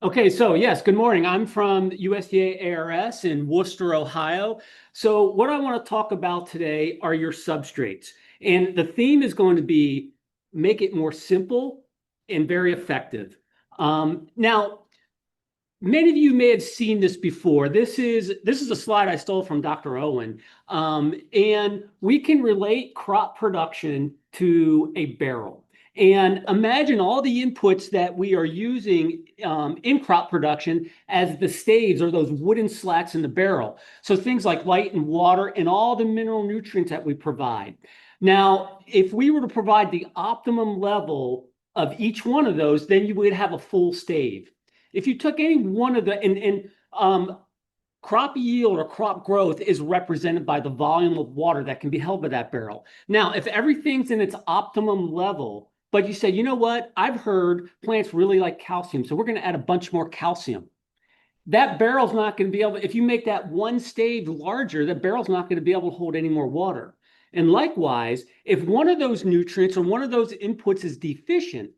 Okay, so yes, good morning. I'm from USDA ARS in Worcester, Ohio. So what I want to talk about today are your substrates. And the theme is going to be make it more simple and very effective. Now, many of you may have seen this before. This is a slide I stole from Dr. Owen. And we can relate crop production to a barrel. And imagine all the inputs that we are using in crop production as the staves or those wooden slats in the barrel. So things like light and water and all the mineral nutrients that we provide. Now, if we were to provide the optimum level of each one of those, then you would have a full stave. If you took any one of the, crop yield or crop growth is represented by the volume of water that can be held by that barrel. Now, if everything's in its optimum level, but you say, you know what, I've heard plants really like calcium, so we're going to add a bunch more calcium. That barrel's not going to be able, if you make that one stave larger, that barrel's not going to be able to hold any more water. And likewise, if one of those nutrients or one of those inputs is deficient,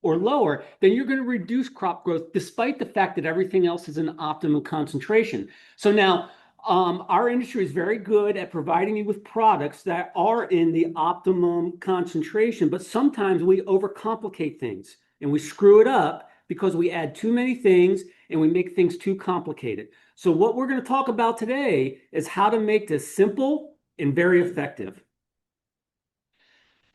or lower, then you're going to reduce crop growth despite the fact that everything else is in optimum concentration. So now our industry is very good at providing you with products that are in the optimum concentration, but sometimes we overcomplicate things and we screw it up because we add too many things and we make things too complicated. So what we're going to talk about today is how to make this simple and very effective.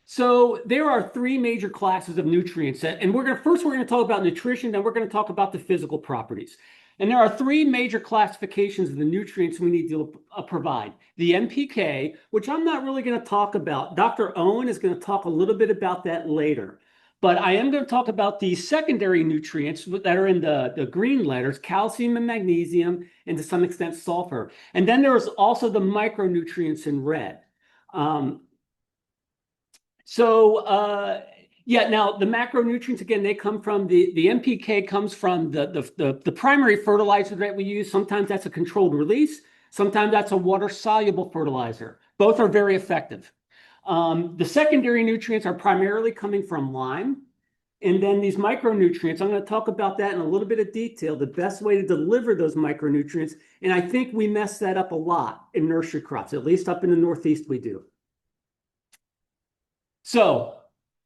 So there are three major classes of nutrients, and we're going to talk about nutrition, then we're going to talk about the physical properties. And there are three major classifications of the nutrients we need to provide. The NPK, which I'm not really going to talk about. Dr. Owen is going to talk a little bit about that later. But I am going to talk about the secondary nutrients that are in the green letters, calcium and magnesium, and to some extent sulfur. And then there's also the micronutrients in red. Now the macronutrients, again, they come from the NPK comes from the primary fertilizer that we use. Sometimes that's a controlled release. Sometimes that's a water-soluble fertilizer. Both are very effective. The secondary nutrients are primarily coming from lime. And then these micronutrients, I'm going to talk about that in a little bit of detail, the best way to deliver those micronutrients. And I think we mess that up a lot in nursery crops, at least up in the Northeast we do. So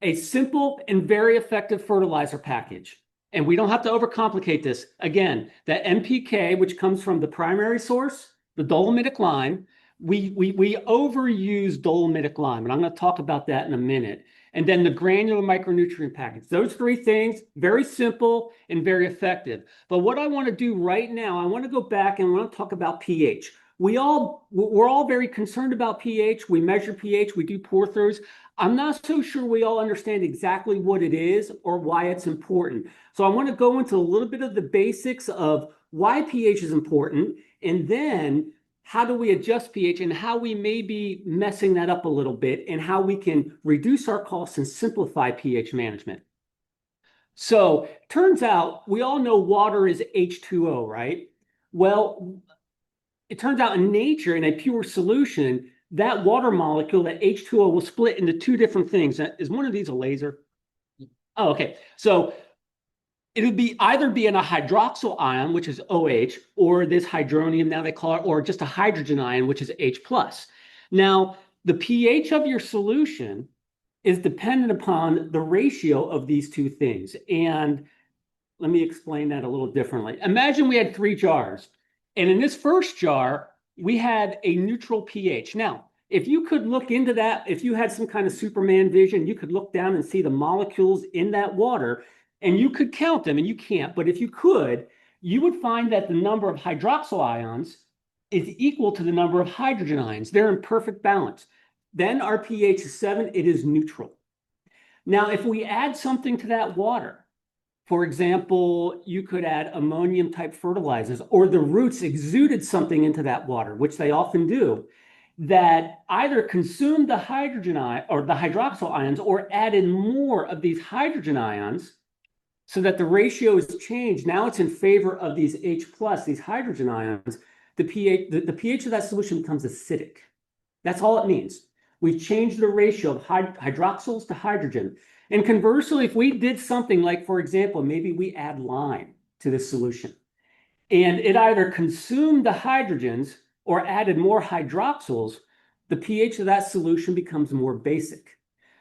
a simple and very effective fertilizer package. And we don't have to overcomplicate this. Again, that NPK, which comes from the primary source, the dolomitic lime, we overuse dolomitic lime, and I'm going to talk about that in a minute. And then the granular micronutrient package. Those three things, very simple and very effective. But what I want to do right now, I want to go back and I want to talk about pH. We're all very concerned about pH. We measure pH, we do pour-throughs. I'm not so sure we all understand exactly what it is or why it's important. So I want to go into a little bit of the basics of why pH is important, and then how do we adjust pH and how we may be messing that up a little bit and how we can reduce our costs and simplify pH management. So turns out we all know water is H2O, right? Well, it turns out in nature, in a pure solution, that water molecule, that H2O, will split into two different things. Is one of these a laser? Oh, okay. So it would be either be in a hydroxyl ion, which is OH, or this hydronium, now they call it, or just a hydrogen ion, which is H+. Now, the pH of your solution is dependent upon the ratio of these two things. And let me explain that a little differently. Imagine we had three jars. And in this first jar, we had a neutral pH. Now, if you could look into that, if you had some kind of Superman vision, you could look down and see the molecules in that water, and you could count them, and you can't. But if you could, you would find that the number of hydroxyl ions is equal to the number of hydrogen ions. They're in perfect balance. Then our pH is 7. It is neutral. Now, if we add something to that water, for example, you could add ammonium type fertilizers, or the roots exuded something into that water, which they often do, that either consumed the hydrogen ion or the hydroxyl ions or added more of these hydrogen ions so that the ratio is changed. Now it's in favor of these H+, these hydrogen ions. The pH of that solution becomes acidic. That's all it means. We've changed the ratio of hydroxyls to hydrogen. And conversely, if we did something like, for example, maybe we add lime to this solution. And it either consumed the hydrogens or added more hydroxyls, the pH of that solution becomes more basic.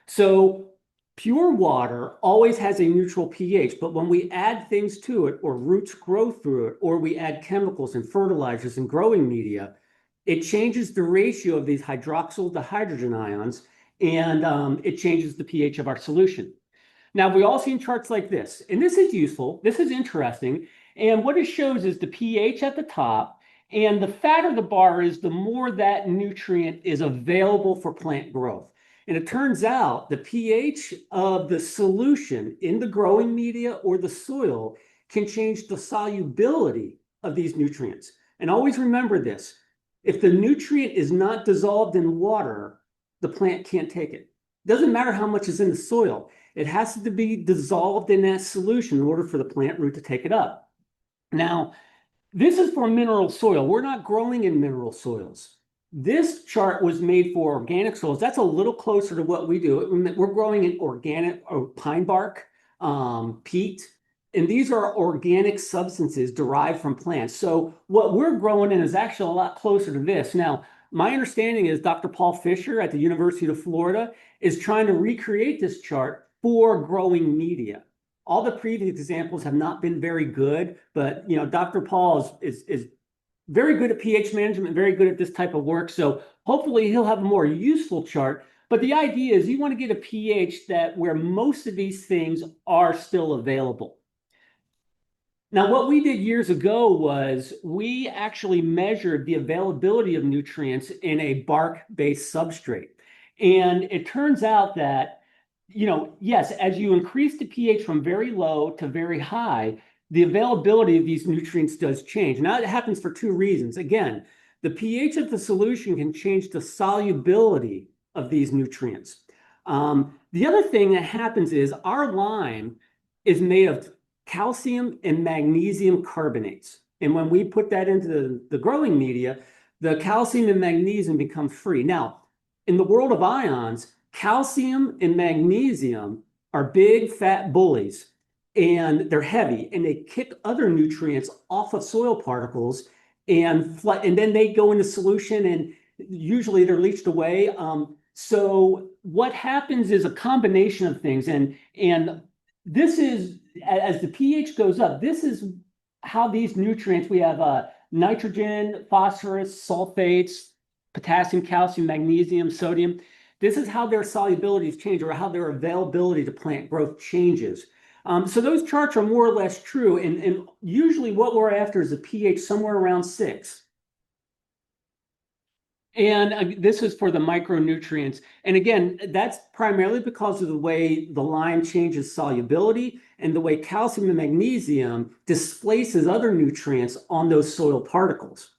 So pure water always has a neutral pH, but when we add things to it, or roots grow through it, or we add chemicals and fertilizers and growing media, it changes the ratio of these hydroxyl to hydrogen ions, and it changes the pH of our solution. Now, we've all seen charts like this, and this is useful. This is interesting. And what it shows is the pH at the top, and the fatter the bar is, the more that nutrient is available for plant growth. And it turns out the pH of the solution in the growing media or the soil can change the solubility of these nutrients. And always remember this: if the nutrient is not dissolved in water, the plant can't take it. Doesn't matter how much is in the soil. It has to be dissolved in that solution in order for the plant root to take it up. Now, this is for mineral soil. We're not growing in mineral soils. This chart was made for organic soils. That's a little closer to what we do. We're growing in organic pine bark, peat, and these are organic substances derived from plants. So what we're growing in is actually a lot closer to this. Now, my understanding is Dr. Paul Fisher at the University of Florida is trying to recreate this chart for growing media. All the previous examples have not been very good, but Dr. Paul is very good at pH management, very good at this type of work. So hopefully he'll have a more useful chart. But the idea is you want to get a pH where most of these things are still available. Now, what we did years ago was we actually measured the availability of nutrients in a bark-based substrate. And it turns out that yes, as you increase the pH from very low to very high, the availability of these nutrients does change. Now, it happens for two reasons. Again, the pH of the solution can change the solubility of these nutrients. The other thing that happens is our lime is made of calcium and magnesium carbonates. And when we put that into the growing media, the calcium and magnesium become free. Now, in the world of ions, calcium and magnesium are big fat bullies, and they're heavy, and they kick other nutrients off of soil particles, and then they go into solution, and usually they're leached away. So what happens is a combination of things, and this is, as the pH goes up, this is how these nutrients, we have nitrogen, phosphorus, sulfates, potassium, calcium, magnesium, sodium. This is how their solubilities change, or how their availability to plant growth changes. So those charts are more or less true. And usually what we're after is a pH somewhere around 6. And this is for the micronutrients. And again, that's primarily because of the way the lime changes solubility and the way calcium and magnesium displaces other nutrients on those soil particles.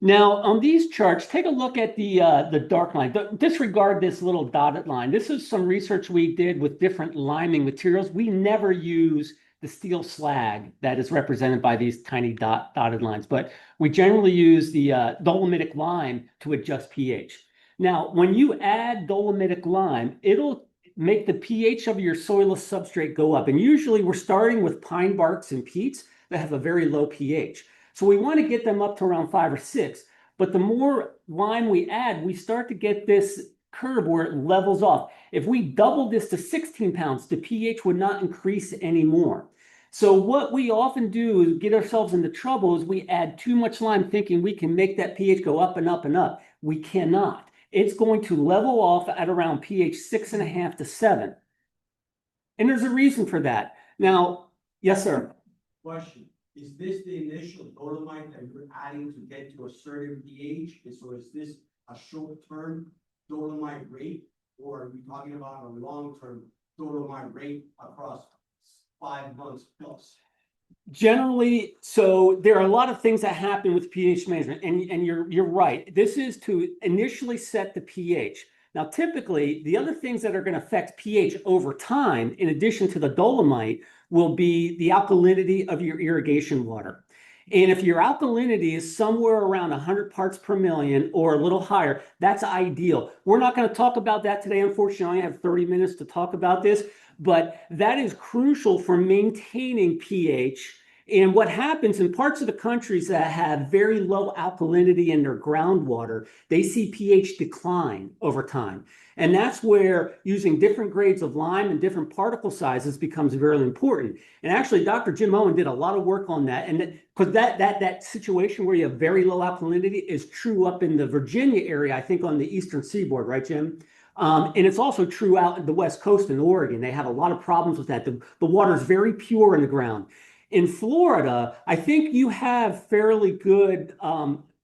Now, on these charts, take a look at the dark line. Disregard this little dotted line. This is some research we did with different liming materials. We never use the steel slag that is represented by these tiny dotted lines, but we generally use the dolomitic lime to adjust pH. Now, when you add dolomitic lime, it'll make the pH of your soilless substrate go up. And usually we're starting with pine barks and peats that have a very low pH. So we want to get them up to around 5 or 6. But the more lime we add, we start to get this curve where it levels off. If we double this to 16 pounds, the pH would not increase anymore. So what we often do is get ourselves into trouble is we add too much lime thinking we can make that pH go up and up and up. We cannot. It's going to level off at around pH 6.5 to 7. And there's a reason for that. Now, yes, sir. Question. Is this the initial dolomite that you're adding to get to a certain pH? So is this a short-term dolomite rate, or are we talking about a long-term dolomite rate across 5 months plus? Generally, so there are a lot of things that happen with pH management, and you're right. This is to initially set the pH. Now, typically, the other things that are going to affect pH over time, in addition to the dolomite, will be the alkalinity of your irrigation water. And if your alkalinity is somewhere around 100 parts per million or a little higher, that's ideal. We're not going to talk about that today, unfortunately. I have 30 minutes to talk about this, but that is crucial for maintaining pH. And what happens in parts of the countries that have very low alkalinity in their groundwater, they see pH decline over time. And that's where using different grades of lime and different particle sizes becomes very important. And actually, Dr. Jim Owen did a lot of work on that. And because that situation where you have very low alkalinity is true up in the Virginia area, I think on the eastern seaboard, right, Jim? And it's also true out in the West Coast in Oregon. They have a lot of problems with that. The water is very pure in the ground. In Florida, I think you have fairly good,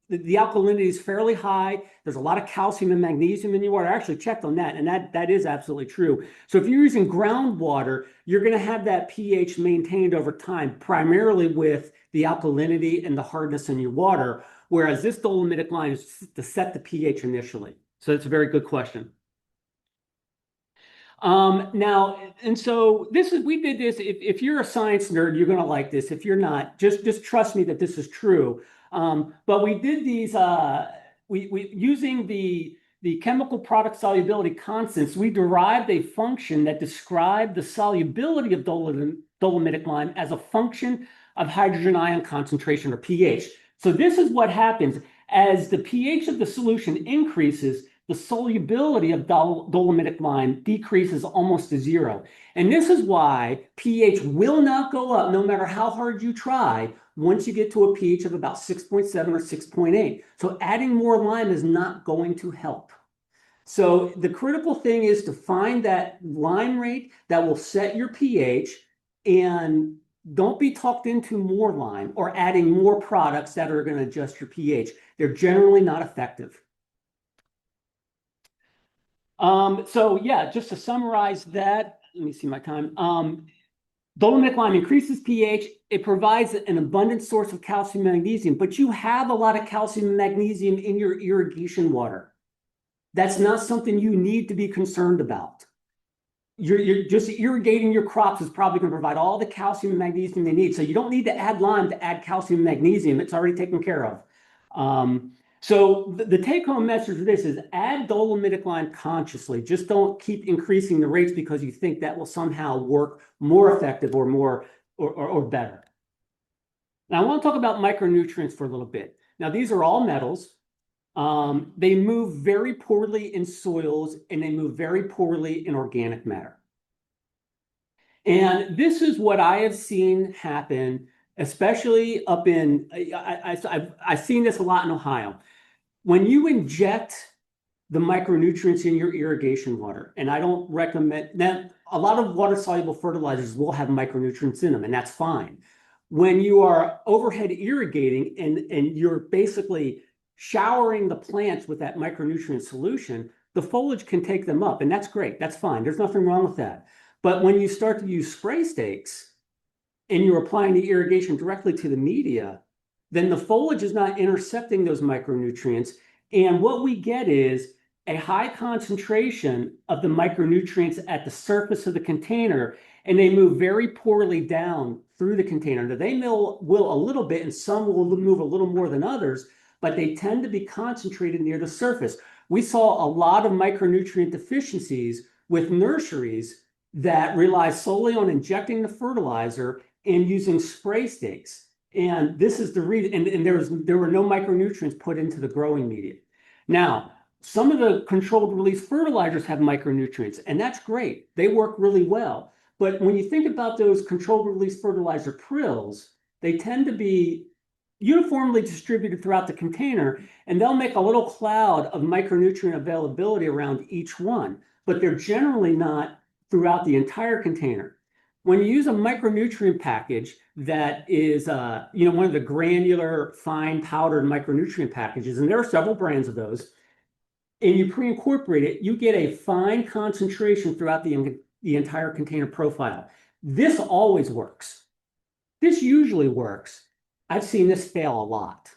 the alkalinity is fairly high. There's a lot of calcium and magnesium in your water. I actually checked on that, and that is absolutely true. So if you're using groundwater, you're going to have that pH maintained over time, primarily with the alkalinity and the hardness in your water, whereas this dolomitic line is to set the pH initially. So that's a very good question. Now, and so we did this. If you're a science nerd, you're going to like this. If you're not, just trust me that this is true. But we did these, we using the chemical product solubility constants, we derived a function that described the solubility of dolomitic lime as a function of hydrogen ion concentration, or pH. So this is what happens as the pH of the solution increases. The solubility of dolomitic lime decreases almost to zero. And this is why pH will not go up no matter how hard you try once you get to a pH of about 6.7 or 6.8. So adding more lime is not going to help. So the critical thing is to find that lime rate that will set your pH, and don't be talked into more lime or adding more products that are going to adjust your pH. They're generally not effective. So yeah, just to summarize that, let me see my time. Dolomitic lime increases pH. It provides an abundant source of calcium and magnesium, but you have a lot of calcium and magnesium in your irrigation water. That's not something you need to be concerned about. You're just irrigating your crops is probably going to provide all the calcium and magnesium they need. So you don't need to add lime to add calcium and magnesium. It's already taken care of. So the take-home message of this is add dolomitic lime consciously. Just don't keep increasing the rates because you think that will somehow work more effective or more or better. Now I want to talk about micronutrients for a little bit. Now these are all metals. They move very poorly in soils and they move very poorly in organic matter. And this is what I have seen happen, especially up in, I've seen this a lot in Ohio. When you inject the micronutrients in your irrigation water, and I don't recommend that, a lot of water soluble fertilizers will have micronutrients in them, and that's fine. When you are overhead irrigating and you're basically showering the plants with that micronutrient solution, the foliage can take them up, and that's great. That's fine. There's nothing wrong with that. But when you start to use spray stakes and you're applying the irrigation directly to the media, then the foliage is not intercepting those micronutrients. And what we get is a high concentration of the micronutrients at the surface of the container, and they move very poorly down through the container. Now, they will a little bit, and some will move a little more than others, but they tend to be concentrated near the surface. We saw a lot of micronutrient deficiencies with nurseries that rely solely on injecting the fertilizer and using spray stakes. And this is the reason, and there were no micronutrients put into the growing media. Now, some of the controlled release fertilizers have micronutrients, and that's great. They work really well. But when you think about those controlled release fertilizer prills, they tend to be uniformly distributed throughout the container, and they'll make a little cloud of micronutrient availability around each one, but they're generally not throughout the entire container. When you use a micronutrient package that is, one of the granular, fine powdered micronutrient packages, and there are several brands of those, and you pre-incorporate it, you get a fine concentration throughout the entire container profile. This always works. This usually works. I've seen this fail a lot.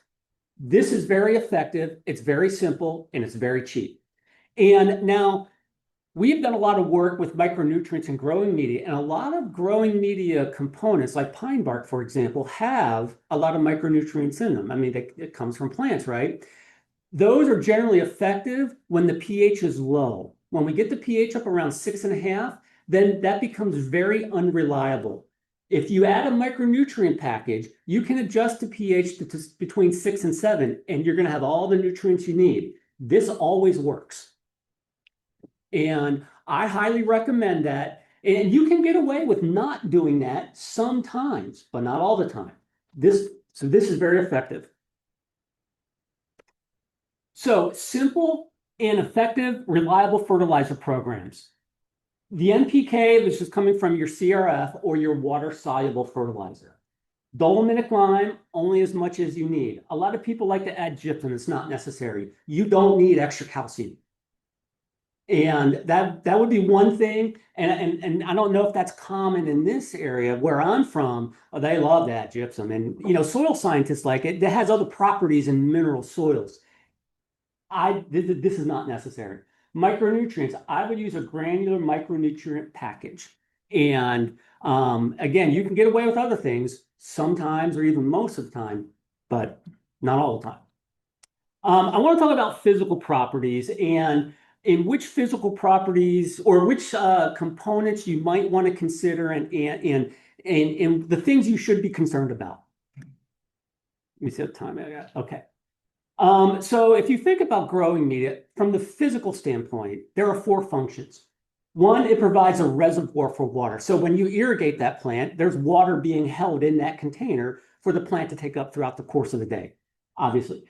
This is very effective, it's very simple, and it's very cheap. And now, we've done a lot of work with micronutrients and growing media, and a lot of growing media components, like pine bark, for example, have a lot of micronutrients in them. I mean, it comes from plants, right? Those are generally effective when the pH is low. When we get the pH up around 6.5, then that becomes very unreliable. If you add a micronutrient package, you can adjust the pH to between 6 and 7, and you're going to have all the nutrients you need. This always works. And I highly recommend that. And you can get away with not doing that sometimes, but not all the time. So this is very effective. So simple and effective, reliable fertilizer programs. The NPK, which is coming from your CRF or your water-soluble fertilizer. Dolomitic lime, only as much as you need. A lot of people like to add gypsum. It's not necessary. You don't need extra calcium. And that would be one thing. And I don't know if that's common in this area where I'm from. They love that gypsum. And, soil scientists like it. That has other properties in mineral soils. This is not necessary. Micronutrients, I would use a granular micronutrient package. And again, you can get away with other things sometimes or even most of the time, but not all the time. I want to talk about physical properties and in which physical properties or which components you might want to consider and the things you should be concerned about. Let me see what time I got. Okay. So if you think about growing media from the physical standpoint, there are 4 functions. One, it provides a reservoir for water. So when you irrigate that plant, there's water being held in that container for the plant to take up throughout the course of the day, obviously.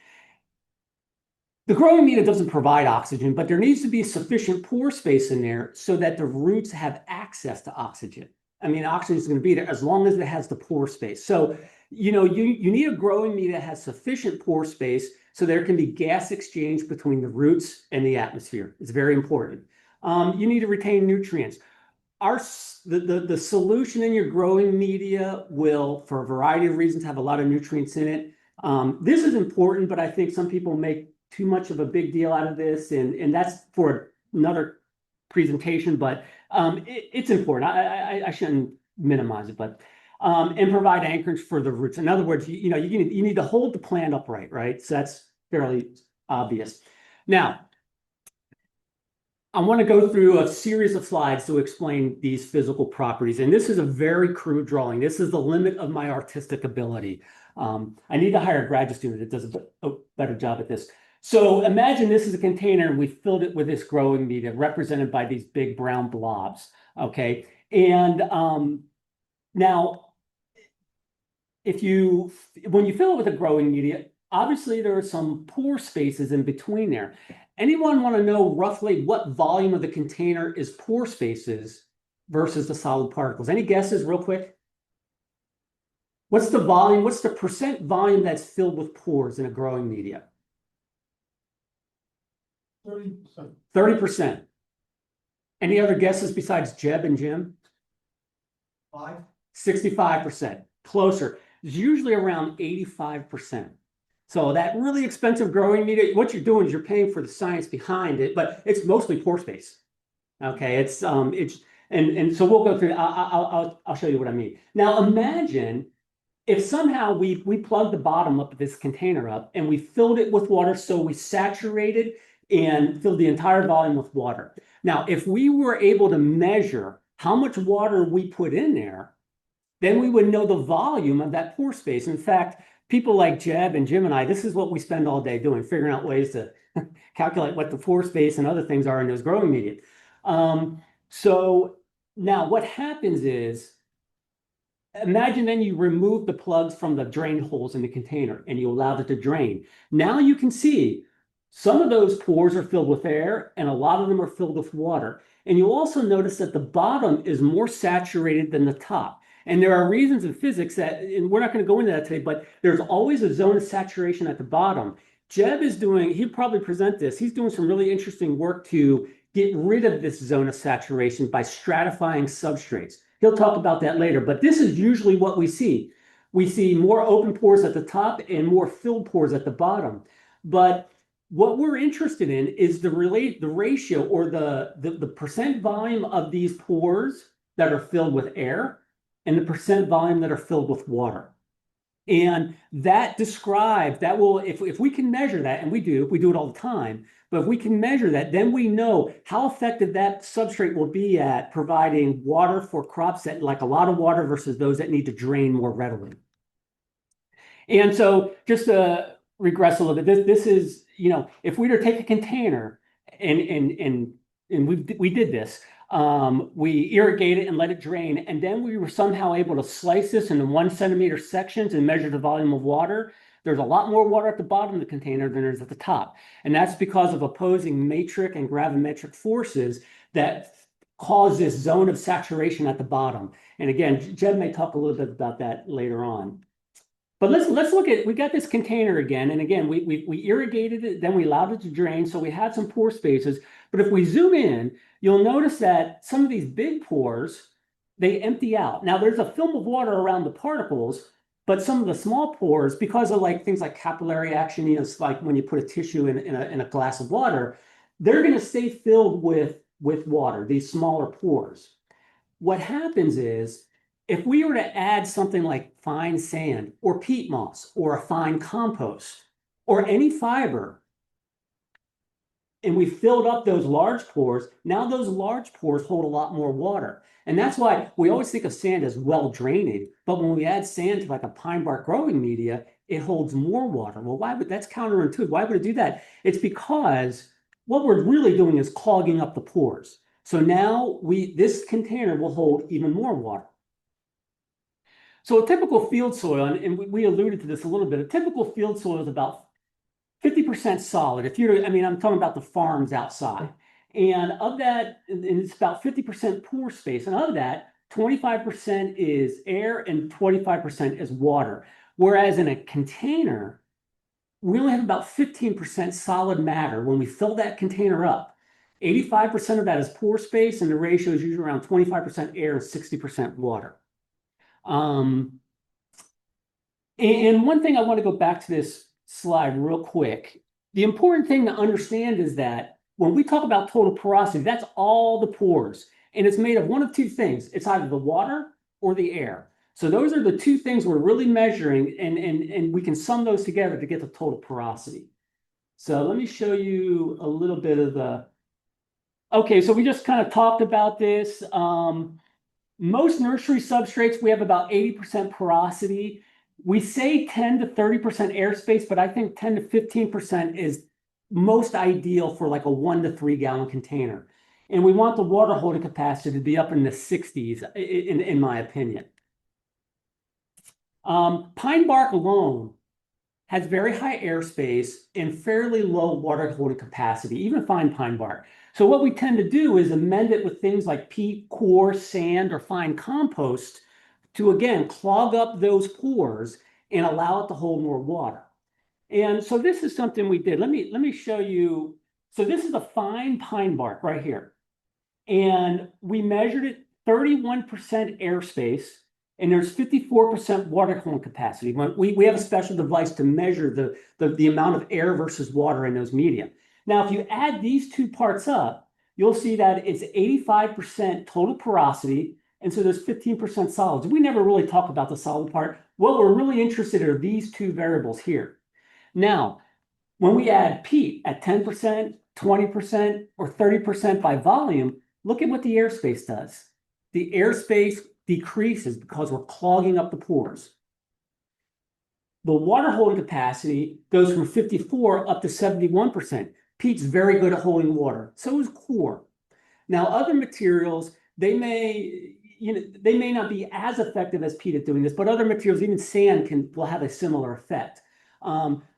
The growing media doesn't provide oxygen, but there needs to be sufficient pore space in there so that the roots have access to oxygen. I mean, oxygen is going to be there as long as it has the pore space. So, you need a growing media that has sufficient pore space so there can be gas exchange between the roots and the atmosphere. It's very important. You need to retain nutrients. The solution in your growing media will, for a variety of reasons, have a lot of nutrients in it. This is important, but I think some people make too much of a big deal out of this, and that's for another presentation, but it's important. I shouldn't minimize it, but and provide anchorage for the roots. In other words, you need to hold the plant upright, right? So that's fairly obvious. Now, I want to go through a series of slides to explain these physical properties. And this is a very crude drawing. This is the limit of my artistic ability. I need to hire a graduate student that does a better job at this. So imagine this is a container and we filled it with this growing media represented by these big brown blobs. Okay. And now, when you fill it with a growing media, obviously there are some pore spaces in between there. Anyone want to know roughly what volume of the container is pore spaces versus the solid particles? Any guesses real quick? What's the volume? What's the percent volume that's filled with pores in a growing media? 30%. 30%. Any other guesses besides Jeb and Jim? 65%. Closer. It's usually around 85%. So that really expensive growing media, what you're doing is you're paying for the science behind it, but it's mostly pore space. Okay, and so we'll go through. I'll show you what I mean. Now imagine if somehow we plugged the bottom of this container up and we filled it with water, so we saturated and filled the entire volume with water. Now, if we were able to measure how much water we put in there, then we would know the volume of that pore space. In fact, people like Jeb and Jim and I, this is what we spend all day doing, figuring out ways to calculate what the pore space and other things are in those growing media. So now what happens is, imagine then you remove the plugs from the drain holes in the container and you allow it to drain. Now you can see some of those pores are filled with air and a lot of them are filled with water. And you'll also notice that the bottom is more saturated than the top. And there are reasons in physics that, and we're not going to go into that today, but there's always a zone of saturation at the bottom. Jeb is doing, he'll probably present this, he's doing some really interesting work to get rid of this zone of saturation by stratifying substrates. He'll talk about that later, but this is usually what we see. We see more open pores at the top and more filled pores at the bottom. But What we're interested in is the ratio or the percent volume of these pores that are filled with air and the percent volume that are filled with water. And that describes that will, if we can measure that, and we do it all the time, but if we can measure that, then we know how effective that substrate will be at providing water for crops that like a lot of water versus those that need to drain more readily. And so just to regress a little bit, this is, if we were to take a container and we did this, we irrigate it and let it drain, and then we were somehow able to slice this into 1 centimeter sections and measure the volume of water. There's a lot more water at the bottom of the container than there's at the top. And that's because of opposing matrix and gravimetric forces that cause this zone of saturation at the bottom. And again, Jed may talk a little bit about that later on. But let's look at, we got this container again, and again, we irrigated it, then we allowed it to drain, so we had some pore spaces. But if we zoom in, you'll notice that some of these big pores, they empty out. Now there's a film of water around the particles, but some of the small pores, because of like things like capillary action, it's like when you put a tissue in a glass of water, they're going to stay filled with water, these smaller pores. What happens is, if we were to add something like fine sand or peat moss or a fine compost or any fiber, and we filled up those large pores, now those large pores hold a lot more water. And that's why we always think of sand as well drained, but when we add sand to like a pine bark growing media, it holds more water. Well, why would that's counterintuitive? Why would it do that? It's because what we're really doing is clogging up the pores. So now this container will hold even more water. So a typical field soil, and we alluded to this a little bit, a typical field soil is about 50% solid. I'm talking about the farms outside. And of that, and it's about 50% pore space. And of that, 25% is air and 25% is water. Whereas in a container, we only have about 15% solid matter when we fill that container up. 85% of that is pore space, and the ratio is usually around 25% air and 60% water. And one thing I want to go back to this slide real quick. The important thing to understand is that when we talk about total porosity, that's all the pores. And it's made of one of two things. It's either the water or the air. So those are the two things we're really measuring, and we can sum those together to get the total porosity. So let me show you a little bit of the, okay, so we just kind of talked about this. Most nursery substrates, we have about 80% porosity. We say 10 to 30% airspace, but I think 10 to 15% is most ideal for like a 1 to 3 gallon container. And we want the water holding capacity to be up in the 60s, in my opinion. Pine bark alone has very high airspace and fairly low water holding capacity, even fine pine bark. So what we tend to do is amend it with things like peat, coarse sand, or fine compost to, again, clog up those pores and allow it to hold more water. And so this is something we did. Let me show you. So this is a fine pine bark right here. And we measured it 31% airspace, and there's 54% water holding capacity. We have a special device to measure the amount of air versus water in those media. Now, if you add these two parts up, you'll see that it's 85% total porosity, and so there's 15% solids. We never really talk about the solid part. What we're really interested in are these two variables here. Now, when we add peat at 10%, 20%, or 30% by volume, look at what the airspace does. The airspace decreases because we're clogging up the pores. The water holding capacity goes from 54 up to 71%. Peat's very good at holding water. So is core. Now, other materials, they may not be as effective as peat at doing this, but other materials, even sand, will have a similar effect.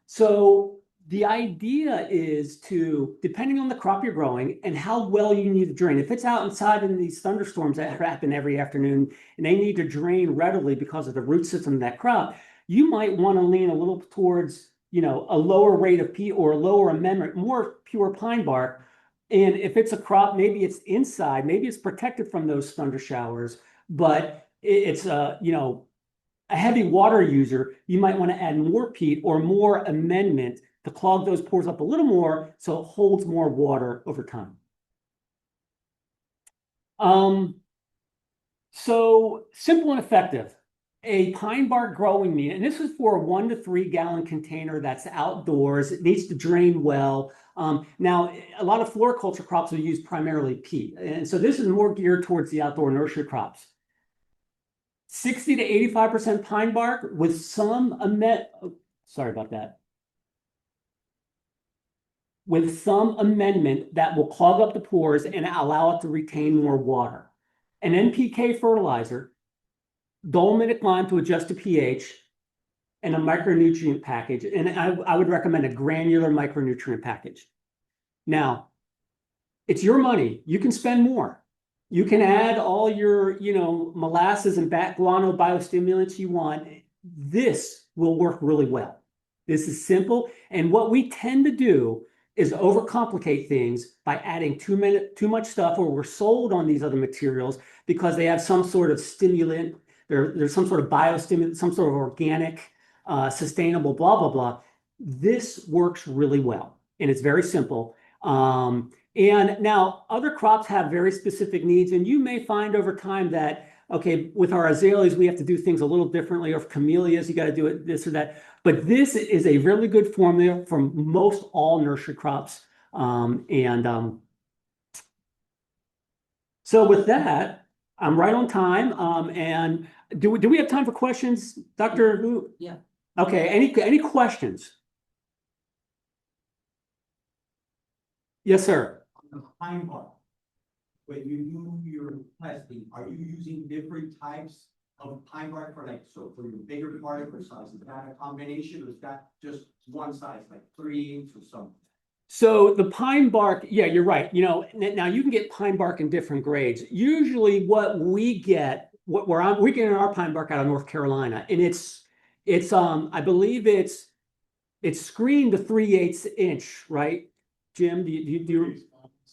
So the idea is to, depending on the crop you're growing and how well you need to drain, if it's out inside in these thunderstorms that happen every afternoon and they need to drain readily because of the root system of that crop, you might want to lean a little towards, a lower rate of peat or a lower amendment, more pure pine bark. And if it's a crop, maybe it's inside, maybe it's protected from those thunder showers, but it's a heavy water user, you might want to add more peat or more amendment to clog those pores up a little more so it holds more water over time. So simple and effective. A pine bark growing media, and this is for a 1 to 3 gallon container that's outdoors. It needs to drain well. Now, a lot of floriculture crops will use primarily peat, and so this is more geared towards the outdoor nursery crops. 60 to 85% pine bark with some sorry about that. With some amendment that will clog up the pores and allow it to retain more water. An NPK fertilizer, dolomitic lime to adjust the pH, and a micronutrient package. And I would recommend a granular micronutrient package. Now, it's your money. You can spend more. You can add all your, molasses and bat guano biostimulants you want. This will work really well. This is simple. And what we tend to do is overcomplicate things by adding too much stuff, or we're sold on these other materials because they have some sort of stimulant. There's some sort of biostimulant, some sort of organic, sustainable, blah, blah, blah. This works really well, and it's very simple. And now other crops have very specific needs, and you may find over time that, okay, with our azaleas, we have to do things a little differently, or camellias, you got to do it this or that. But this is a really good formula for most all nursery crops. So with that, I'm right on time. And do we have time for questions, Dr. Wu? Yeah. Okay, any questions? Yes, sir. On the pine bark, when you do your testing, are you using different types of pine bark for for your bigger particle size? Is that a combination, or is that just one size, like 3/8 or something? So the pine bark, yeah, you're right. Now you can get pine bark in different grades. Usually what we get, we're getting our pine bark out of North Carolina, and it's I believe it's screened to 3/8 inch, right? Jim, do you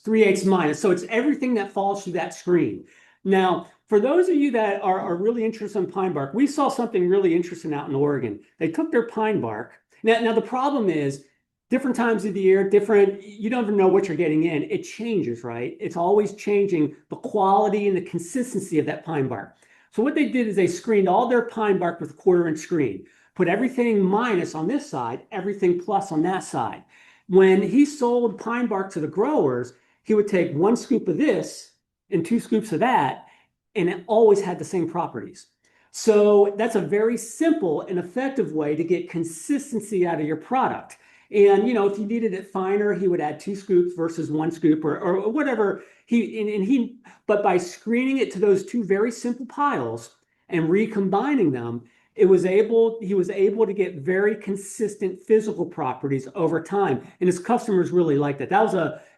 3/8 minus. So it's everything that falls through that screen. Now, for those of you that are really interested in pine bark, we saw something really interesting out in Oregon. They took their pine bark. Now the problem is different times of the year, you don't even know what you're getting in. It changes, right? It's always changing the quality and the consistency of that pine bark. So what they did is they screened all their pine bark with a 1/4 inch screen, put everything minus on this side, everything plus on that side. When he sold pine bark to the growers, he would take 1 scoop of this and 2 scoops of that, and it always had the same properties. So that's a very simple and effective way to get consistency out of your product. And if you needed it finer, he would add 2 scoops versus 1 scoop or whatever. But by screening it to those 2 very simple piles and recombining them, he was able to get very consistent physical properties over time, and his customers really liked it.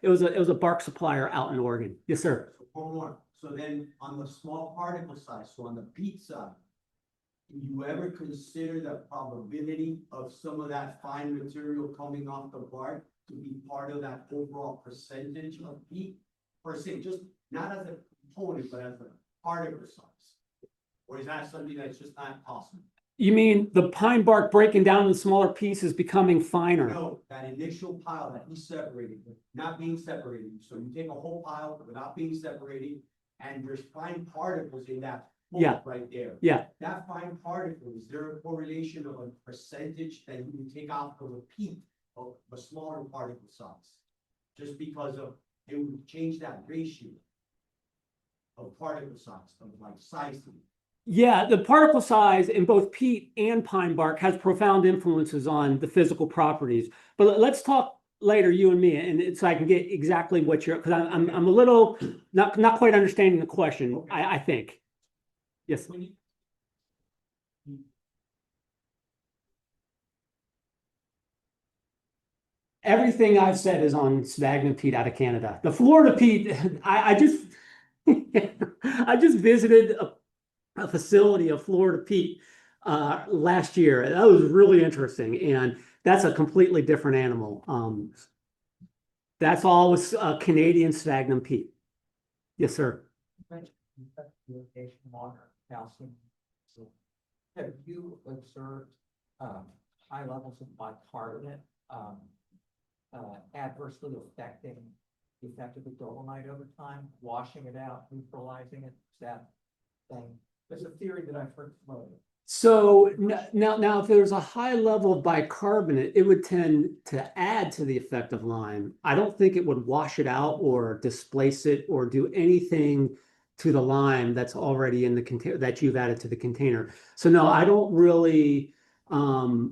It was a bark supplier out in Oregon. Yes, sir. One more. So then on the small particle size, so on the peat side, do you ever consider the probability of some of that fine material coming off the bark to be part of that overall percentage of peat? Per se, just not as a component, but as a particle size? Or is that something that's just not possible? You mean the pine bark breaking down into smaller pieces, becoming finer? No, that initial pile that he separated, not being separated. So you take a whole pile without being separated, and there's fine particles in that Yeah. right there. Yeah. That fine particle, is there a correlation of a percentage that you can take out of a peat of a smaller particle size? Just because it would change that ratio of particle size, of size to it. Yeah, the particle size in both peat and pine bark has profound influences on the physical properties. But let's talk later, you and me, and so I can get exactly what because I'm a little not quite understanding the question. Okay. I think. Yes. Everything I've said is on sphagnum peat out of Canada. The Florida peat, I just I just visited a facility of Florida peat last year. That was really interesting, and that's a completely different animal. That's all with Canadian sphagnum peat. Yes, sir. Irrigation, water, calcium. So have you observed high levels of bicarbonate adversely affecting the effect of the dolomite over time, washing it out, neutralizing it, that thing? There's a theory that I've heard floated. So now, if there's a high level of bicarbonate, it would tend to add to the effect of lime. I don't think it would wash it out or displace it or do anything to the lime that's already in the container that you've added to the container. So no, I don't really, I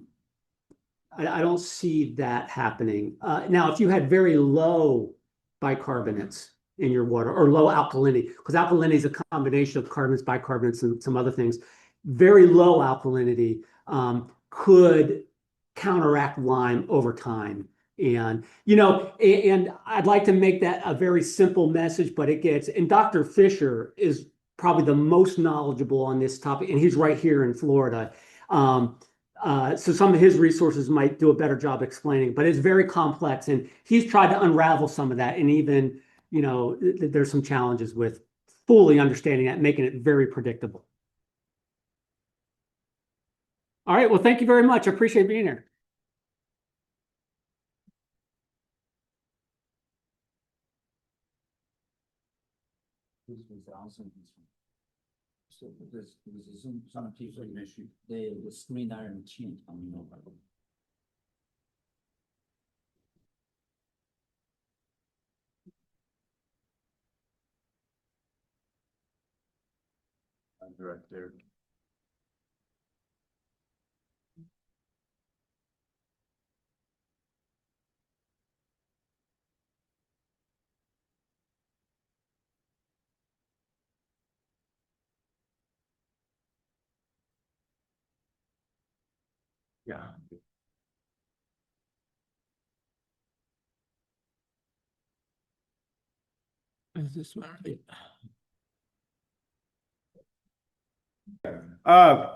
don't see that happening. Now, if you had very low bicarbonates in your water or low alkalinity, because alkalinity is a combination of carbonates, bicarbonates, and some other things, very low alkalinity could counteract lime over time. And, and I'd like to make that a very simple message, but and Dr. Fisher is probably the most knowledgeable on this topic, and he's right here in Florida. So some of his resources might do a better job explaining, but it's very complex, and he's tried to unravel some of that. And even, there's some challenges with fully understanding that, making it very predictable. All right. Well, thank you very much. I appreciate being here. This was also this one. So this is some people issue. The screen iron change coming over. Right there. Yeah. Is this one?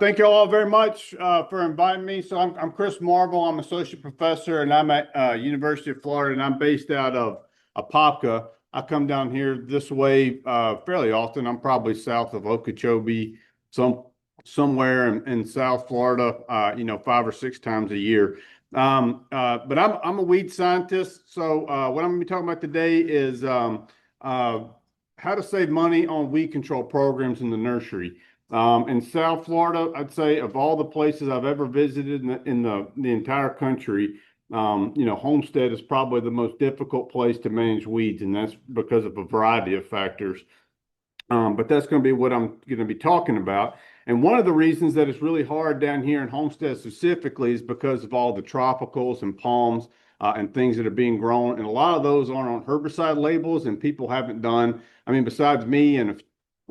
Thank you all very much for inviting me. So I'm Chris Marvel. I'm associate professor, and I'm at University of Florida, and I'm based out of Apopka. I come down here this way fairly often. I'm probably south of Okeechobee, somewhere in South Florida. 5 or 6 times a year. But I'm a weed scientist. So what I'm going to be talking about today is how to save money on weed control programs in the nursery. In South Florida, I'd say of all the places I've ever visited in the entire country, Homestead is probably the most difficult place to manage weeds, and that's because of a variety of factors. But that's going to be what I'm going to be talking about. And one of the reasons that it's really hard down here in Homestead specifically is because of all the tropicals and palms and things that are being grown. And a lot of those aren't on herbicide labels, and people haven't done, besides me and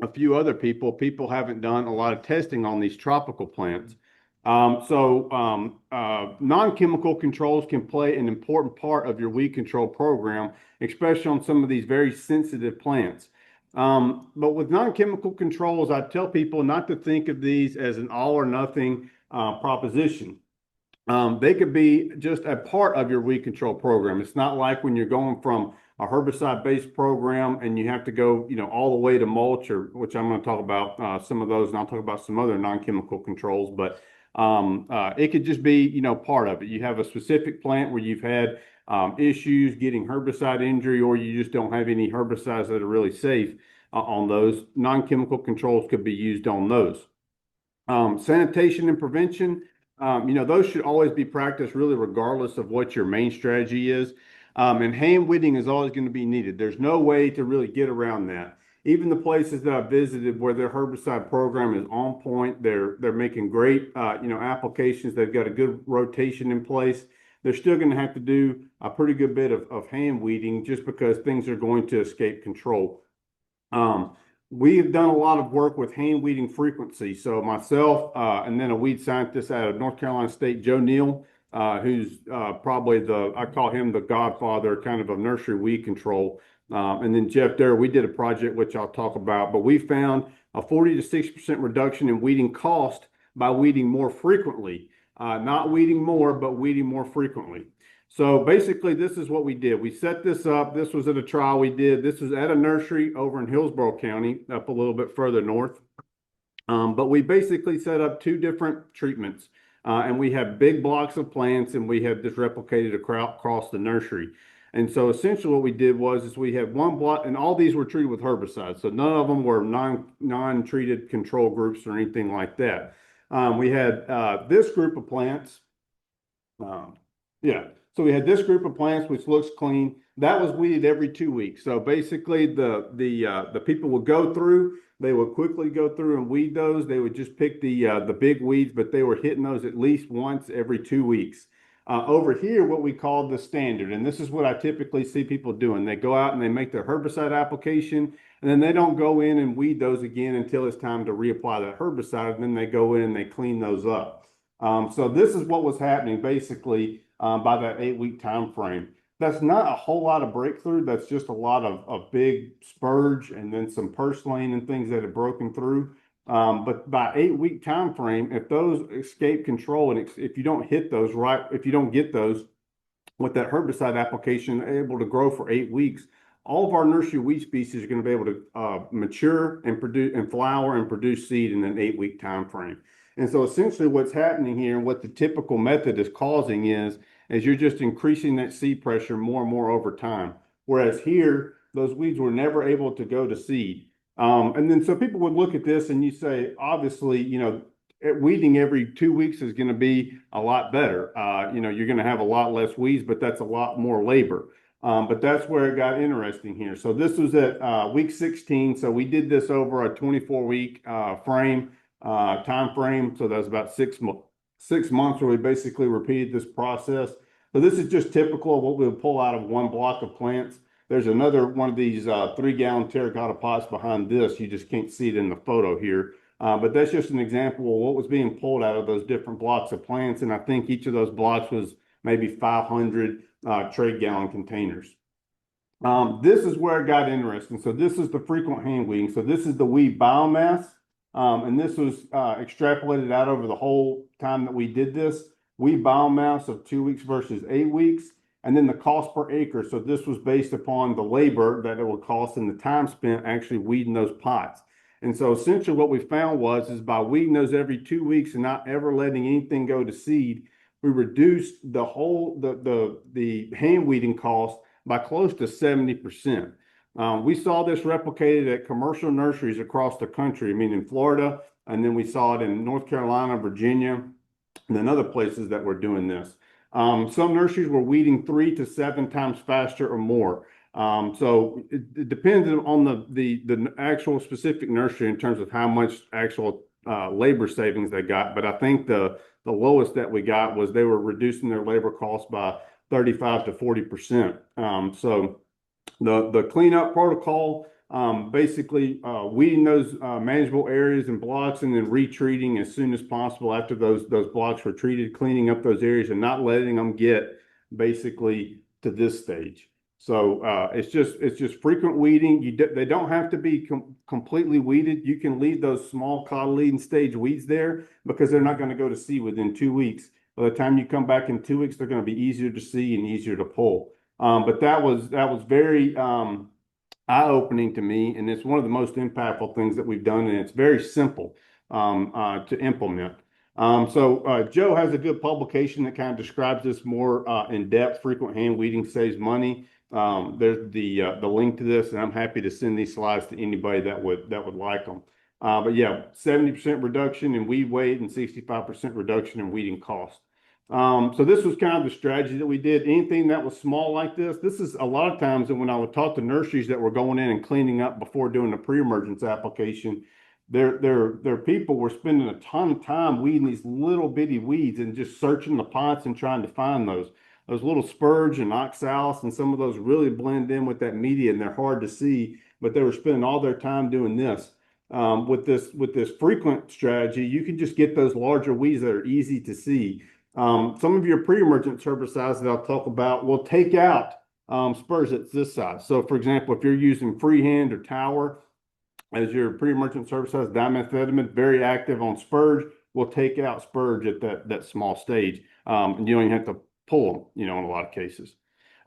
a few other people haven't done a lot of testing on these tropical plants. Non-chemical controls can play an important part of your weed control program, especially on some of these very sensitive plants. But with non-chemical controls, I tell people not to think of these as an all or nothing proposition. They could be just a part of your weed control program. It's not like when you're going from a herbicide-based program and you have to go, all the way to mulch, which I'm going to talk about some of those, and I'll talk about some other non-chemical controls. But it could just be, part of it. You have a specific plant where you've had issues getting herbicide injury, or you just don't have any herbicides that are really safe on those. Non-chemical controls could be used on those. Sanitation and prevention, those should always be practiced really regardless of what your main strategy is. And hand weeding is always going to be needed. There's no way to really get around that. Even the places that I've visited where their herbicide program is on point, they're making great applications. They've got a good rotation in place. They're still going to have to do a pretty good bit of hand weeding just because things are going to escape control. We've done a lot of work with hand weeding frequency. So myself and then a weed scientist out of North Carolina State, Joe Neal, who's probably I call him the godfather kind of nursery weed control. And then Jeff Durr, we did a project which I'll talk about, but we found a 40 to 60% reduction in weeding cost by weeding more frequently. Not weeding more, but weeding more frequently. So basically, this is what we did. We set this up. This was at a trial we did. This was at a nursery over in Hillsborough County, up a little bit further north. But we basically set up 2 different treatments. And we have big blocks of plants and we have this replicated across the nursery. And so essentially what we did is we had one block and all these were treated with herbicides. So none of them were non-treated control groups or anything like that. We had this group of plants. Yeah, so we had this group of plants, which looks clean. That was weeded every 2 weeks. So basically the people would go through, they would quickly go through and weed those. They would just pick the big weeds, but they were hitting those at least once every 2 weeks. Over here, what we call the standard, and this is what I typically see people doing. They go out and they make their herbicide application, and then they don't go in and weed those again until it's time to reapply that herbicide, and then they go in and they clean those up. So this is what was happening basically by that 8 week time frame. That's not a whole lot of breakthrough. That's just a lot of big spurge and then some purslane and things that have broken through. But by 8 week time frame, if those escape control and if you don't hit those right, if you don't get those with that herbicide application able to grow for 8 weeks, all of our nursery weed species are going to be able to mature and produce and flower and produce seed in an 8 week time frame. And so essentially what's happening here and what the typical method is causing is you're just increasing that seed pressure more and more over time. Whereas here, those weeds were never able to go to seed. And then so people would look at this and you say, obviously, weeding every 2 weeks is going to be a lot better. You're going to have a lot less weeds, but that's a lot more labor. But that's where it got interesting here. So this was at week 16. So we did this over a 24-week time frame. So that's about 6 months where we basically repeated this process. So this is just typical of what we would pull out of one block of plants. There's another one of these 3-gallon terracotta pots behind this. You just can't see it in the photo here. But that's just an example of what was being pulled out of those different blocks of plants. And I think each of those blocks was maybe 500 trade gallon containers. This is where it got interesting. So this is the frequent hand weeding. So this is the weed biomass. And this was extrapolated out over the whole time that we did this. Weed biomass of 2 weeks versus 8 weeks. And then the cost per acre. So this was based upon the labor that it would cost and the time spent actually weeding those pots. And so essentially what we found is by weeding those every 2 weeks and not ever letting anything go to seed, we reduced the hand weeding cost by close to 70%. We saw this replicated at commercial nurseries across the country. I mean, in Florida, and then we saw it in North Carolina, Virginia, and then other places that were doing this. Some nurseries were weeding 3 to 7 times faster or more. So it depends on the actual specific nursery in terms of how much actual labor savings they got. But I think the lowest that we got was they were reducing their labor costs by 35 to 40%. So the cleanup protocol, basically weeding those manageable areas and blocks and then retreating as soon as possible after those blocks were treated, cleaning up those areas and not letting them get basically to this stage. So it's just frequent weeding. They don't have to be completely weeded. You can leave those small cotyledon stage weeds there because they're not going to go to seed within 2 weeks. By the time you come back in 2 weeks, they're going to be easier to see and easier to pull. But that was very eye-opening to me, and it's one of the most impactful things that we've done, and it's very simple to implement. So Joe has a good publication that kind of describes this more in depth. Frequent hand weeding saves money. There's the link to this, and I'm happy to send these slides to anybody that would like them. But yeah, 70% reduction in weed weight and 65% reduction in weeding cost. So this was kind of the strategy that we did. Anything that was small like this is a lot of times, and when I would talk to nurseries that were going in and cleaning up before doing the pre-emergence application, their people were spending a ton of time weeding these little bitty weeds and just searching the pots and trying to find those little spurge and oxalis, and some of those really blend in with that media and they're hard to see, but they were spending all their time doing this. With this frequent strategy, you can just get those larger weeds that are easy to see. Some of your pre-emergent herbicides that I'll talk about will take out spurs that's this size. So for example, if you're using freehand or tower as your pre-emergent herbicide, dimethylamine, very active on spurge, will take out spurge at that small stage. And you don't even have to pull them, in a lot of cases.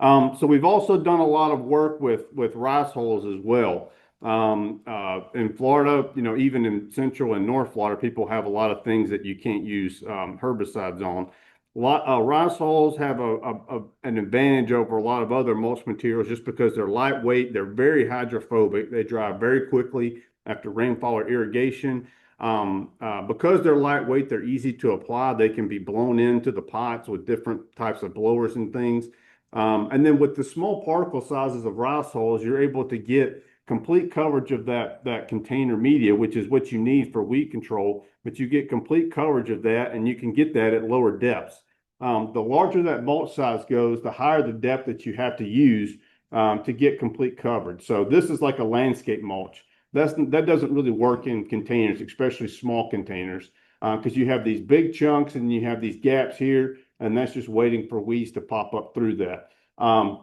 So we've also done a lot of work with rice hulls as well. In Florida, you know, even in Central and North Florida, people have a lot of things that you can't use herbicides on. Rice hulls have an advantage over a lot of other mulch materials just because they're lightweight, they're very hydrophobic, they dry very quickly after rainfall or irrigation. Because they're lightweight, they're easy to apply. They can be blown into the pots with different types of blowers and things. And then with the small particle sizes of rice hulls, you're able to get complete coverage of that container media, which is what you need for weed control, but you get complete coverage of that and you can get that at lower depths. The larger that mulch size goes, the higher the depth that you have to use to get complete coverage. So this is like a landscape mulch. That doesn't really work in containers, especially small containers, because you have these big chunks and you have these gaps here, and that's just waiting for weeds to pop up through that.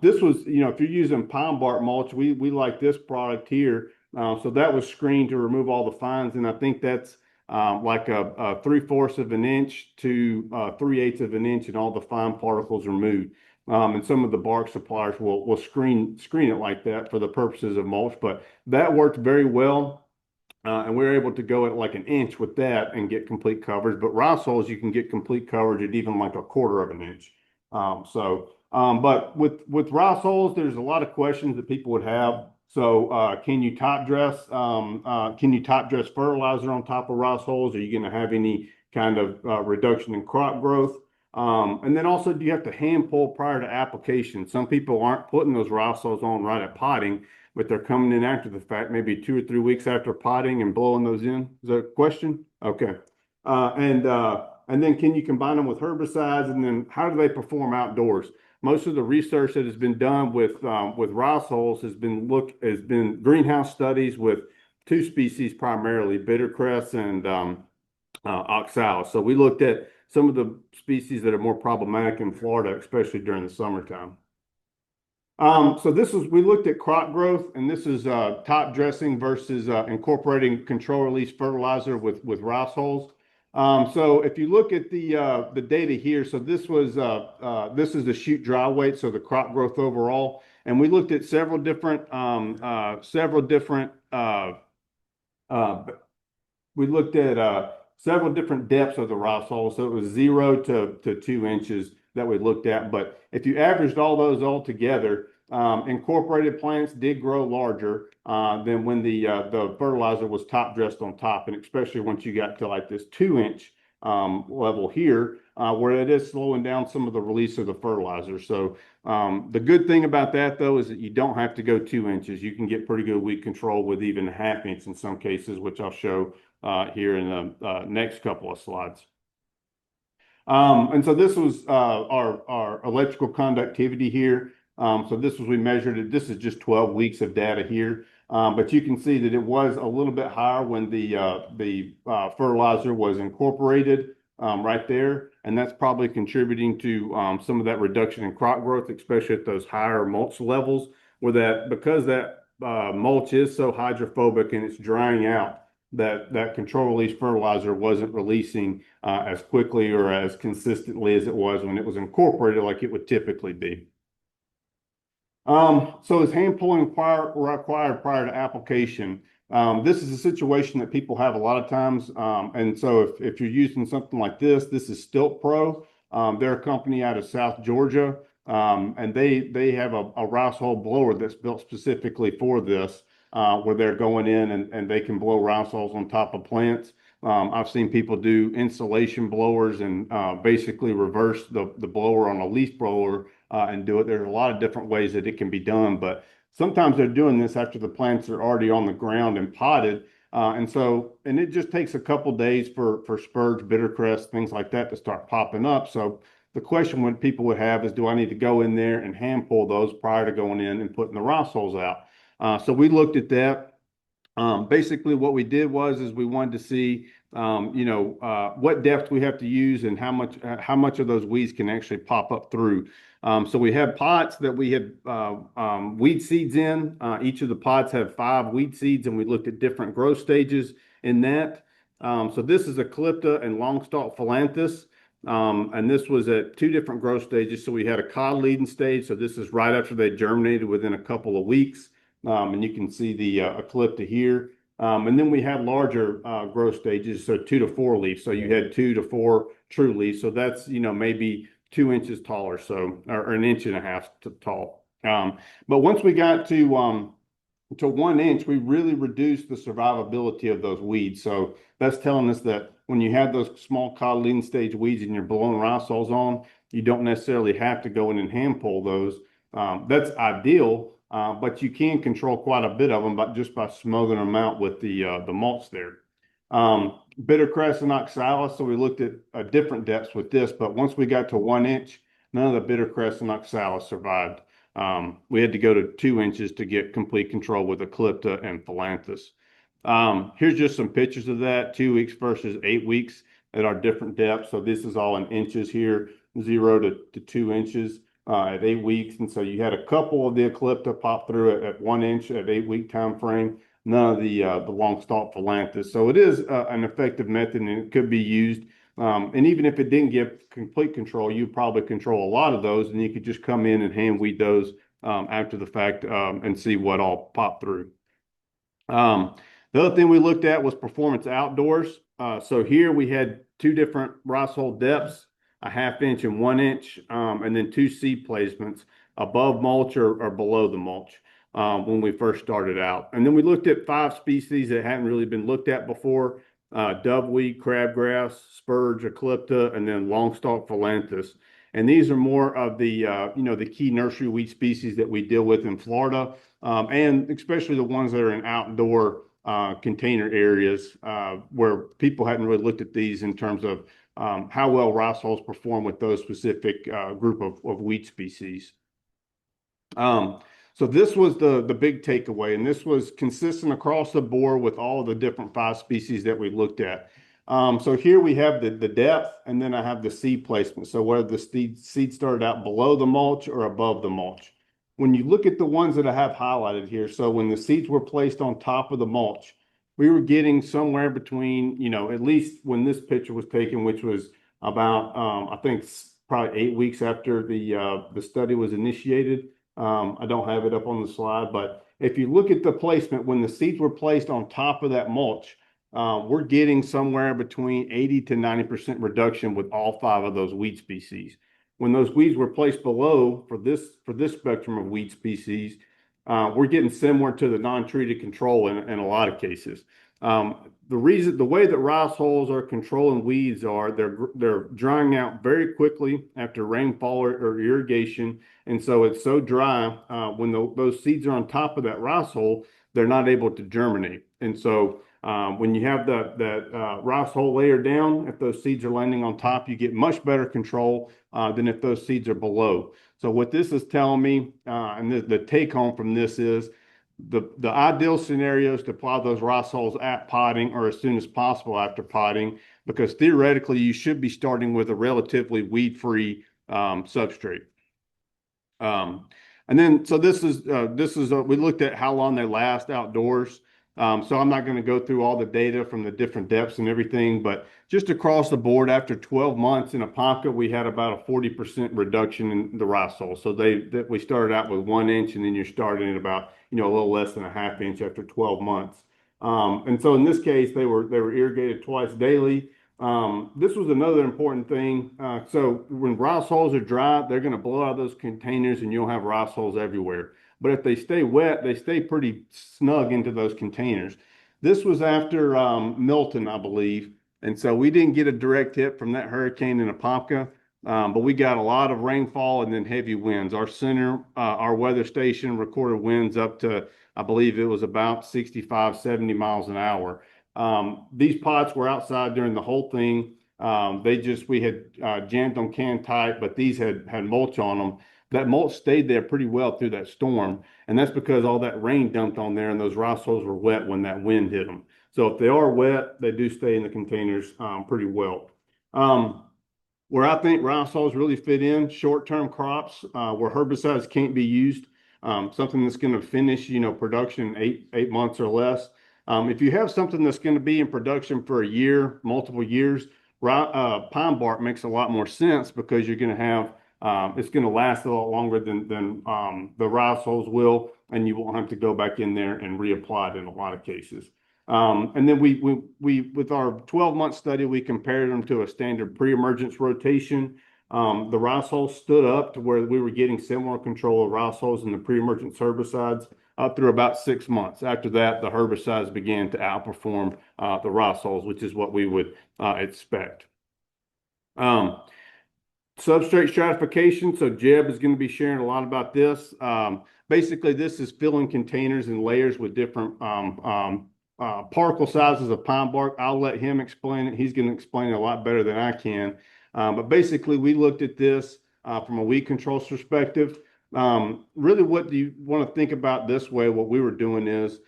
This was, you know, if you're using pine bark mulch, we like this product here. So that was screened to remove all the fines, and I think that's like a 3/4 of an inch to 3/8 of an inch, and all the fine particles removed. And some of the bark suppliers will screen it like that for the purposes of mulch, but that worked very well. And we were able to go at like an inch with that and get complete coverage. But rice hulls, you can get complete coverage at even like 1/4 of an inch. But with rice hulls, there's a lot of questions that people would have. So, can you top dress? Can you top dress fertilizer on top of rice hulls? Are you going to have any kind of reduction in crop growth? And then also, do you have to hand pull prior to application? Some people aren't putting those rice hulls on right at potting, but they're coming in after the fact, maybe 2 or 3 weeks after potting and blowing those in. Is that a question? Okay. And then can you combine them with herbicides? And then how do they perform outdoors? Most of the research that has been done with rice hulls has been greenhouse studies with 2 species primarily, bittercress and oxalis. So we looked at some of the species that are more problematic in Florida, especially during the summertime. So we looked at crop growth, and this is top dressing versus incorporating control release fertilizer with rice hulls. So if you look at the data here, so this is the shoot dry weight, so the crop growth overall, and we looked at several different depths of the rice hull. So it was 0 to 2 inches that we looked at. But if you averaged all those all together, incorporated plants did grow larger than when the fertilizer was top dressed on top, and especially once you got to like this 2-inch level here, where it is slowing down some of the release of the fertilizer. So the good thing about that though is that you don't have to go 2 inches. You can get pretty good weed control with even a 1/2 inch in some cases, which I'll show here in the next couple of slides. And so this was our electrical conductivity here. So we measured it. This is just 12 weeks of data here. But you can see that it was a little bit higher when the fertilizer was incorporated right there. And that's probably contributing to some of that reduction in crop growth, especially at those higher mulch levels, because that mulch is so hydrophobic and it's drying out, that control release fertilizer wasn't releasing as quickly or as consistently as it was when it was incorporated like it would typically be. So is hand pulling required prior to application? This is a situation that people have a lot of times. And so if you're using something like this is Stilt Pro. They're a company out of South Georgia. And they have a rice hull blower that's built specifically for this, where they're going in and they can blow rice hulls on top of plants. I've seen people do insulation blowers and basically reverse the blower on a leaf blower and do it. There's a lot of different ways that it can be done, but sometimes they're doing this after the plants are already on the ground and potted. And it just takes a couple days for spurge, bittercress, things like that to start popping up. So the question what people would have is, do I need to go in there and hand pull those prior to going in and putting the rice hulls out? So we looked at that. Basically what we did was we wanted to see, what depth we have to use and how much of those weeds can actually pop up through. So we have pots that we had weed seeds in. Each of the pots have 5 weed seeds, and we looked at different growth stages in that. So this is Eclipta and longstalk philanthus. And this was at 2 different growth stages. So we had a cotyledon stage. So this is right after they germinated within a couple of weeks. And you can see the Eclipta here. And then we had larger growth stages, so 2 to 4 leaves. So you had 2 to 4 true leaves. So that's, maybe 2 inches tall or so, or an inch and a half tall. But once we got to 1 inch, we really reduced the survivability of those weeds. So that's telling us that when you have those small cotyledon stage weeds and you're blowing risoles on, you don't necessarily have to go in and hand pull those. That's ideal, but you can control quite a bit of them just by smothering them out with the mulch there. Bitter cress and oxalis, so we looked at different depths with this, but once we got to 1 inch, none of the bitter cress and oxalis survived. We had to go to 2 inches to get complete control with Eclipta and Philanthus. Here's just some pictures of that, 2 weeks versus 8 weeks at our different depths. So this is all in inches here, 0 to 2 inches at 8 weeks. And so you had a couple of the Eclipta pop through at 1 inch at 8 week time frame, none of the long stalk Philanthus. So it is an effective method and it could be used. And even if it didn't give complete control, you probably control a lot of those, and you could just come in and hand weed those after the fact and see what all popped through. The other thing we looked at was performance outdoors. So here we had 2 different rice hole depths, a 1/2 inch and 1 inch, and then 2 seed placements above mulch or below the mulch when we first started out. And then we looked at 5 species that hadn't really been looked at before. Doveweed, crabgrass, spurge, Eclipta, and then longstalk Philanthus. And these are more of the the key nursery weed species that we deal with in Florida, and especially the ones that are in outdoor container areas where people hadn't really looked at these in terms of how well rice hulls perform with those specific group of weed species. So this was the big takeaway, and this was consistent across the board with all the different 5 species that we looked at. So here we have the depth, and then I have the seed placement. So whether the seed started out below the mulch or above the mulch. When you look at the ones that I have highlighted here, so when the seeds were placed on top of the mulch, we were getting somewhere between, at least when this picture was taken, which was about, I think probably 8 weeks after the study was initiated. I don't have it up on the slide, but if you look at the placement, when the seeds were placed on top of that mulch, we're getting somewhere between 80 to 90% reduction with all 5 of those weed species. When those weeds were placed below for this spectrum of weed species, we're getting similar to the non-treated control in a lot of cases. The way that rice hulls are controlling weeds are they're drying out very quickly after rainfall or irrigation, and so it's so dry when those seeds are on top of that rice hull, they're not able to germinate. And so when you have that rice hull layer down, if those seeds are landing on top, you get much better control than if those seeds are below. So what this is telling me, and the take home from this is, the ideal scenario is to plow those rice hulls at potting or as soon as possible after potting, because theoretically you should be starting with a relatively weed-free substrate. And then, so this is we looked at how long they last outdoors. So I'm not going to go through all the data from the different depths and everything, but just across the board, after 12 months in a pocket, we had about a 40% reduction in the rice hull. So we started out with 1 inch, and then you're starting at about a little less than a 1/2 inch after 12 months. And so in this case, they were irrigated twice daily. This was another important thing. So when rice hulls are dry, they're going to blow out those containers, and you'll have rice hulls everywhere. But if they stay wet, they stay pretty snug into those containers. This was after Milton, I believe. And so we didn't get a direct hit from that hurricane in Apopka, but we got a lot of rainfall and then heavy winds. Our center, our weather station recorded winds up to, I believe it was about 65, 70 miles an hour. These pots were outside during the whole thing. We had jammed them can tight, but these had mulch on them. That mulch stayed there pretty well through that storm, and that's because all that rain dumped on there, and those rice hulls were wet when that wind hit them. So if they are wet, they do stay in the containers pretty well. Where I think rice hulls really fit in, short-term crops where herbicides can't be used, something that's going to finish, production in 8 months or less. If you have something that's going to be in production for a year, multiple years, pine bark makes a lot more sense because you're going to have it's going to last a lot longer than the rhizoles will, and you won't have to go back in there and reapply it in a lot of cases. And then we with our 12-month study, we compared them to a standard pre-emergence rotation. The rhizoles stood up to where we were getting similar control of rhizoles in the pre-emergence herbicides up through about 6 months. After that, the herbicides began to outperform the rhizoles, which is what we would expect. Substrate stratification. So Jeb is going to be sharing a lot about this. Basically, this is filling containers and layers with different particle sizes of pine bark. I'll let him explain it. He's going to explain it a lot better than I can. But basically, we looked at this from a weed control perspective. Really, what do you want to think about this way? What we were doing is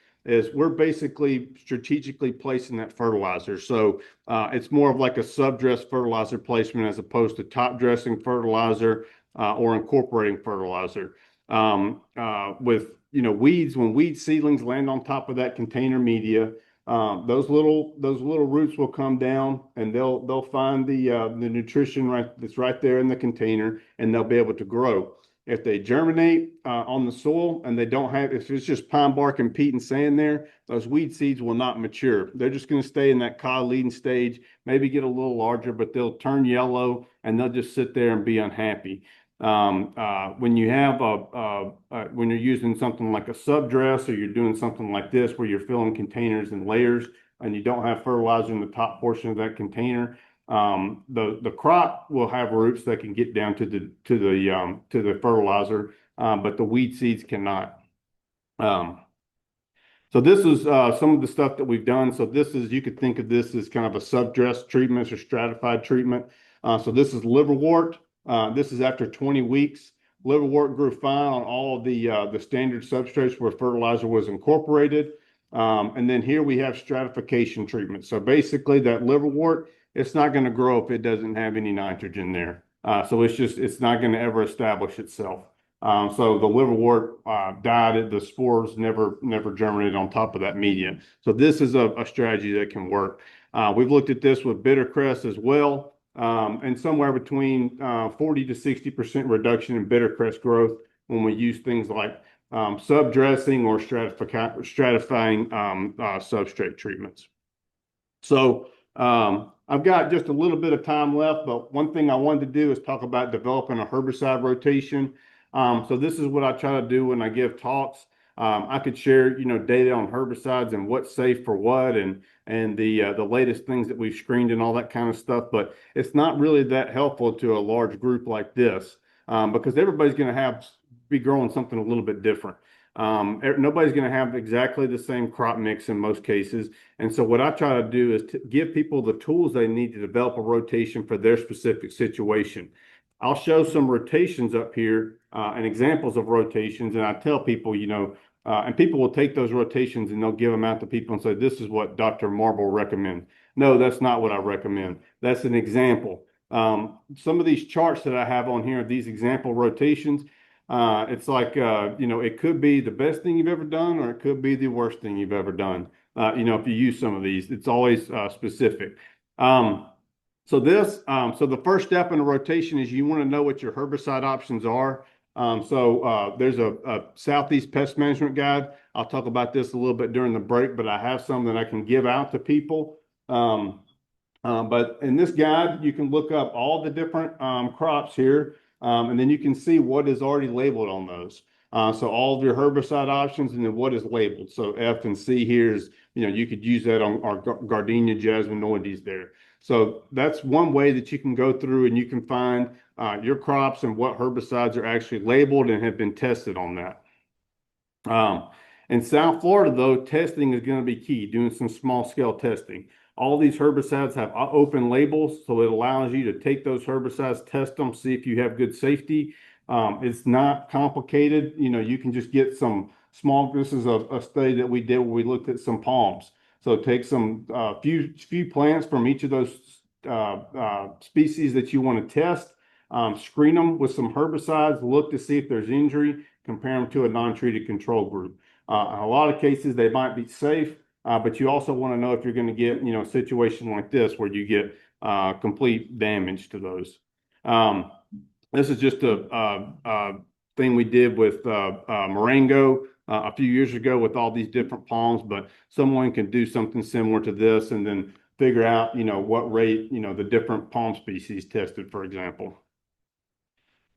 we're basically strategically placing that fertilizer. So it's more of like a subdress fertilizer placement as opposed to top dressing fertilizer or incorporating fertilizer. With weeds, when weed seedlings land on top of that container media, those little roots will come down and they'll find the nutrition that's right there in the container, and they'll be able to grow. If they germinate on the soil and they don't have, if it's just pine bark and peat and sand there, those weed seeds will not mature. They're just going to stay in that cotyledon stage, maybe get a little larger, but they'll turn yellow and they'll just sit there and be unhappy. When you have when you're using something like a subdress, or you're doing something like this where you're filling containers and layers and you don't have fertilizer in the top portion of that container, the crop will have roots that can get down to the fertilizer, but the weed seeds cannot. So this is some of the stuff that we've done. So this is, you could think of this as kind of a subdress treatment or stratified treatment. So this is liverwort. This is after 20 weeks. Liverwort grew fine on all of the standard substrates where fertilizer was incorporated. And then here we have stratification treatment. So basically that liverwort, it's not going to grow if it doesn't have any nitrogen there. So it's not going to ever establish itself. So the liverwort died. The spores never germinated on top of that media. So this is a strategy that can work. We've looked at this with bittercress as well. And somewhere between 40 to 60% reduction in bittercress growth when we use things like subdressing or stratifying substrate treatments. So I've got just a little bit of time left, but one thing I wanted to do is talk about developing a herbicide rotation. So this is what I try to do when I give talks. I could share, data on herbicides and what's safe for what, and the latest things that we've screened and all that kind of stuff. But it's not really that helpful to a large group like this, because everybody's going to be growing something a little bit different. Nobody's going to have exactly the same crop mix in most cases. And so what I try to do is to give people the tools they need to develop a rotation for their specific situation. I'll show some rotations up here and examples of rotations. And I tell people, and people will take those rotations and they'll give them out to people and say, this is what Dr. Marble recommends. No, that's not what I recommend. That's an example. Some of these charts that I have on here, these example rotations, it's like, it could be the best thing you've ever done, or it could be the worst thing you've ever done. If you use some of these, it's always specific. So the first step in a rotation is you want to know what your herbicide options are. There's a Southeast Pest Management Guide. I'll talk about this a little bit during the break, but I have some that I can give out to people. But in this guide, you can look up all the different crops here, and then you can see what is already labeled on those. So all of your herbicide options and then what is labeled. So F and C here is, you could use that on our Gardenia jasminoides there. So that's one way that you can go through and you can find your crops and what herbicides are actually labeled and have been tested on that. In South Florida, though, testing is going to be key, doing some small scale testing. All these herbicides have open labels, so it allows you to take those herbicides, test them, see if you have good safety. It's not complicated. You can just get some small, this is a study that we did where we looked at some palms. So take some few plants from each of those species that you want to test, screen them with some herbicides, look to see if there's injury, compare them to a non-treated control group. In a lot of cases, they might be safe, but you also want to know if you're going to get, a situation like this where you get complete damage to those. This is just a thing we did with Marengo a few years ago with all these different palms, but someone can do something similar to this and then figure out, what rate, the different palm species tested, for example.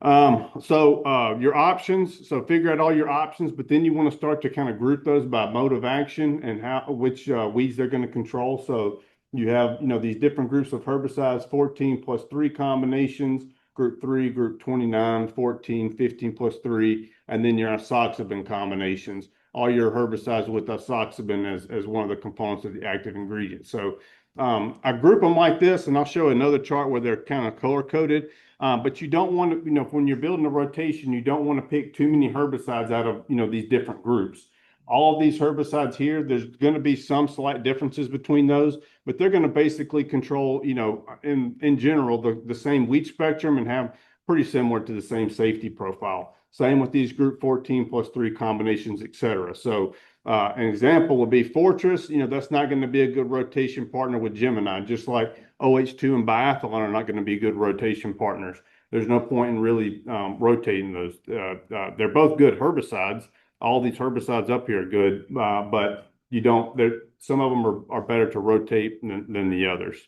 Your options, so figure out all your options, but then you want to start to kind of group those by mode of action and which weeds they're going to control. So you have, these different groups of herbicides, 14 plus 3 combinations, group 3, group 29, 14, 15 plus 3, and then your isoxaben combinations. All your herbicides with isoxaben as one of the components of the active ingredient. So I group them like this, and I'll show another chart where they're kind of color coded. But you don't want to, when you're building a rotation, you don't want to pick too many herbicides out of, these different groups. All of these herbicides here, there's going to be some slight differences between those, but they're going to basically control, in general, the same weed spectrum and have pretty similar to the same safety profile. Same with these group 14 plus 3 combinations, et cetera. So an example would be Fortress. That's not going to be a good rotation partner with Gemini, just like OH2 and biathlon are not going to be good rotation partners. There's no point in really rotating those. They're both good herbicides. All these herbicides up here are good, but some of them are better to rotate than the others.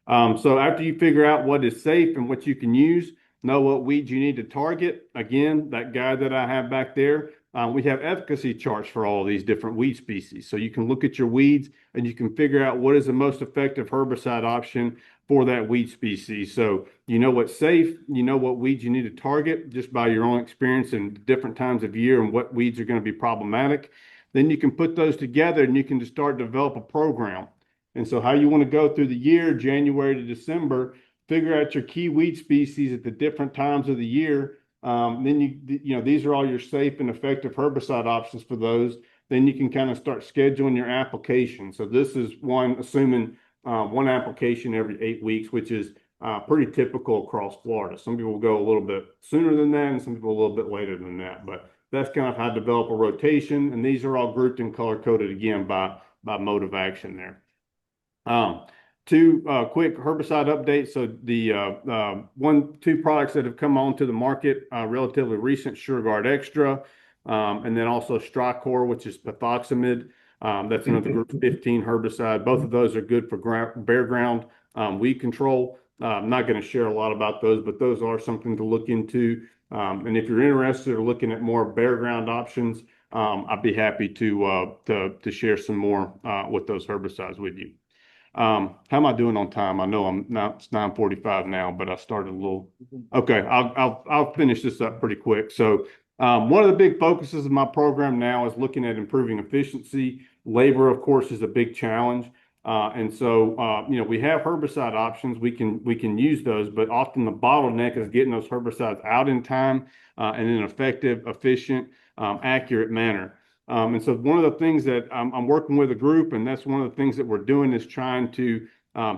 So after you figure out what is safe and what you can use, know what weeds you need to target. Again, that guide that I have back there, we have efficacy charts for all of these different weed species. So you can look at your weeds and you can figure out what is the most effective herbicide option for that weed species. So you know what's safe, you know what weeds you need to target just by your own experience and different times of year and what weeds are going to be problematic. Then you can put those together and you can just start to develop a program. And so how you want to go through the year, January to December, figure out your key weed species at the different times of the year. Then these are all your safe and effective herbicide options for those. Then you can kind of start scheduling your application. So this is one, assuming one application every 8 weeks, which is pretty typical across Florida. Some people will go a little bit sooner than that, and some people a little bit later than that. But that's kind of how to develop a rotation. And these are all grouped and color coded again by mode of action there. Two quick herbicide updates. So the two products that have come onto the market relatively recent, SureGuard Extra, and then also Stricor, which is Pathoxamid. That's another group 15 herbicide. Both of those are good for bare ground weed control. I'm not going to share a lot about those, but those are something to look into. And if you're interested or looking at more bare ground options, I'd be happy to share some more with those herbicides with you. How am I doing on time? I know it's 9:45 now, but I started a little. Okay, I'll finish this up pretty quick. So one of the big focuses of my program now is looking at improving efficiency. Labor, of course, is a big challenge. And so we have herbicide options. We can use those, but often the bottleneck is getting those herbicides out in time and in an effective, efficient, accurate manner. And so one of the things that I'm working with a group, and that's one of the things that we're doing is trying to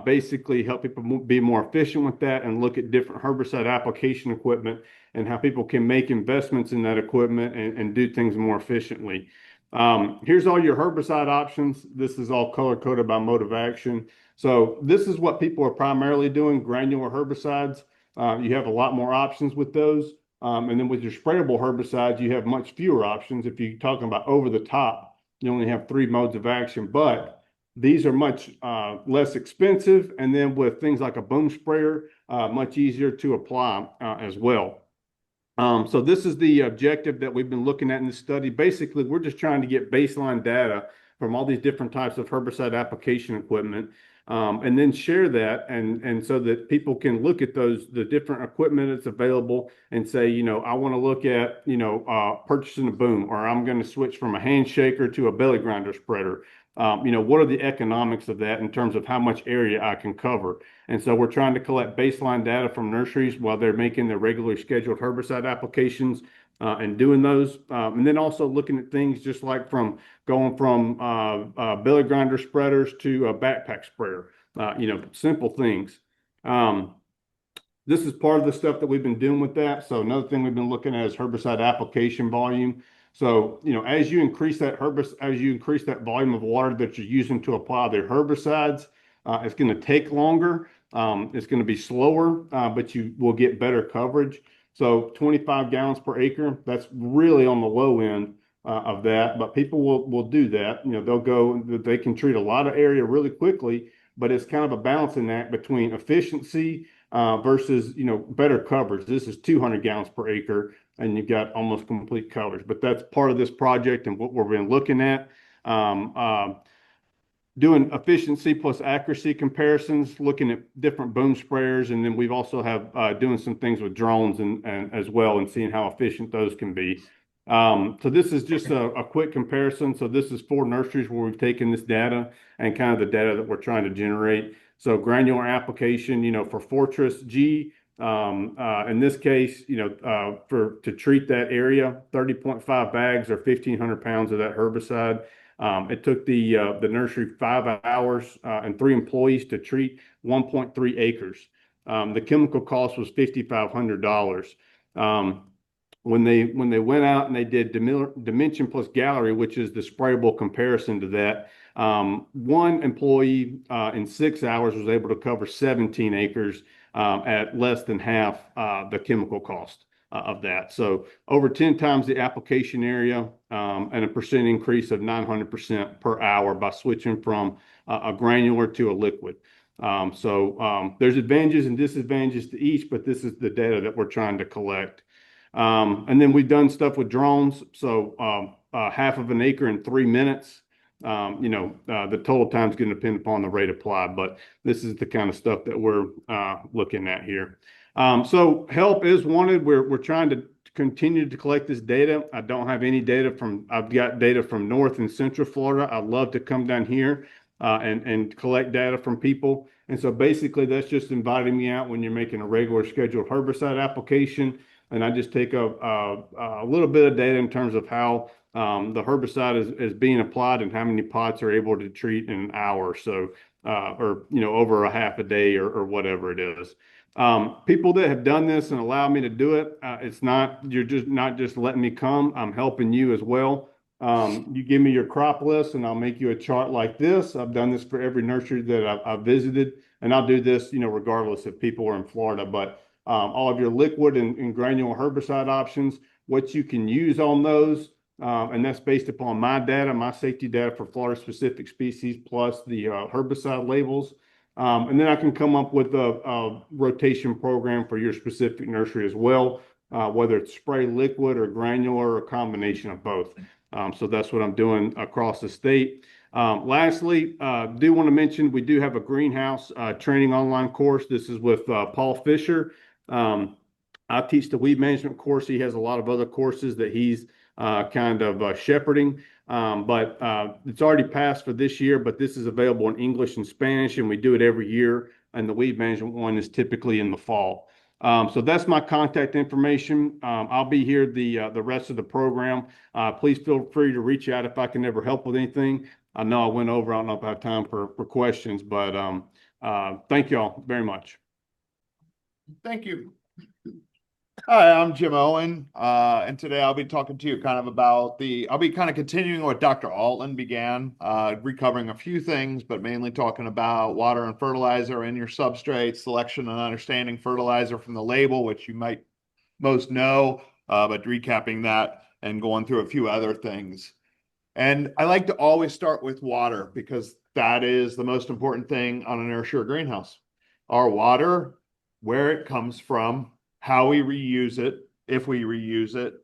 basically help people be more efficient with that and look at different herbicide application equipment and how people can make investments in that equipment and do things more efficiently. Here's all your herbicide options. This is all color coded by mode of action. So this is what people are primarily doing, granular herbicides. You have a lot more options with those. And then with your sprayable herbicides, you have much fewer options. If you're talking about over the top, you only have 3 modes of action, but these are much less expensive. And then with things like a boom sprayer, much easier to apply as well. So this is the objective that we've been looking at in this study. Basically, we're just trying to get baseline data from all these different types of herbicide application equipment, and then share that, and so that people can look at the different equipment that's available and say, I want to look at, purchasing a boom, or I'm going to switch from a hand shaker to a belly grinder spreader. What are the economics of that in terms of how much area I can cover? And so we're trying to collect baseline data from nurseries while they're making their regularly scheduled herbicide applications and doing those. And then also looking at things just like going from belly grinder spreaders to a backpack sprayer, simple things. This is part of the stuff that we've been doing with that. So another thing we've been looking at is herbicide application volume. So, as you increase that volume of water that you're using to apply their herbicides, it's going to take longer. It's going to be slower, but you will get better coverage. So 25 gallons per acre, that's really on the low end of that, but people will do that. You know, they can treat a lot of area really quickly, but it's kind of a balancing act between efficiency versus, you know, better coverage. This is 200 gallons per acre, and you've got almost complete coverage. But that's part of this project and what we've been looking at. Um, uh, Doing efficiency plus accuracy comparisons, looking at different boom sprayers, and then we've also have doing some things with drones and as well, and seeing how efficient those can be. So this is just a quick comparison. So this is 4 nurseries where we've taken this data and kind of the data that we're trying to generate. So granular application, you know, for Fortress G, in this case, you know, to treat that area, 30.5 bags or 1,500 pounds of that herbicide. It took the nursery 5 hours and 3 employees to treat 1.3 acres. The chemical cost was $5,500. When they went out and they did dimension plus gallery, which is the sprayable comparison to that, 1 employee in 6 hours was able to cover 17 acres at less than half the chemical cost of that. So over 10 times the application area and a percent increase of 900% per hour by switching from a granular to a liquid. There's advantages and disadvantages to each, but this is the data that we're trying to collect. And then we've done stuff with drones. So half of an acre in 3 minutes. The total time is going to depend upon the rate applied, but this is the kind of stuff that we're looking at here. So help is wanted. We're trying to continue to collect this data. I don't have any data I've got data from North and Central Florida. I'd love to come down here and collect data from people. And so basically that's just inviting me out when you're making a regular scheduled herbicide application. And I just take a little bit of data in terms of how the herbicide is being applied and how many pots are able to treat in an hour or so, or, you know, over a half a day or whatever it is. People that have done this and allow me to do it, you're just not just letting me come. I'm helping you as well. You give me your crop list and I'll make you a chart like this. I've done this for every nursery that I've visited, and I'll do this, you know, regardless if people are in Florida, but all of your liquid and granular herbicide options, what you can use on those. And that's based upon my data, my safety data for Florida specific species, plus the herbicide labels. And then I can come up with a rotation program for your specific nursery as well, whether it's spray liquid or granular or a combination of both. So that's what I'm doing across the state. Lastly, do want to mention we do have a greenhouse training online course. This is with Paul Fisher. I teach the weed management course. He has a lot of other courses that he's kind of shepherding. But it's already passed for this year, but this is available in English and Spanish, and we do it every year. And the weed management one is typically in the fall. So that's my contact information. I'll be here the rest of the program. Please feel free to reach out if I can ever help with anything. I know I went over. I don't know if I have time for questions, but thank you all very much. Thank you. Hi, I'm Jim Owen, and today I'll be talking to you kind of about I'll be kind of continuing what Dr. Altman began, recovering a few things, but mainly talking about water and fertilizer in your substrate, selection and understanding fertilizer from the label, which you might most know, but recapping that and going through a few other things. And I like to always start with water because that is the most important thing on a nursery or greenhouse. Our water, where it comes from, how we reuse it, if we reuse it,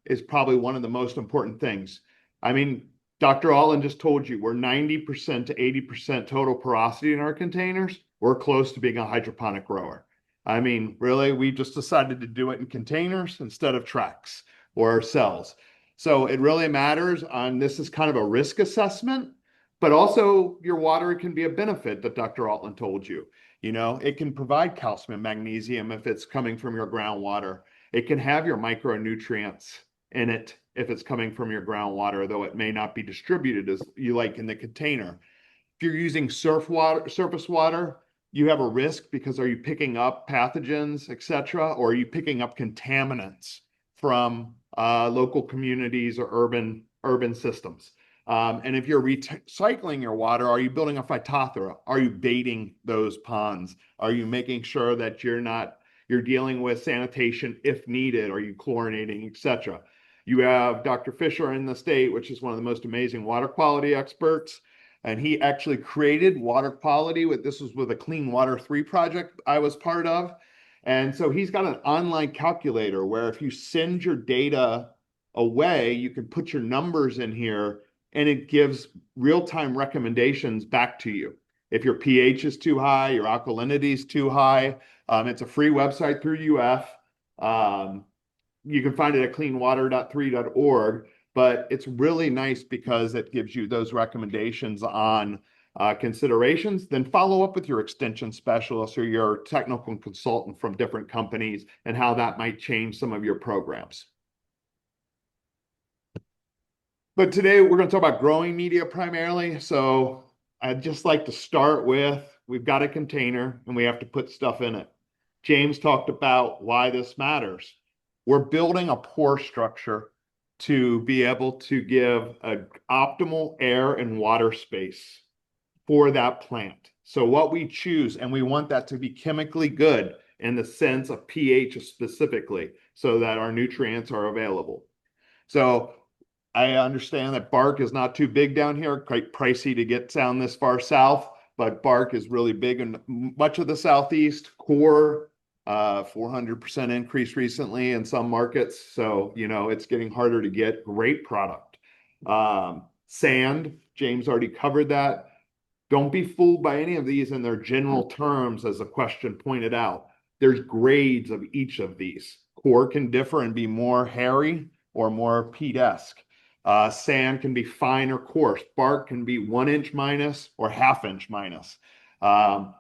is probably one of the most important things. I mean, Dr. Allen just told you we're 90% to 80% total porosity in our containers. We're close to being a hydroponic grower. I mean, really, we just decided to do it in containers instead of tracks or cells. So it really matters this is kind of a risk assessment, but also your water can be a benefit that Dr. Altman told you. You know, it can provide calcium and magnesium if it's coming from your groundwater. It can have your micronutrients in it if it's coming from your groundwater, though it may not be distributed as you like in the container. If you're using surface water, you have a risk because are you picking up pathogens, etc., or are you picking up contaminants from local communities or urban systems? And if you're recycling your water, are you building a phytophthora? Are you baiting those ponds? Are you making sure that you're not, you're dealing with sanitation if needed. Are you chlorinating, etc.? You have Dr. Fisher in the state, which is one of the most amazing water quality experts. And he actually created water quality this was with a Clean Water 3 project I was part of. And so he's got an online calculator where if you send your data away, you can put your numbers in here and it gives real-time recommendations back to you. If your pH is too high, your alkalinity is too high, it's a free website through UF. You can find it at cleanwater.3.org, but it's really nice because it gives you those recommendations on considerations. Then follow up with your extension specialist or your technical consultant from different companies and how that might change some of your programs. But today we're going to talk about growing media primarily. So I'd just like to start with, we've got a container and we have to put stuff in it. James talked about why this matters. We're building a pore structure to be able to give an optimal air and water space for that plant. So what we choose, and we want that to be chemically good in the sense of pH specifically, so that our nutrients are available. So I understand that bark is not too big down here, quite pricey to get down this far south, but bark is really big in much of the Southeast. Core, 400% increase recently in some markets. So, it's getting harder to get. Great product. Sand, James already covered that. Don't be fooled by any of these in their general terms, as the question pointed out. There's grades of each of these. Core can differ and be more hairy or more peat-esque. Sand can be fine or coarse. Bark can be 1 inch minus or ½ inch minus.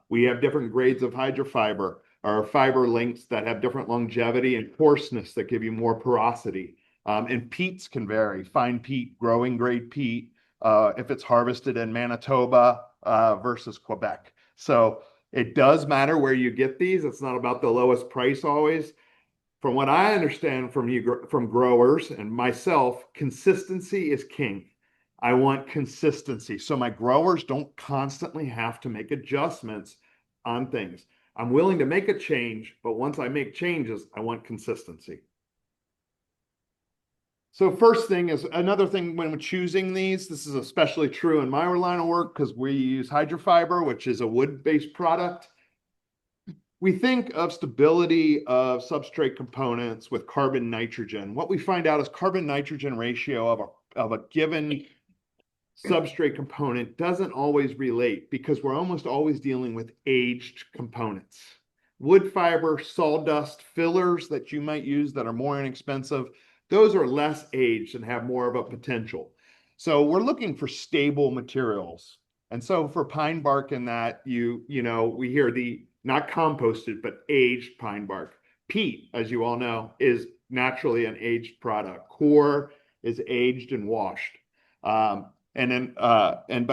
We have different grades of hydrofiber or fiber lengths that have different longevity and coarseness that give you more porosity. And peats can vary. Fine peat, growing grade peat, if it's harvested in Manitoba versus Quebec. So it does matter where you get these. It's not about the lowest price always. From what I understand from growers and myself, consistency is king. I want consistency. So my growers don't constantly have to make adjustments on things. I'm willing to make a change, but once I make changes, I want consistency. So first thing is another thing when we're choosing these, this is especially true in my line of work because we use hydrofiber, which is a wood-based product. We think of stability of substrate components with carbon nitrogen. What we find out is carbon nitrogen ratio of a given substrate component doesn't always relate because we're almost always dealing with aged components. Wood fiber, sawdust, fillers that you might use that are more inexpensive, those are less aged and have more of a potential. So we're looking for stable materials. And so for pine bark in that, we hear the not composted, but aged pine bark. Peat, as you all know, is naturally an aged product. Core is aged and washed. But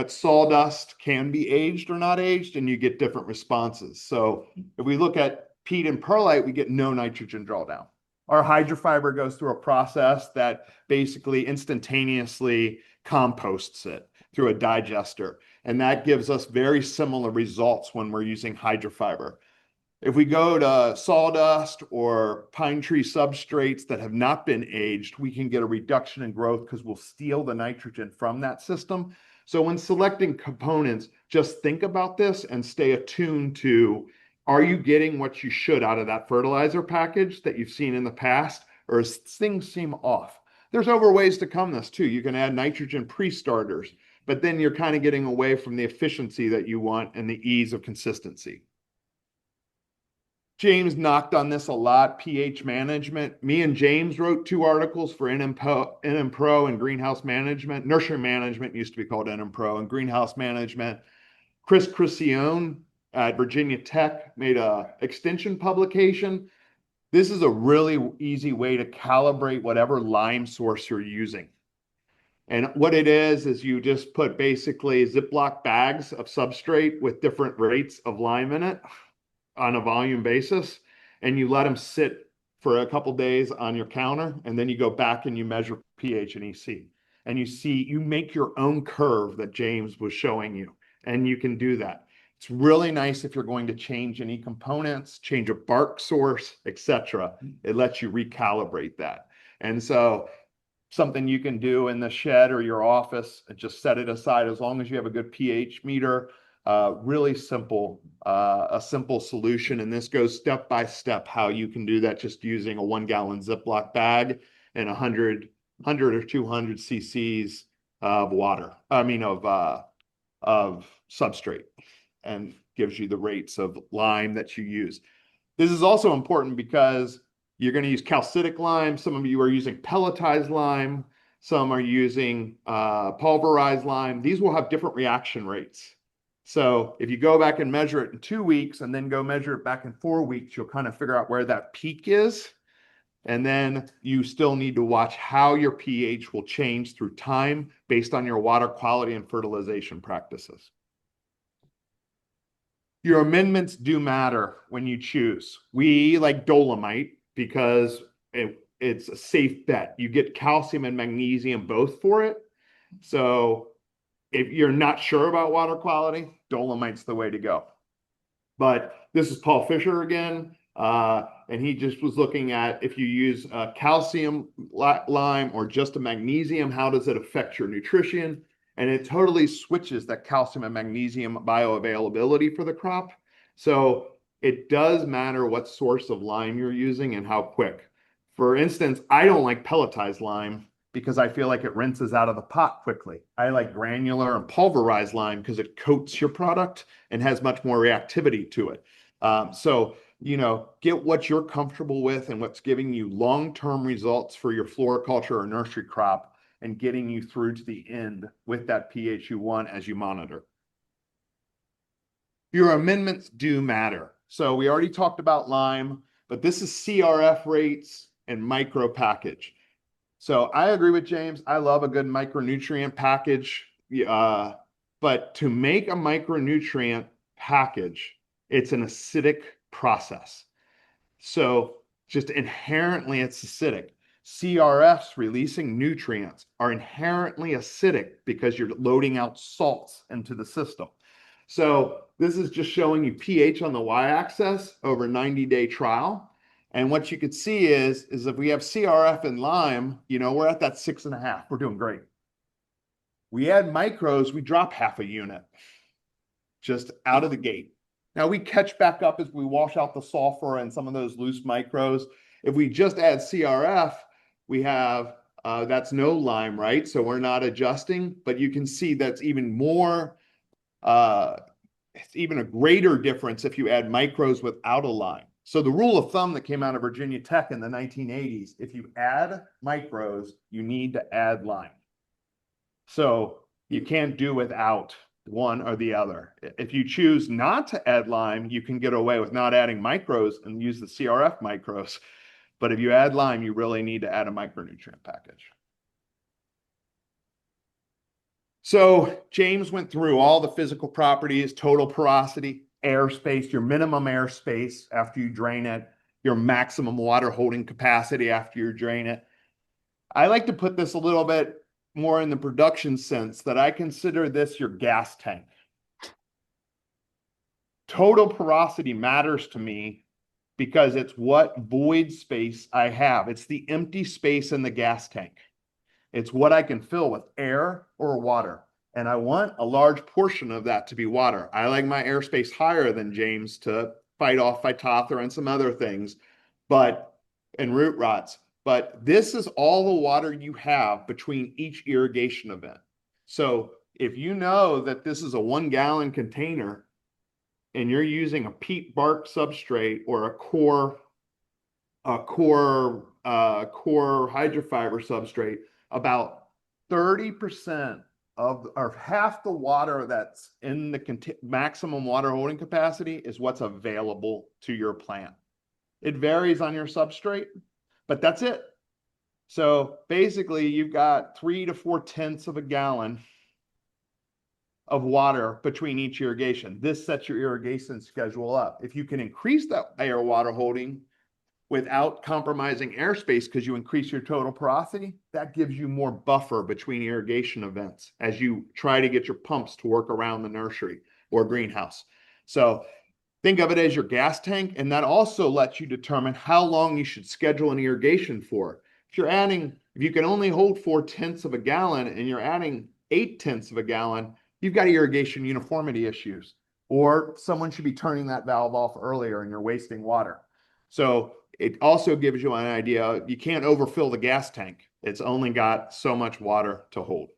sawdust can be aged or not aged, and you get different responses. So if we look at peat and perlite, we get no nitrogen drawdown. Our hydrofiber goes through a process that basically instantaneously composts it through a digester. And that gives us very similar results when we're using hydrofiber. If we go to sawdust or pine tree substrates that have not been aged, we can get a reduction in growth because we'll steal the nitrogen from that system. So when selecting components, just think about this and stay attuned to, are you getting what you should out of that fertilizer package that you've seen in the past, or does things seem off? There's other ways to come this too. You can add nitrogen pre-starters, but then you're kind of getting away from the efficiency that you want and the ease of consistency. James knocked on this a lot, pH management. Me and James wrote 2 articles for NM Pro and Greenhouse Management. Nursery Management used to be called NM Pro, and Greenhouse Management. Chris Crissione at Virginia Tech made an extension publication. This is a really easy way to calibrate whatever lime source you're using. And what it is you just put basically Ziploc bags of substrate with different rates of lime in it on a volume basis, and you let them sit for a couple days on your counter, and then you go back and you measure pH and EC. And you make your own curve that James was showing you, and you can do that. It's really nice if you're going to change any components, change a bark source, etc. It lets you recalibrate that. And so something you can do in the shed or your office and just set it aside as long as you have a good pH meter. Really simple, a simple solution. And this goes step by step how you can do that just using a 1 gallon Ziploc bag and 100 or 200 cc's of water. Of substrate, and gives you the rates of lime that you use. This is also important because you're going to use calcitic lime. Some of you are using pelletized lime. Some are using pulverized lime. These will have different reaction rates. So if you go back and measure it in 2 weeks and then go measure it back in 4 weeks, you'll kind of figure out where that peak is. And then you still need to watch how your pH will change through time based on your water quality and fertilization practices. Your amendments do matter when you choose. We like dolomite because it's a safe bet. You get calcium and magnesium both for it. So if you're not sure about water quality, dolomite's the way to go. But this is Paul Fisher again. And he just was looking at if you use a calcium lime or just a magnesium, how does it affect your nutrition? And it totally switches that calcium and magnesium bioavailability for the crop. So it does matter what source of lime you're using and how quick. For instance, I don't like pelletized lime because I feel like it rinses out of the pot quickly. I like granular and pulverized lime because it coats your product and has much more reactivity to it. Get what you're comfortable with and what's giving you long-term results for your floriculture or nursery crop and getting you through to the end with that pH you want as you monitor. Your amendments do matter. So we already talked about lime, but this is CRF rates and micro package. So I agree with James. I love a good micronutrient package. But to make a micronutrient package, it's an acidic process. So just inherently it's acidic. CRFs releasing nutrients are inherently acidic because you're loading out salts into the system. So this is just showing you pH on the y-axis over 90-day trial. And what you could see is if we have CRF and lime, we're at that 6.5. We're doing great. We add micros, we drop half a unit just out of the gate. Now we catch back up as we wash out the sulfur and some of those loose micros. If we just add CRF, we have, that's no lime, right? So we're not adjusting, but you can see that's even more, it's even a greater difference if you add micros without a lime. So the rule of thumb that came out of Virginia Tech in the 1980s, if you add micros, you need to add lime. So you can't do without one or the other. If you choose not to add lime, you can get away with not adding micros and use the CRF micros. But if you add lime, you really need to add a micronutrient package. So James went through all the physical properties, total porosity, airspace, your minimum airspace after you drain it, your maximum water holding capacity after you drain it. I like to put this a little bit more in the production sense that I consider this your gas tank. Total porosity matters to me because it's what void space I have. It's the empty space in the gas tank. It's what I can fill with air or water. And I want a large portion of that to be water. I like my airspace higher than James to fight off phytophthora and some other things, and root rots. But this is all the water you have between each irrigation event. So if you know that this is a 1 gallon container and you're using a peat bark substrate or a core hydrofiber substrate, about 30% or half the water that's in the maximum water holding capacity is what's available to your plant. It varies on your substrate, but that's it. So basically you've got 3 to 4/10 of a gallon of water between each irrigation. This sets your irrigation schedule up. If you can increase that air water holding without compromising airspace because you increase your total porosity, that gives you more buffer between irrigation events as you try to get your pumps to work around the nursery or greenhouse. So think of it as your gas tank, and that also lets you determine how long you should schedule an irrigation for. If you can only hold 4/10 of a gallon and you're adding 8/10 of a gallon, you've got irrigation uniformity issues. Or someone should be turning that valve off earlier and you're wasting water. So it also gives you an idea, you can't overfill the gas tank. It's only got so much water to hold.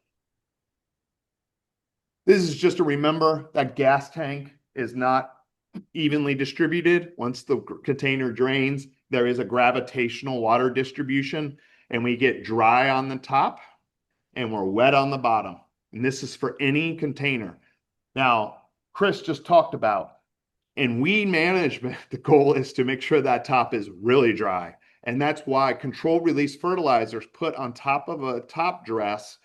This is just to remember that gas tank is not evenly distributed. Once the container drains, there is a gravitational water distribution, and we get dry on the top and we're wet on the bottom. And this is for any container. Now, Chris just talked about in weed management, the goal is to make sure that top is really dry. And that's why controlled release fertilizers put on top of a top dress,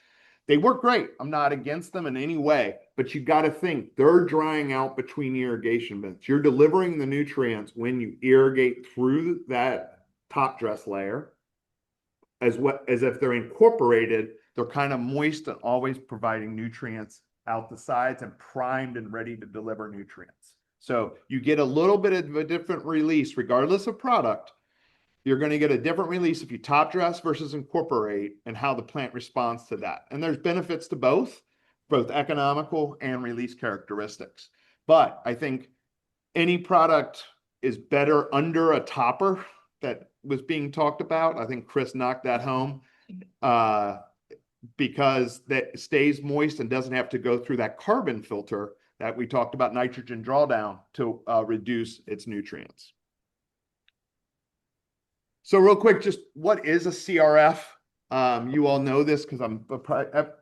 they work great. I'm not against them in any way, but you got to think they're drying out between irrigation beds. You're delivering the nutrients when you irrigate through that top dress layer, as if they're incorporated, they're kind of moist and always providing nutrients out the sides and primed and ready to deliver nutrients. So you get a little bit of a different release regardless of product. You're going to get a different release if you top dress versus incorporate and how the plant responds to that. And there's benefits to both economical and release characteristics. But I think any product is better under a topper that was being talked about. I think Chris knocked that home because that stays moist and doesn't have to go through that carbon filter that we talked about, nitrogen drawdown, to reduce its nutrients. So real quick, just what is a CRF? You all know this because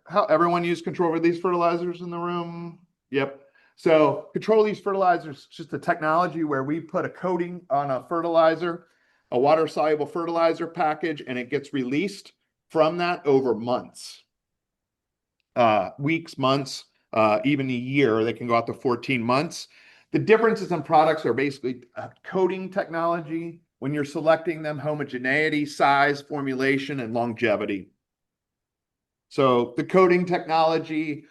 how everyone use controlled release fertilizers in the room? Yep. So controlled release fertilizers is just a technology where we put a coating on a fertilizer, a water soluble fertilizer package, and it gets released from that over months, weeks, months, even a year. They can go out to 14 months. The differences in products are basically coating technology. When you're selecting them, homogeneity, size, formulation, and longevity. So the coating technology,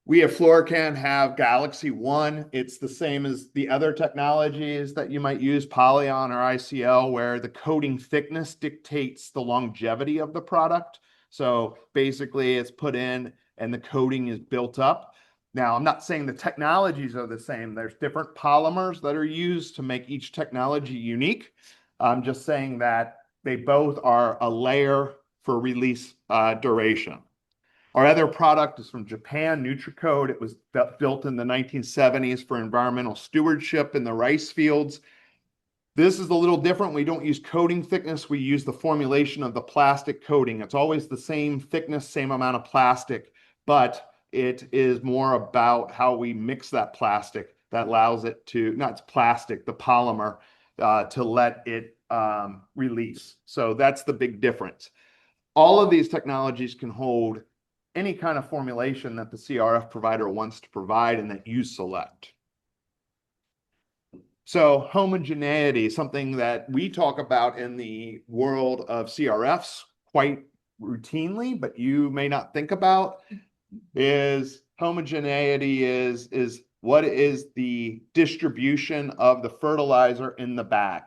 we at Florican have Galaxy One. It's the same as the other technologies that you might use, Polyon or ICL, where the coating thickness dictates the longevity of the product. So basically it's put in and the coating is built up. Now, I'm not saying the technologies are the same. There's different polymers that are used to make each technology unique. I'm just saying that they both are a layer for release duration. Our other product is from Japan, NutriCode. It was built in the 1970s for environmental stewardship in the rice fields. This is a little different. We don't use coating thickness. We use the formulation of the plastic coating. It's always the same thickness, same amount of plastic, but it is more about how we mix that plastic that allows it to, not plastic, the polymer, to let it release. So that's the big difference. All of these technologies can hold any kind of formulation that the CRF provider wants to provide and that you select. So homogeneity, something that we talk about in the world of CRFs quite routinely, but you may not think about, is homogeneity is what is the distribution of the fertilizer in the bag.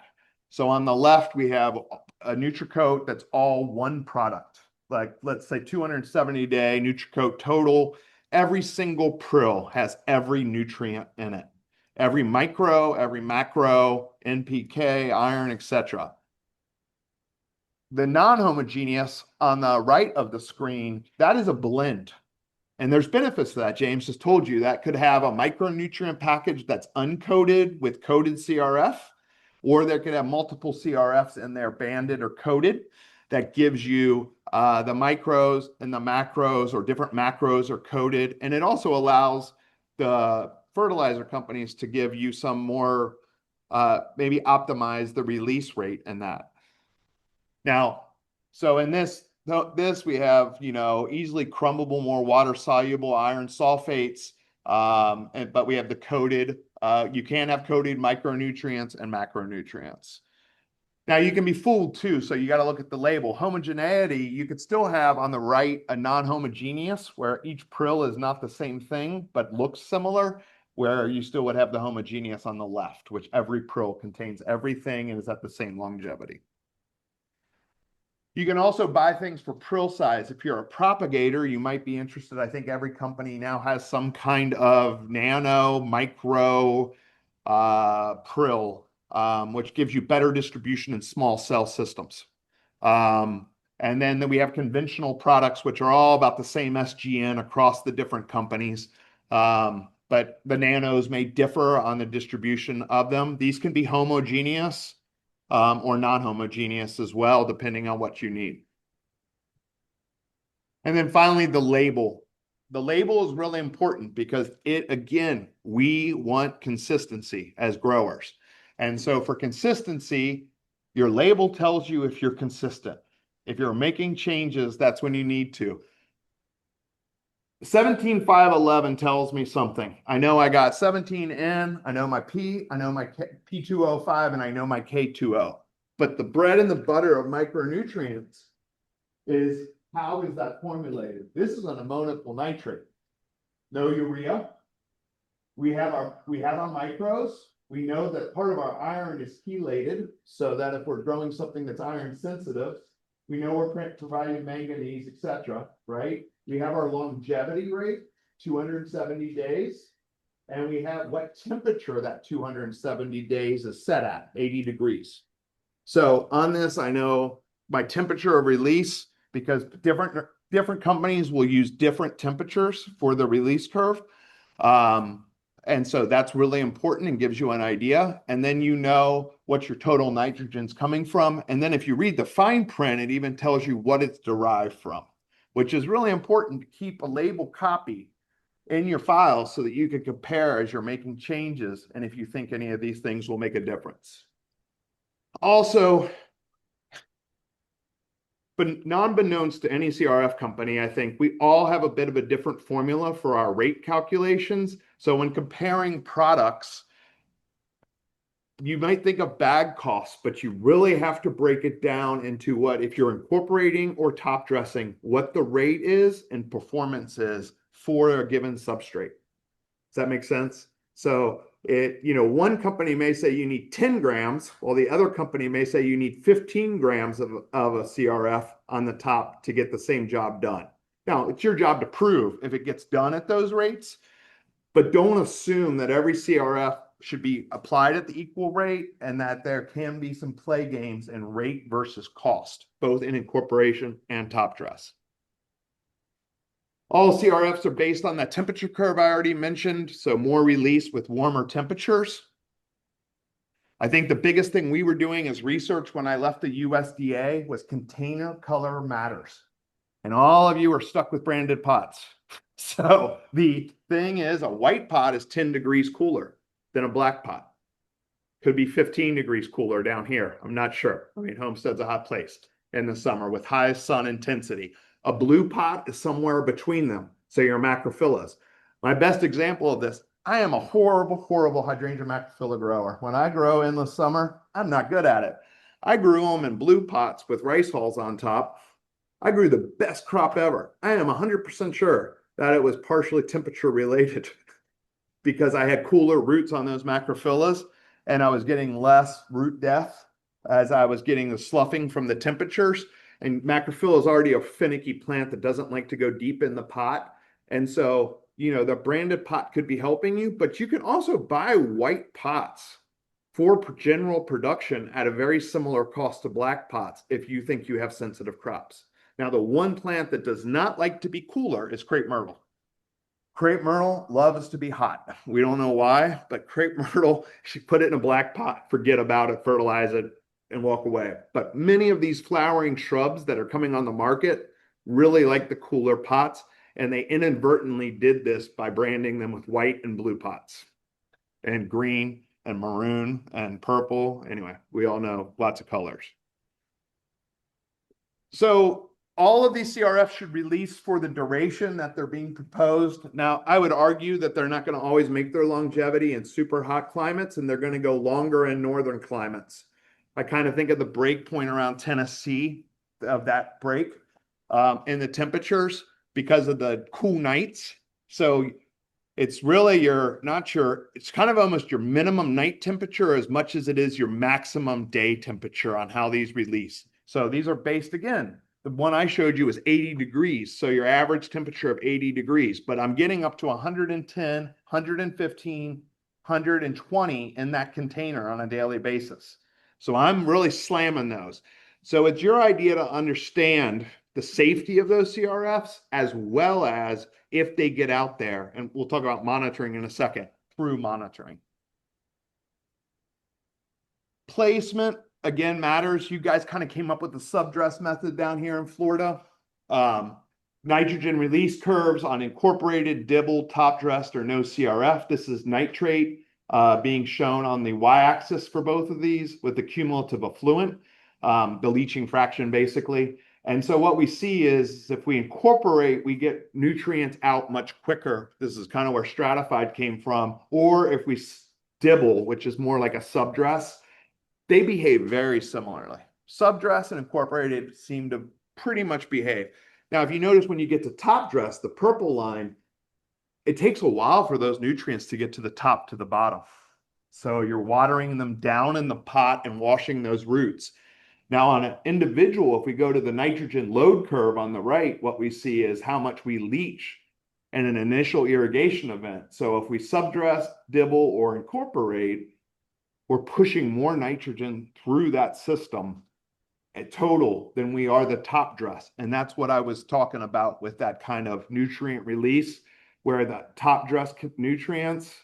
So on the left, we have a NutriCoat that's all one product, like let's say 270-day NutriCoat total. Every single prill has every nutrient in it. Every micro, every macro, NPK, iron, etc. The non-homogeneous on the right of the screen, that is a blend. And there's benefits to that. James just told you that could have a micronutrient package that's uncoated with coated CRF, or there could have multiple CRFs in there banded or coated that gives you the micros and the macros, or different macros are coated. And it also allows the fertilizer companies to give you some more, maybe optimize the release rate in that. Now, so in this we have, easily crumbable, more water soluble iron sulfates, but we have the coated, you can have coated micronutrients and macronutrients. Now you can be fooled too, so you got to look at the label. Homogeneity, you could still have on the right a non-homogeneous where each prill is not the same thing, but looks similar. where you still would have the homogeneous on the left, which every prill contains everything and is at the same longevity. You can also buy things for prill size. If you're a propagator, you might be interested. I think every company now has some kind of nano, micro prill, which gives you better distribution in small cell systems. And then we have conventional products, which are all about the same SGN across the different companies. But the nanos may differ on the distribution of them. These can be homogeneous or non-homogeneous as well, depending on what you need. And then finally, the label. The label is really important because again, we want consistency as growers. And so for consistency, your label tells you if you're consistent. If you're making changes, that's when you need to. 17511 tells me something. I know I got 17N, I know my P, I know my P2O5, and I know my K2O. But the bread and the butter of micronutrients is how is that formulated? This is an ammoniacal nitrate. No urea. We have our micros. We know that part of our iron is chelated, so that if we're growing something that's iron sensitive, we know we're providing manganese, etc. Right? We have our longevity rate, 270 days, and we have what temperature that 270 days is set at, 80 degrees. So on this, I know my temperature of release, because different companies will use different temperatures for the release curve. And so that's really important and gives you an idea. And then you know what your total nitrogen's coming from. And then if you read the fine print, it even tells you what it's derived from, which is really important to keep a label copy in your file so that you can compare as you're making changes and if you think any of these things will make a difference. Also, but non-beknownst to any CRF company, I think we all have a bit of a different formula for our rate calculations. So when comparing products, you might think of bag costs, but you really have to break it down into what, if you're incorporating or top dressing, what the rate is and performance is for a given substrate. Does that make sense? So one company may say you need 10 grams, while the other company may say you need 15 grams of a CRF on the top to get the same job done. Now, it's your job to prove if it gets done at those rates, but don't assume that every CRF should be applied at the equal rate and that there can be some play games in rate versus cost, both in incorporation and top dress. All CRFs are based on that temperature curve I already mentioned, so more release with warmer temperatures. I think the biggest thing we were doing as research when I left the USDA was container color matters. And all of you are stuck with branded pots. So the thing is, a white pot is 10 degrees cooler than a black pot. Could be 15 degrees cooler down here. I'm not sure. I mean, Homestead's a hot place in the summer with high sun intensity. A blue pot is somewhere between them. So your macrophyllus. My best example of this, I am a horrible hydrangea macrophylla grower. When I grow in the summer, I'm not good at it. I grew them in blue pots with rice hulls on top. I grew the best crop ever. I am 100% sure that it was partially temperature related because I had cooler roots on those macrophyllas and I was getting less root death as I was getting the sloughing from the temperatures. And macrophylla is already a finicky plant that doesn't like to go deep in the pot. And so, the branded pot could be helping you, but you can also buy white pots for general production at a very similar cost to black pots if you think you have sensitive crops. Now, the one plant that does not like to be cooler is crepe myrtle. Crepe myrtle loves to be hot. We don't know why, but crepe myrtle, you put it in a black pot, forget about it, fertilize it, and walk away. But many of these flowering shrubs that are coming on the market really like the cooler pots, and they inadvertently did this by branding them with white and blue pots, and green and maroon and purple. Anyway, we all know lots of colors. So all of these CRFs should release for the duration that they're being proposed. Now, I would argue that they're not going to always make their longevity in super hot climates, and they're going to go longer in northern climates. I kind of think of the break point around Tennessee of that break in the temperatures because of the cool nights. So It's really it's kind of almost your minimum night temperature as much as it is your maximum day temperature on how these release. So these are based, again, the one I showed you is 80 degrees. So your average temperature of 80 degrees, but I'm getting up to 110, 115, 120 in that container on a daily basis. So I'm really slamming those. So it's your idea to understand the safety of those CRFs as well as if they get out there, and we'll talk about monitoring in a second, through monitoring. Placement, again, matters. You guys kind of came up with the subdress method down here in Florida. Nitrogen release curves on incorporated, dibble, top dressed, or no CRF. This is nitrate being shown on the y-axis for both of these with the cumulative effluent, the leaching fraction basically. And so what we see is if we incorporate, we get nutrients out much quicker. This is kind of where stratified came from. Or if we dibble, which is more like a subdress, they behave very similarly. Subdress and incorporated seem to pretty much behave. Now, if you notice when you get to top dress, the purple line, it takes a while for those nutrients to get to the top to the bottom. So you're watering them down in the pot and washing those roots. Now, on an individual, if we go to the nitrogen load curve on the right, what we see is how much we leach in an initial irrigation event. So if we subdress, dibble, or incorporate, we're pushing more nitrogen through that system at total than we are the top dress. And that's what I was talking about with that kind of nutrient release, where the top dress nutrients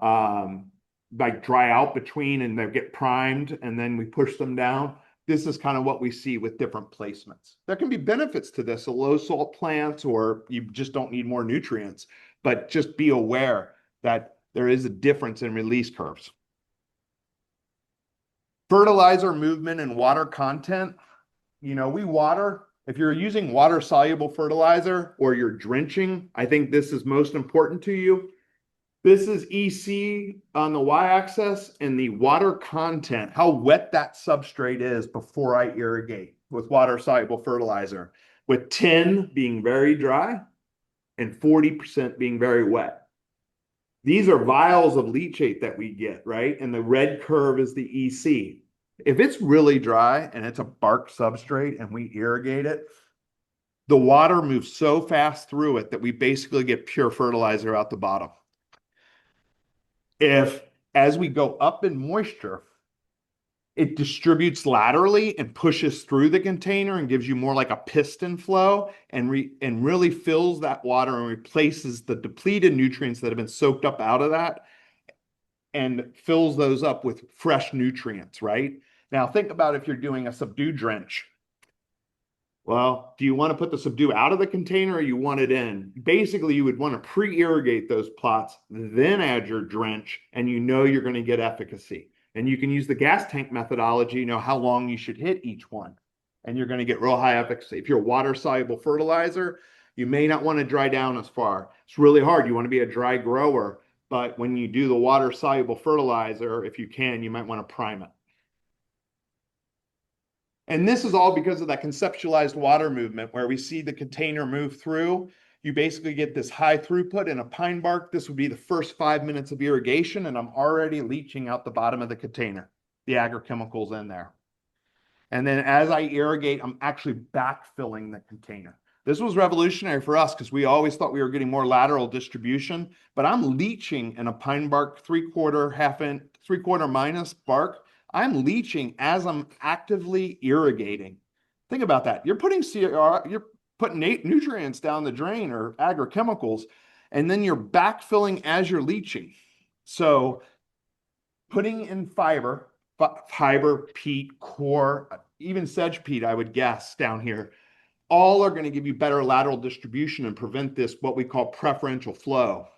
like dry out between and they get primed and then we push them down. This is kind of what we see with different placements. There can be benefits to this, a low salt plant, or you just don't need more nutrients, but just be aware that there is a difference in release curves. Fertilizer movement and water content. We water. If you're using water soluble fertilizer or you're drenching, I think this is most important to you. This is EC on the y-axis and the water content, how wet that substrate is before I irrigate with water soluble fertilizer, with 10 being very dry and 40% being very wet. These are vials of leachate that we get, right? And the red curve is the EC. If it's really dry and it's a bark substrate and we irrigate it, the water moves so fast through it that we basically get pure fertilizer out the bottom. If, as we go up in moisture, it distributes laterally and pushes through the container and gives you more like a piston flow and really fills that water and replaces the depleted nutrients that have been soaked up out of that and fills those up with fresh nutrients, right? Now think about if you're doing a subdue drench. Well, do you want to put the subdue out of the container or you want it in? Basically, you would want to pre-irrigate those plots, then add your drench, and you're going to get efficacy. And you can use the gas tank methodology, how long you should hit each one. And you're going to get real high efficacy. If you're water-soluble fertilizer, you may not want to dry down as far. It's really hard. You want to be a dry grower. But when you do the water-soluble fertilizer, if you can, you might want to prime it. And this is all because of that conceptualized water movement where we see the container move through. You basically get this high throughput in a pine bark. This would be the first 5 minutes of irrigation, and I'm already leaching out the bottom of the container, the agrochemicals in there. And then as I irrigate, I'm actually backfilling the container. This was revolutionary for us because we always thought we were getting more lateral distribution, but I'm leaching in a pine bark 3/4 minus bark. I'm leaching as I'm actively irrigating. Think about that. You're putting nutrients down the drain or agrochemicals, and then you're backfilling as you're leaching. So putting in fiber, peat, core, even sedge peat, I would guess down here, all are going to give you better lateral distribution and prevent this, what we call preferential flow.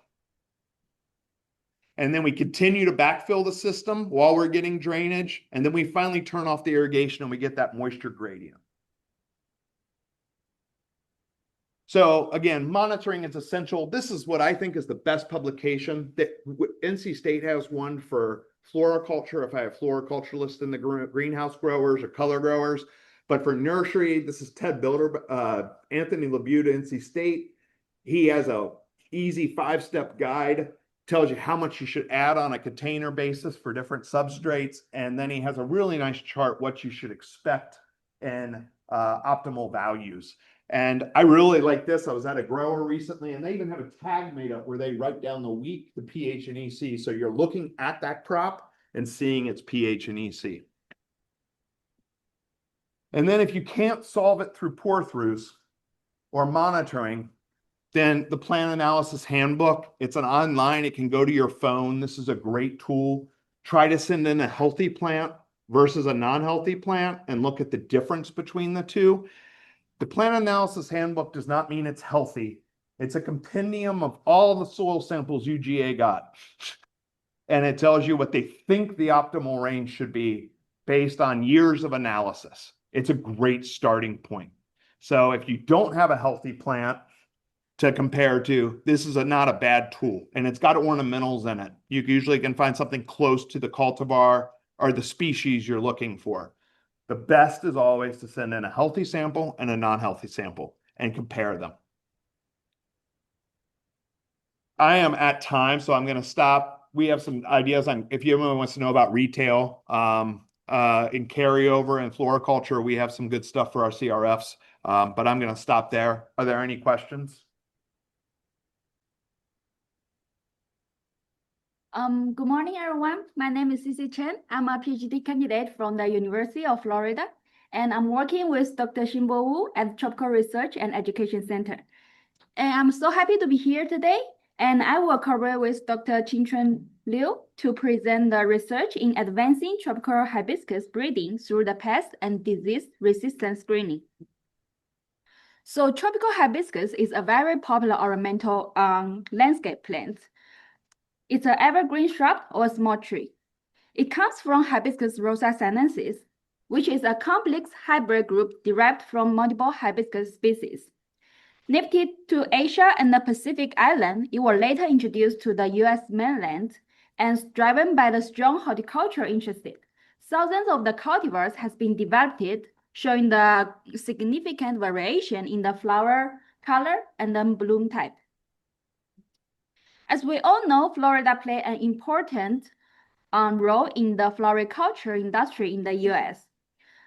And then we continue to backfill the system while we're getting drainage. And then we finally turn off the irrigation and we get that moisture gradient. So again, monitoring is essential. This is what I think is the best publication. That NC State has one for floriculture, if I have floriculturalists in the greenhouse growers or color growers. But for nursery, this is Ted Builder, Anthony Labuda, NC State. He has a easy 5-step guide, tells you how much you should add on a container basis for different substrates. And then he has a really nice chart, what you should expect in optimal values. And I really like this. I was at a grower recently, and they even have a tag made up where they write down the week, the pH and EC. So you're looking at that crop and seeing its pH and EC. And then if you can't solve it through pour-throughs or monitoring, then the plant analysis handbook, it's an online, it can go to your phone. This is a great tool. Try to send in a healthy plant versus a non-healthy plant and look at the difference between the two. The plant analysis handbook does not mean it's healthy. It's a compendium of all the soil samples UGA got. And it tells you what they think the optimal range should be based on years of analysis. It's a great starting point. So if you don't have a healthy plant to compare to, this is not a bad tool, and it's got ornamentals in it. You usually can find something close to the cultivar or the species you're looking for. The best is always to send in a healthy sample and a non-healthy sample and compare them. I am at time, so I'm going to stop. We have some ideas on, if anyone wants to know about retail, in carryover and floriculture, we have some good stuff for our CRFs, but I'm going to stop there. Are there any questions? Good morning, everyone. My name is Cici Chen. I'm a PhD candidate from the University of Florida, and I'm working with Dr. Xinbo Wu at Tropical Research and Education Center. And I'm so happy to be here today, and I will collaborate with Dr. Qingchun Liu to present the research in advancing tropical hibiscus breeding through the pest and disease resistance screening. So tropical hibiscus is a very popular ornamental landscape plant. It's an evergreen shrub or a small tree. It comes from Hibiscus rosa sinensis, which is a complex hybrid group derived from multiple hibiscus species. Native to Asia and the Pacific Island, it was later introduced to the US mainland, and driven by the strong horticultural interest, thousands of the cultivars has been developed, showing the significant variation in the flower color and the bloom type. As we all know, Florida plays an important role in the floriculture industry in the US.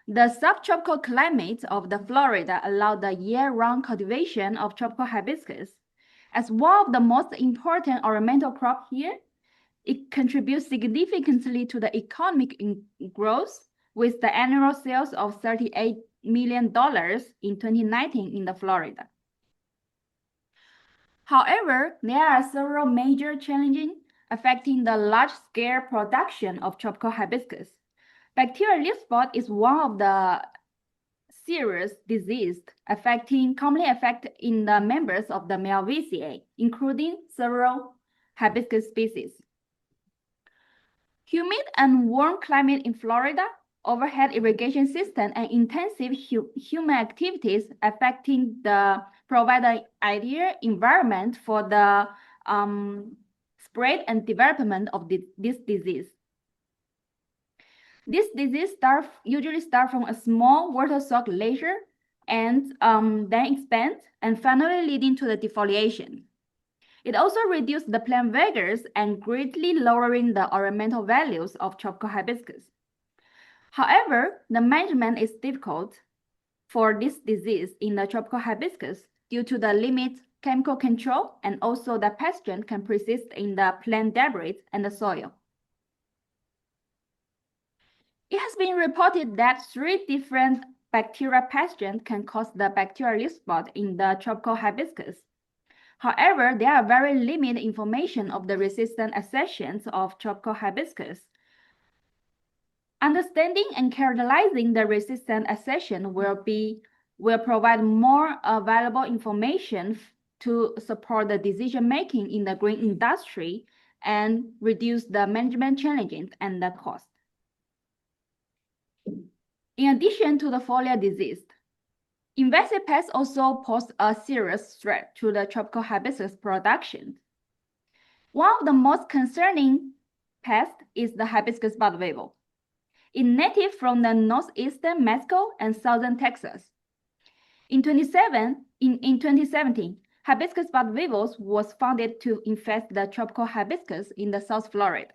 The subtropical climate of the Florida allowed the year-round cultivation of tropical hibiscus. As one of the most important ornamental crops here, it contributes significantly to the economic growth, with the annual sales of $38 million in 2019 in the Florida. However, there are several major challenges affecting the large-scale production of tropical hibiscus. Bacterial leaf spot is one of the serious diseases commonly affecting the members of the male VCA, including several hibiscus species. Humid and warm climate in Florida, overhead irrigation system, and intensive human activities affecting the provide an ideal environment for the spread and development of this disease. This disease usually starts from a small water-soaked lesion and then expands and finally leading to the defoliation. It also reduces the plant vigors and greatly lowering the ornamental values of tropical hibiscus. However, the management is difficult for this disease in the tropical hibiscus due to the limited chemical control, and also the pathogen can persist in the plant debris and the soil. It has been reported that 3 different bacterial pathogens can cause the bacterial leaf spot in the tropical hibiscus. However, there are very limited information of the resistant accessions of tropical hibiscus. Understanding and characterizing the resistant accession will provide more valuable information to support the decision-making in the green industry and reduce the management challenges and the cost. In addition to the foliar disease, invasive pests also pose a serious threat to the tropical hibiscus production. One of the most concerning pests is the hibiscus bud weevil. It's native from the northeastern Mexico and southern Texas. In 2017, hibiscus bud weevils was found to infest the tropical hibiscus in the South Florida.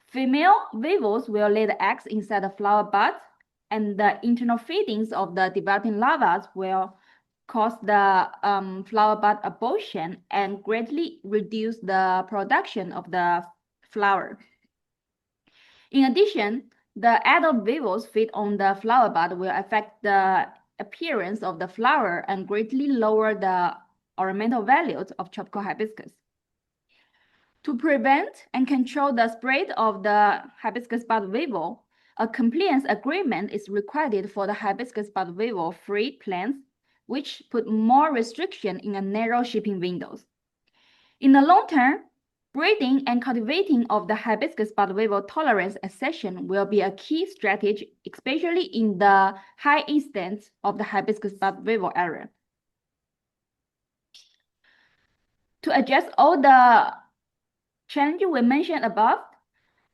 Female weevils will lay the eggs inside the flower buds, and the internal feedings of the developing larvae will cause the flower bud abortion and greatly reduce the production of the flower. In addition, the adult weevils feed on the flower bud will affect the appearance of the flower and greatly lower the ornamental values of tropical hibiscus. To prevent and control the spread of the hibiscus bud weevil, a compliance agreement is required for the hibiscus bud weevil free plants, which put more restriction in a narrow shipping windows. In the long term, breeding and cultivating of the hibiscus bud weevil tolerance accession will be a key strategy, especially in the high incidence of the hibiscus bud weevil area. To address all the challenges we mentioned above,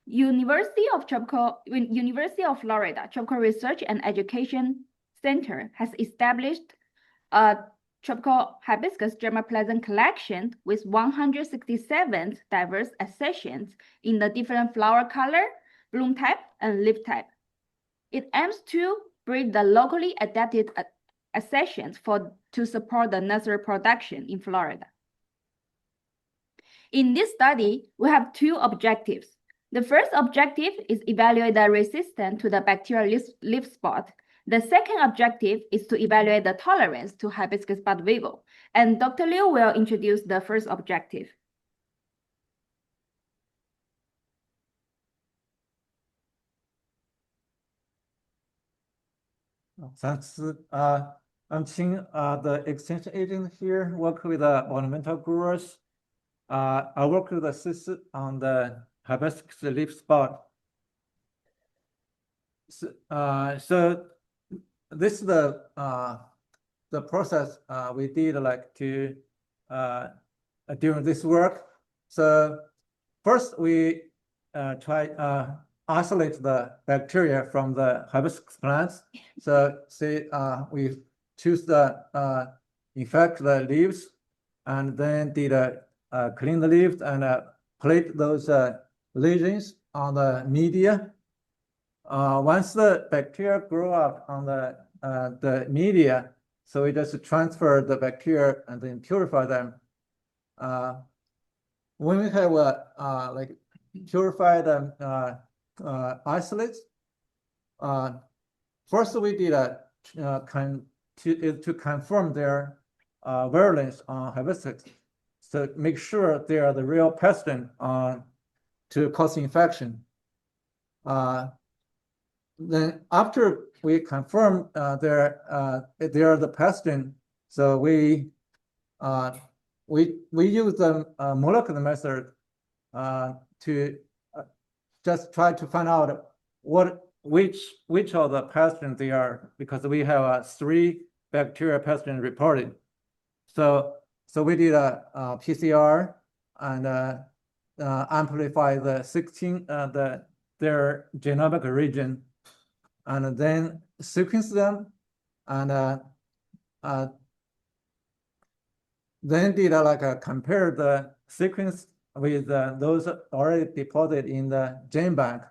University of Florida Tropical Research and Education Center has established a tropical hibiscus germplasm collection with 167 diverse accessions in the different flower color, bloom type, and leaf type. It aims to breed the locally adapted accessions to support the nursery production in Florida. In this study, we have two objectives. The first objective is evaluate the resistance to the bacterial leaf spot. The second objective is to evaluate the tolerance to hibiscus bud weevil, and Dr. Liu will introduce the first objective. Thanks. I'm Qing, the extension agent here, work with ornamental growers. I work with the system on the hibiscus leaf spot. So this is the process we did like to during this work. So first we try isolate the bacteria from the hibiscus plants. So say we choose the infect the leaves, and then did clean the leaves and plate those lesions on the media. Once the bacteria grow up on the media, so we just transfer the bacteria and then purify them. When we have like purified isolates, first we did to confirm their virulence on hibiscus, so make sure they are the real pathogen to cause infection. Then after we confirm they are the pathogen, so we use the molecular method to just try to find out which of the pathogens they are, because we have 3 bacteria pathogens reported. So we did a PCR and amplify the 16 their genomic region, and then sequence them, and then did compare the sequence with those already deposited in the gene bank.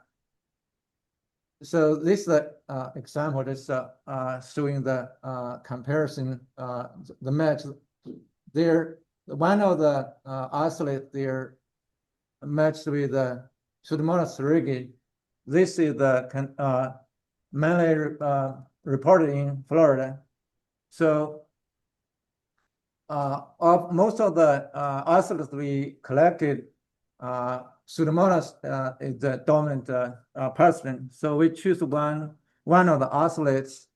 So this example is showing the comparison, the match. There, one of the isolate there matched with the Pseudomonas aeruginosa. This is the mainly reported in Florida. So of most of the isolates we collected, Pseudomonas is the dominant pathogen. So we choose one of the isolates,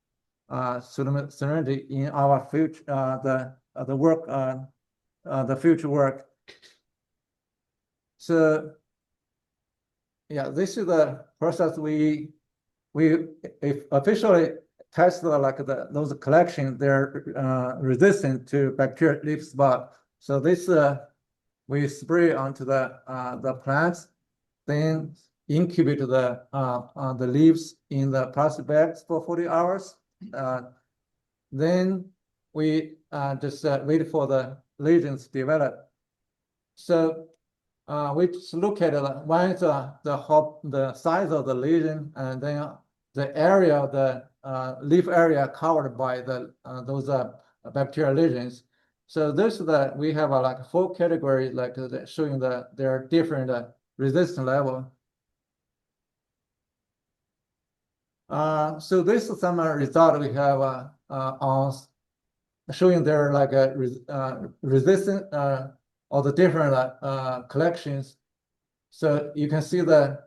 Pseudomonas in our future the work, the future work. So yeah, this is the process we officially test those collections. They're resistant to bacterial leaf spot. So this we spray onto the plants, then incubate the leaves in the plastic bags for 40 hours. Then we just wait for the lesions to develop. So we just look at one is the size of the lesion, and then the area of the leaf area covered by those bacterial lesions. So we have like 4 categories, like showing their different resistance level. So this is some result we have on showing their like resistance of the different collections. So you can see the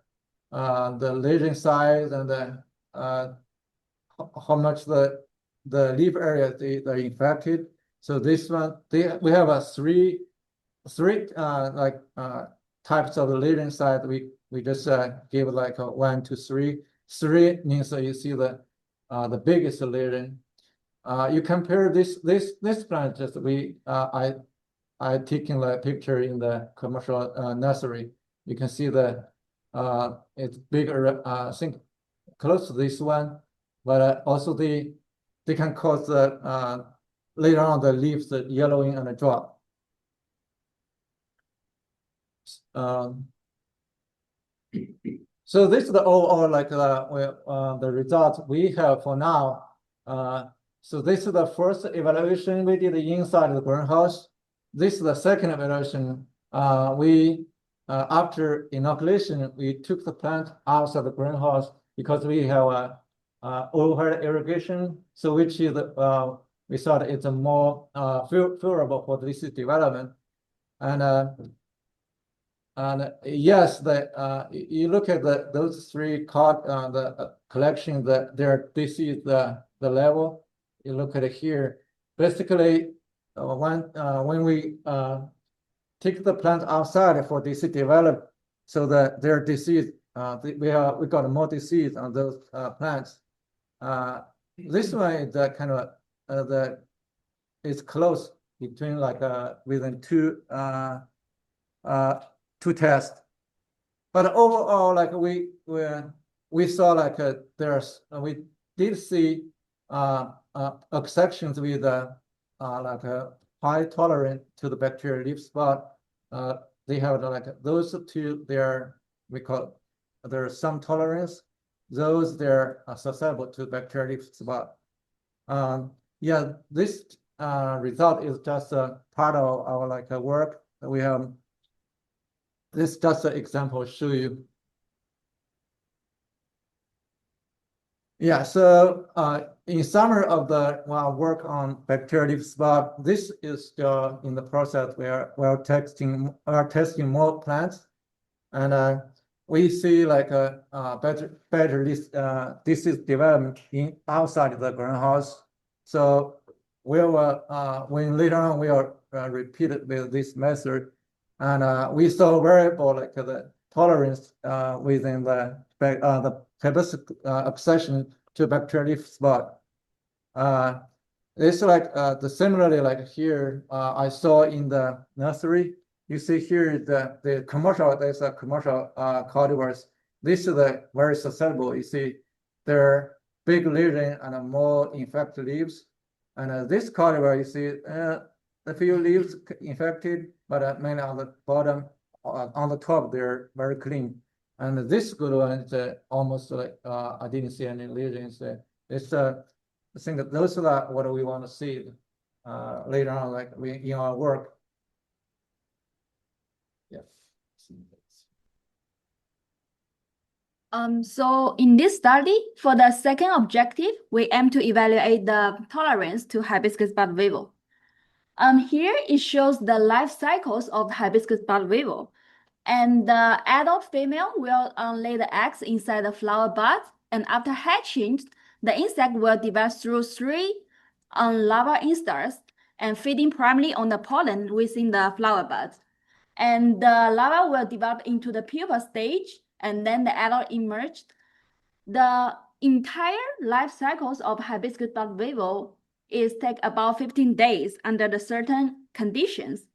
lesion size and how much the leaf area they're infected. So this one, we have three like types of the lesion size. We just give like 1 to 3. 3 means you see the biggest lesion. You compare this plant. Just I taking the picture in the commercial nursery. You can see it's bigger. I think close to this one, but also they can cause later on the leaves yellowing and drop. So this is the overall like the results we have for now. So this is the first evaluation we did inside the greenhouse. This is the second evaluation. After inoculation, we took the plant outside the greenhouse because we have overhead irrigation. So which is we thought it's a more favorable for this development. And yes, you look at those 3 the collection that this is the level. You look at it here. Basically, when we take the plant outside for disease develop, so that their disease, we got more disease on those plants. This one is kind of it's close between like within 2 tests, but overall, like we saw like we did see exceptions with like high tolerance to the bacterial leaf spot. They have like those 2. There's some tolerance. Those they're susceptible to bacterial leaf spot. Yeah, this result is just a part of our like work that we have. This is just an example to show you. Yeah, so in summary of the work on bacterial leaf spot, this is still in the process where we're testing more plants, and we see like a better disease development outside the greenhouse. So we will when later on we are repeated with this method. And we saw variable like the tolerance within the parasitic accession to bacterial leaf spot. It's like similarly like here I saw in the nursery. You see here the commercial. There's a commercial cultivars. This is very susceptible. You see they're big lesion and more infected leaves. And this cultivar you see a few leaves infected, but mainly on the bottom, on the top, they're very clean. And this good one is almost like I didn't see any lesions. It's I think that those are what we want to see later on, like in our work. Yeah. So in this study, for the second objective, we aim to evaluate the tolerance to hibiscus bud weevil. Here it shows the life cycles of hibiscus bud weevil. And the adult female will lay the eggs inside the flower bud, and after hatching, the insect will develop through 3 larva instars and feeding primarily on the pollen within the flower bud. And the larva will develop into the pupa stage, and then the adult emerged. The entire life cycles of hibiscus bud weevil take about 15 days under the certain conditions.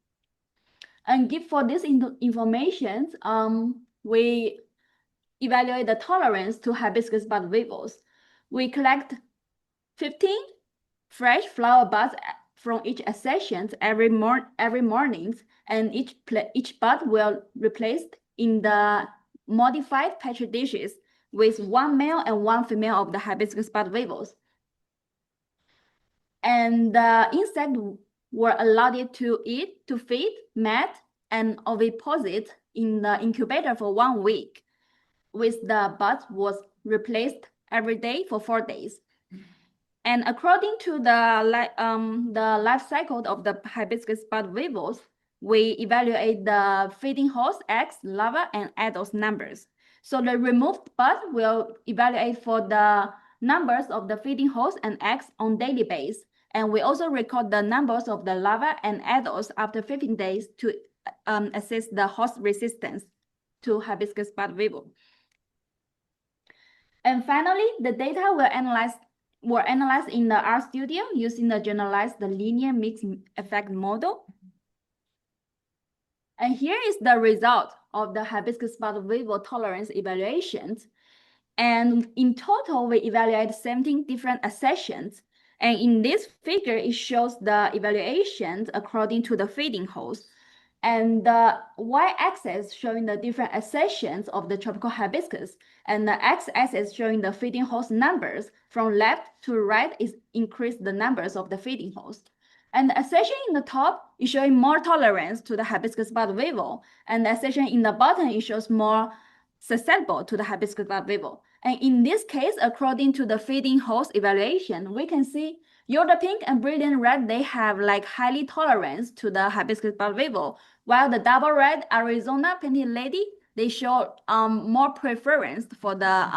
And for this information, we evaluate the tolerance to hibiscus bud weevils. We collect 15 fresh flower buds from each accession every morning, and each bud will replaced in the modified petri dishes with one male and one female of the hibiscus bud weevils. And the insect were allowed to eat, to feed, mate, and oviposit in the incubator for 1 week, with the bud was replaced every day for 4 days. And according to the life cycle of the hibiscus bud weevils, we evaluate the feeding host, eggs, larvae, and adult numbers. So the removed bud will evaluate for the numbers of the feeding host and eggs on daily basis. And we also record the numbers of the larvae and adults after 15 days to assess the host resistance to hibiscus bud weevil. And finally, the data were analyzed in the RStudio using the generalized linear mixed effect model. And here is the result of the hibiscus bud weevil tolerance evaluations. And in total, we evaluated 17 different accessions. And in this figure, it shows the evaluations according to the feeding host. And the y-axis showing the different accessions of the tropical hibiscus, and the x-axis showing the feeding host numbers. From left to right is increase the numbers of the feeding host. And the accession in the top is showing more tolerance to the hibiscus bud weevil, and the accession in the bottom it shows more susceptible to the hibiscus bud weevil. And in this case, according to the feeding host evaluation, we can see Yoda pink and brilliant red, they have like highly tolerance to the hibiscus bud weevil, while the double red Arizona painted lady, they show more preference for the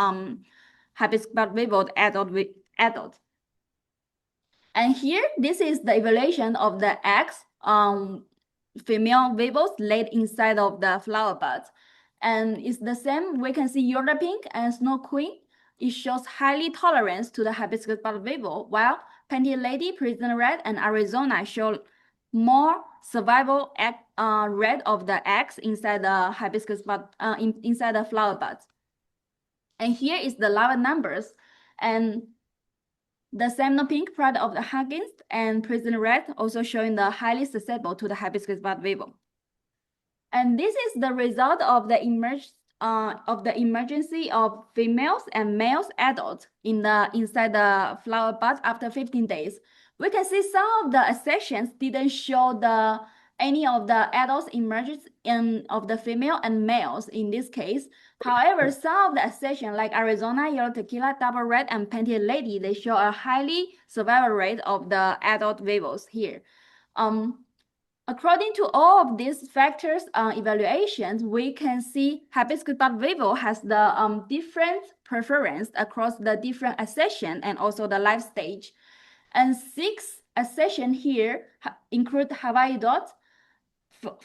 hibiscus bud weevil adult. And here, this is the evaluation of the eggs female weevils laid inside of the flower buds. And it's the same, we can see Yoda pink and snow queen. It shows highly tolerance to the hibiscus bud weevil, while painted lady, prison red, and Arizona show more survival rate of the eggs inside the hibiscus bud, inside the flower buds. And here is the larva numbers, and the seminal pink product of the Huggins and prison red also showing the highly susceptible to the hibiscus bud weevil. And this is the result of the emergency of females and males adults inside the flower buds after 15 days. We can see some of the accessions didn't show any of the adults emergence of the female and males in this case. However, some of the accession like Arizona, yellow tequila, double red, and painted lady, they show a highly survival rate of the adult weevils here. According to all of these factors evaluations, we can see hibiscus bud weevil has the different preference across the different accession and also the life stage. And 6 accession here include Hawaii dot,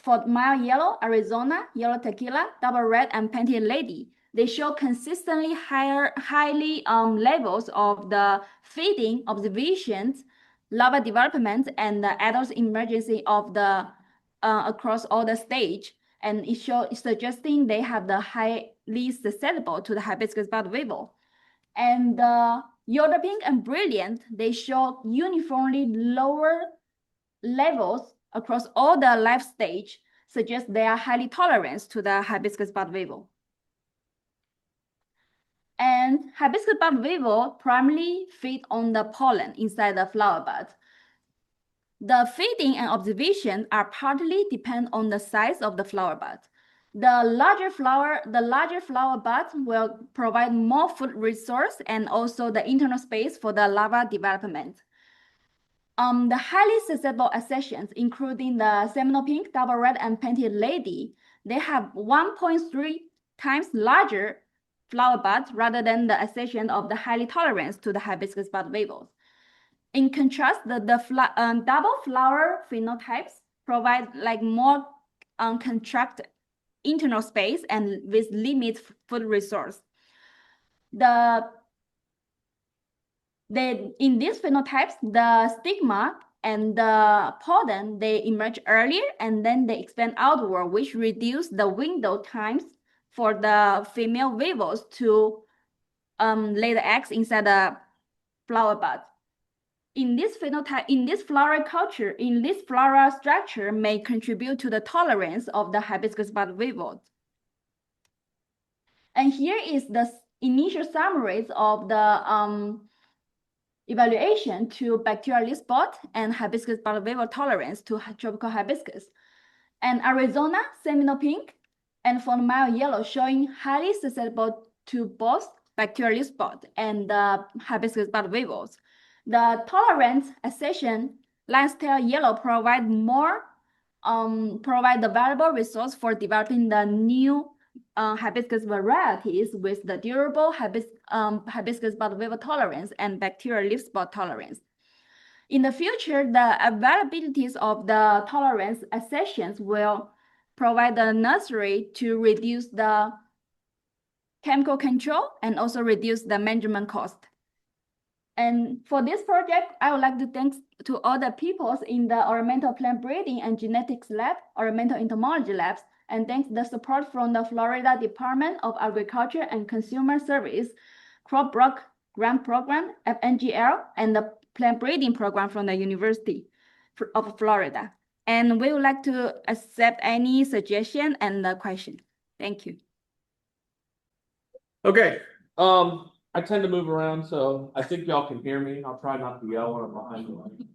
for mild yellow, Arizona, yellow tequila, double red, and painted lady. They show consistently highly levels of the feeding observations, larva development, and the adult emergency of the across all the stage. And it's suggesting they have the highly susceptible to the hibiscus bud weevil. And the Yoda pink and brilliant, they show uniformly lower levels across all the life stage, suggest they are highly tolerant to the hibiscus bud weevil. And hibiscus bud weevil primarily feed on the pollen inside the flower bud. The feeding and observation are partly depend on the size of the flower bud. The larger flower bud will provide more food resource and also the internal space for the larva development. The highly susceptible accessions, including the seminal pink, double red, and painted lady, they have 1.3 times larger flower buds rather than the accession of the highly tolerant to the hibiscus bud weevils. In contrast, the double flower phenotypes provide like more contracted internal space and with limited food resource. In these phenotypes, the stigma and the pollen, they emerge earlier and then they expand outward, which reduce the window times for the female weevils to lay the eggs inside the flower bud. in this phenotype, in this floral culture, in this floral structure may contribute to the tolerance of the hibiscus bud weevils. And here is the initial summaries of the evaluation to bacterial leaf spot and hibiscus bud weevil tolerance to tropical hibiscus. And Arizona, Seminole pink, and Fort Myers yellow showing highly susceptible to both bacterial leaf spot and the hibiscus bud weevils. The tolerance accession lifestyle yellow provide the valuable resource for developing the new hibiscus varieties with the durable hibiscus bud weevil tolerance and bacterial leaf spot tolerance. In the future, the availabilities of the tolerance accessions will provide the nursery to reduce the chemical control and also reduce the management cost. And for this project, I would like to thank to all the people in the ornamental plant breeding and genetics lab, ornamental entomology labs, and thanks the support from the Florida Department of Agriculture and Consumer Service, Crop Block Grant Program, FNGL, and the plant breeding program from the University of Florida. And we would like to accept any suggestion and question. Thank you. Okay, I tend to move around, so I think y'all can hear me. I'll try not to yell when I'm behind the line.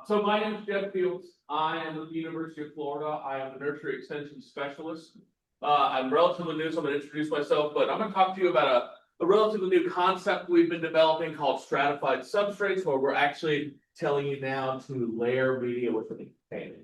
So my name is Jeff Fields. I am with the University of Florida. I am a nursery extension specialist. I'm relatively new, so I'm going to introduce myself, but I'm going to talk to you about a relatively new concept we've been developing called stratified substrates, where we're actually telling you now to layer media within a container.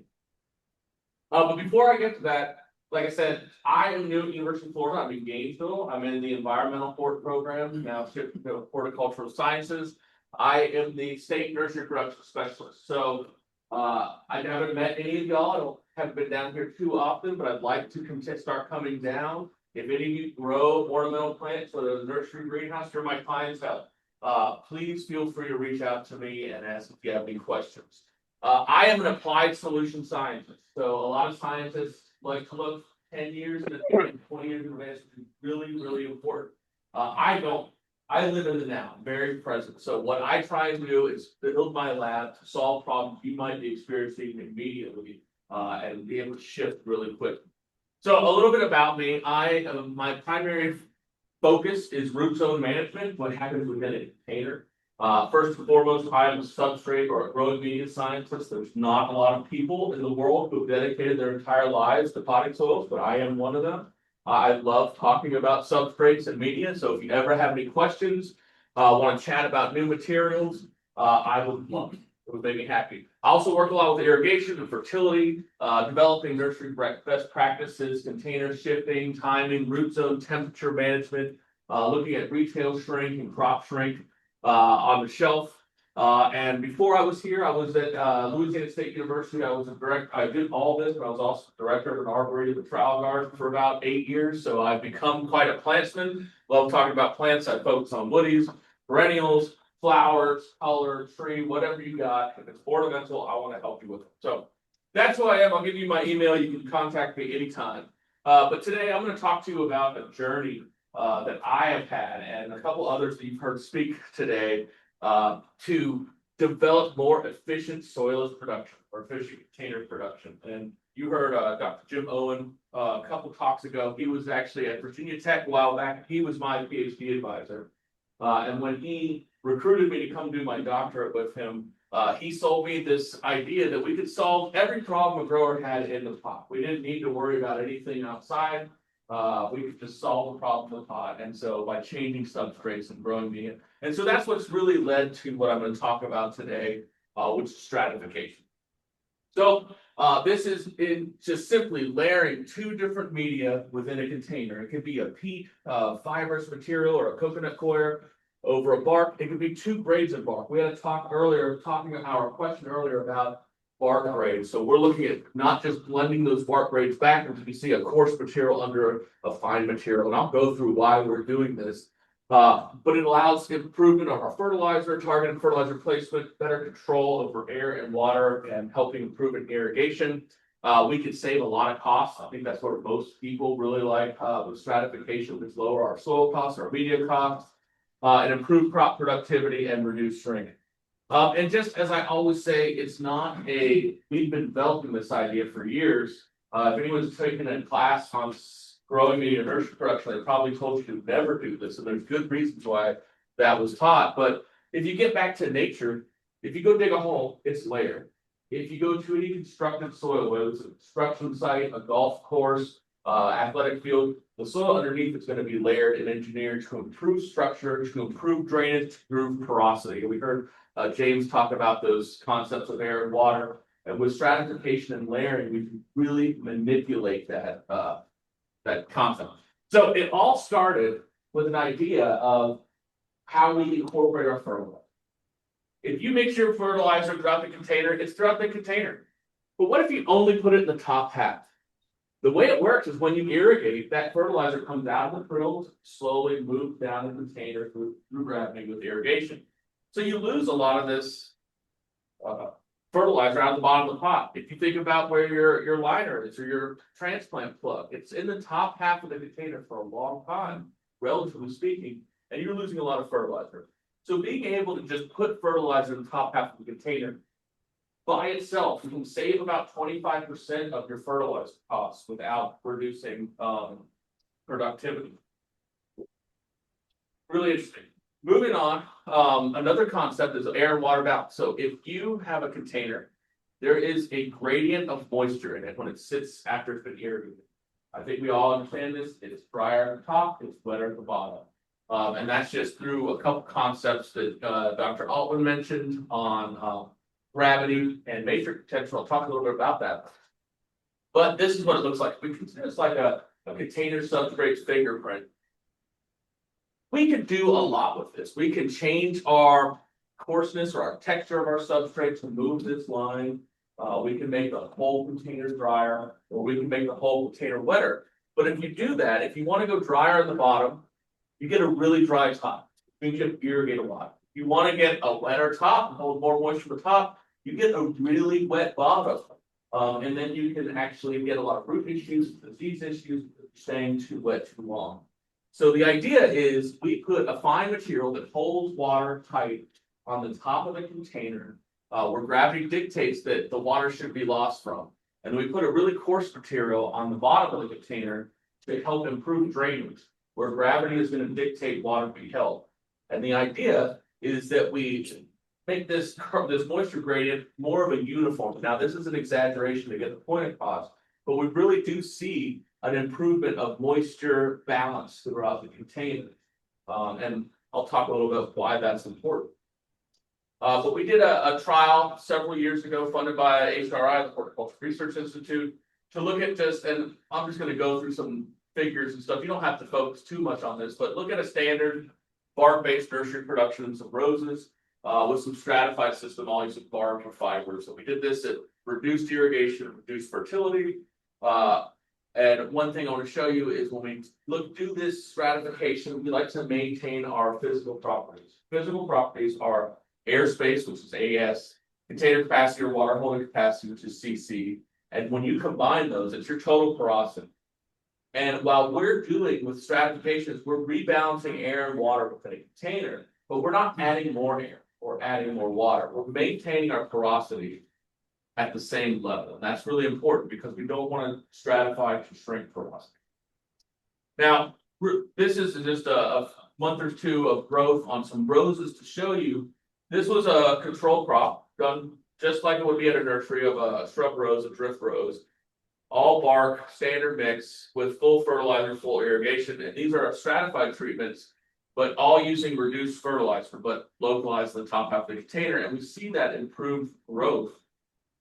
But before I get to that, like I said, I am new at the University of Florida. I'm in Gainesville. I'm in the environmental program, now shifted to horticultural sciences. I am the state nursery production specialist. So I haven't met any of y'all. I don't haven't been down here too often, but I'd like to start coming down. If any of you grow ornamental plants or the nursery greenhouse, you're my clientele. Please feel free to reach out to me and ask if you have any questions. I am an applied solution scientist. So a lot of scientists like to look 10 years and 20 years in advance, which is really, really important. I don't. I live in the now, very present. So what I try and do is build my lab to solve problems you might be experiencing immediately and be able to shift really quick. So a little bit about me. My primary focus is root zone management, what happens within a container. First and foremost, I am a substrate or a growing media scientist. There's not a lot of people in the world who have dedicated their entire lives to potting soils, but I am one of them. I love talking about substrates and media. So if you ever have any questions, want to chat about new materials, I would love it. It would make me happy. I also work a lot with irrigation and fertility, developing nursery best practices, container shifting, timing, root zone temperature management, looking at retail shrink and crop shrink on the shelf. And before I was here, I was at Louisiana State University. I was a director. I did all this, but I was also director of an arboretum at Trial Garden for about 8 years. So I've become quite a plantsman. Love talking about plants. I focus on woodies, perennials, flowers, color, tree, whatever you got. If it's ornamental, I want to help you with it. So that's who I am. I'll give you my email. You can contact me anytime. But today I'm going to talk to you about a journey that I have had and a couple others that you've heard speak today to develop more efficient soils production or efficient container production. And you heard Dr. Jim Owen a couple talks ago. He was actually at Virginia Tech a while back. He was my PhD advisor. And when he recruited me to come do my doctorate with him, he sold me this idea that we could solve every problem a grower had in the pot. We didn't need to worry about anything outside. We could just solve the problem in the pot. And so by changing substrates and growing media. And so that's what's really led to what I'm going to talk about today, which is stratification. So this is just simply layering two different media within a container. It could be a peat, fibrous material, or a coconut coir over a bark. It could be two grades of bark. We had a talk earlier, our question earlier about bark grades. So we're looking at not just blending those bark grades back until we see a coarse material under a fine material. And I'll go through why we're doing this. But it allows improvement of our fertilizer, targeted fertilizer placement, better control over air and water, and helping improve irrigation. We could save a lot of costs. I think that's what most people really like with stratification, which lower our soil costs, our media costs, and improve crop productivity and reduce shrink. And just as I always say, it's not we've been developing this idea for years. If anyone's taken a class on growing media nursery production, they probably told you to never do this, and there's good reasons why that was taught. But if you get back to nature, if you go dig a hole, it's layered. If you go to any constructed soil, whether it's a construction site, a golf course, athletic field, the soil underneath is going to be layered and engineered to improve structure, to improve drainage, to improve porosity. And we heard James talk about those concepts of air and water. And with stratification and layering, we can really manipulate that concept. So it all started with an idea of how we incorporate our fertilizer. If you mix your fertilizer throughout the container, it's throughout the container. But what if you only put it in the top half? The way it works is when you irrigate, that fertilizer comes out of the drills, slowly moves down the container through gravity with irrigation. So you lose a lot of this fertilizer out of the bottom of the pot. If you think about where your liner is or your transplant plug, it's in the top half of the container for a long time, relatively speaking, and you're losing a lot of fertilizer. So being able to just put fertilizer in the top half of the container by itself, you can save about 25% of your fertilizer costs without reducing productivity. Really interesting. Moving on, another concept is air and water balance. So if you have a container, there is a gradient of moisture in it when it sits after it's been irrigated. I think we all understand this. It's drier at the top, it's wetter at the bottom. And that's just through a couple concepts that Dr. Altman mentioned on gravity and matrix potential. I'll talk a little bit about that. But this is what it looks like. We consider this like a container substrate fingerprint. We can do a lot with this. We can change our coarseness or our texture of our substrate to move this line. We can make the whole container drier, or we can make the whole container wetter. But if you do that, if you want to go drier at the bottom, you get a really dry top. You can irrigate a lot. If you want to get a wetter top, hold more moisture at the top, you get a really wet bottom. And then you can actually get a lot of root issues, disease issues, staying too wet too long. So the idea is we put a fine material that holds water tight on the top of the container, where gravity dictates that the water should be lost from. And we put a really coarse material on the bottom of the container to help improve drainage, where gravity is going to dictate water be held. And the idea is that we make this moisture gradient more of a uniform. Now, this is an exaggeration to get the point across, but we really do see an improvement of moisture balance throughout the container. And I'll talk a little bit why that's important. But we did a trial several years ago funded by HRI, the Horticulture Research Institute, to look at just, and I'm just going to go through some figures and stuff. You don't have to focus too much on this, but look at a standard bark-based nursery production of roses with some stratified system, all using bark or fibers. So we did this at reduced irrigation, reduced fertility. And one thing I want to show you is when we do this stratification, we like to maintain our physical properties. Physical properties are airspace, which is AS, container capacity or water holding capacity, which is CC. And when you combine those, it's your total porosity. And while we're doing with stratifications, we're rebalancing air and water within a container, but we're not adding more air or adding more water. We're maintaining our porosity at the same level. And that's really important because we don't want to stratify to shrink porosity. Now, this is just a month or two of growth on some roses to show you. This was a control crop done just like it would be at a nursery of a shrub rose, a drift rose. All bark, standard mix with full fertilizer, full irrigation. And these are stratified treatments, but all using reduced fertilizer, but localized in the top half of the container. And we see that improved growth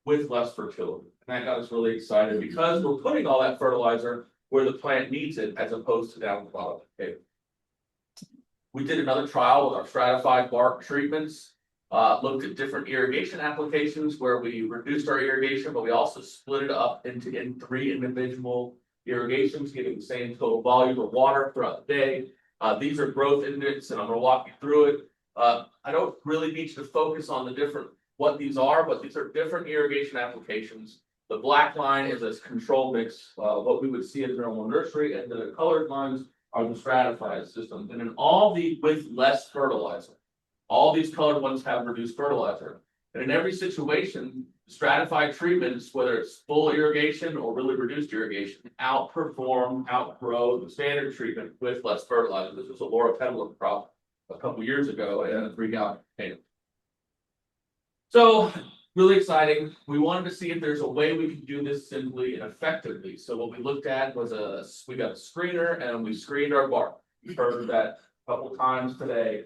with less fertility. And that got us really excited because we're putting all that fertilizer where the plant needs it as opposed to down the bottom. Okay. We did another trial with our stratified bark treatments. Looked at different irrigation applications where we reduced our irrigation, but we also split it up into 3 individual irrigations, getting the same total volume of water throughout the day. These are growth index, and I'm going to walk you through it. I don't really need you to focus on the different what these are, but these are different irrigation applications. The black line is a control mix, what we would see in a normal nursery, and the colored lines are the stratified systems. And in all the with less fertilizer. All these colored ones have reduced fertilizer. And in every situation, stratified treatments, whether it's full irrigation or really reduced irrigation, outgrow the standard treatment with less fertilizer. This was a Laura Peddler crop a couple years ago in a 3-gallon container. So really exciting. We wanted to see if there's a way we could do this simply and effectively. So what we looked at was we got a screener and we screened our bark. You've heard that a couple times today.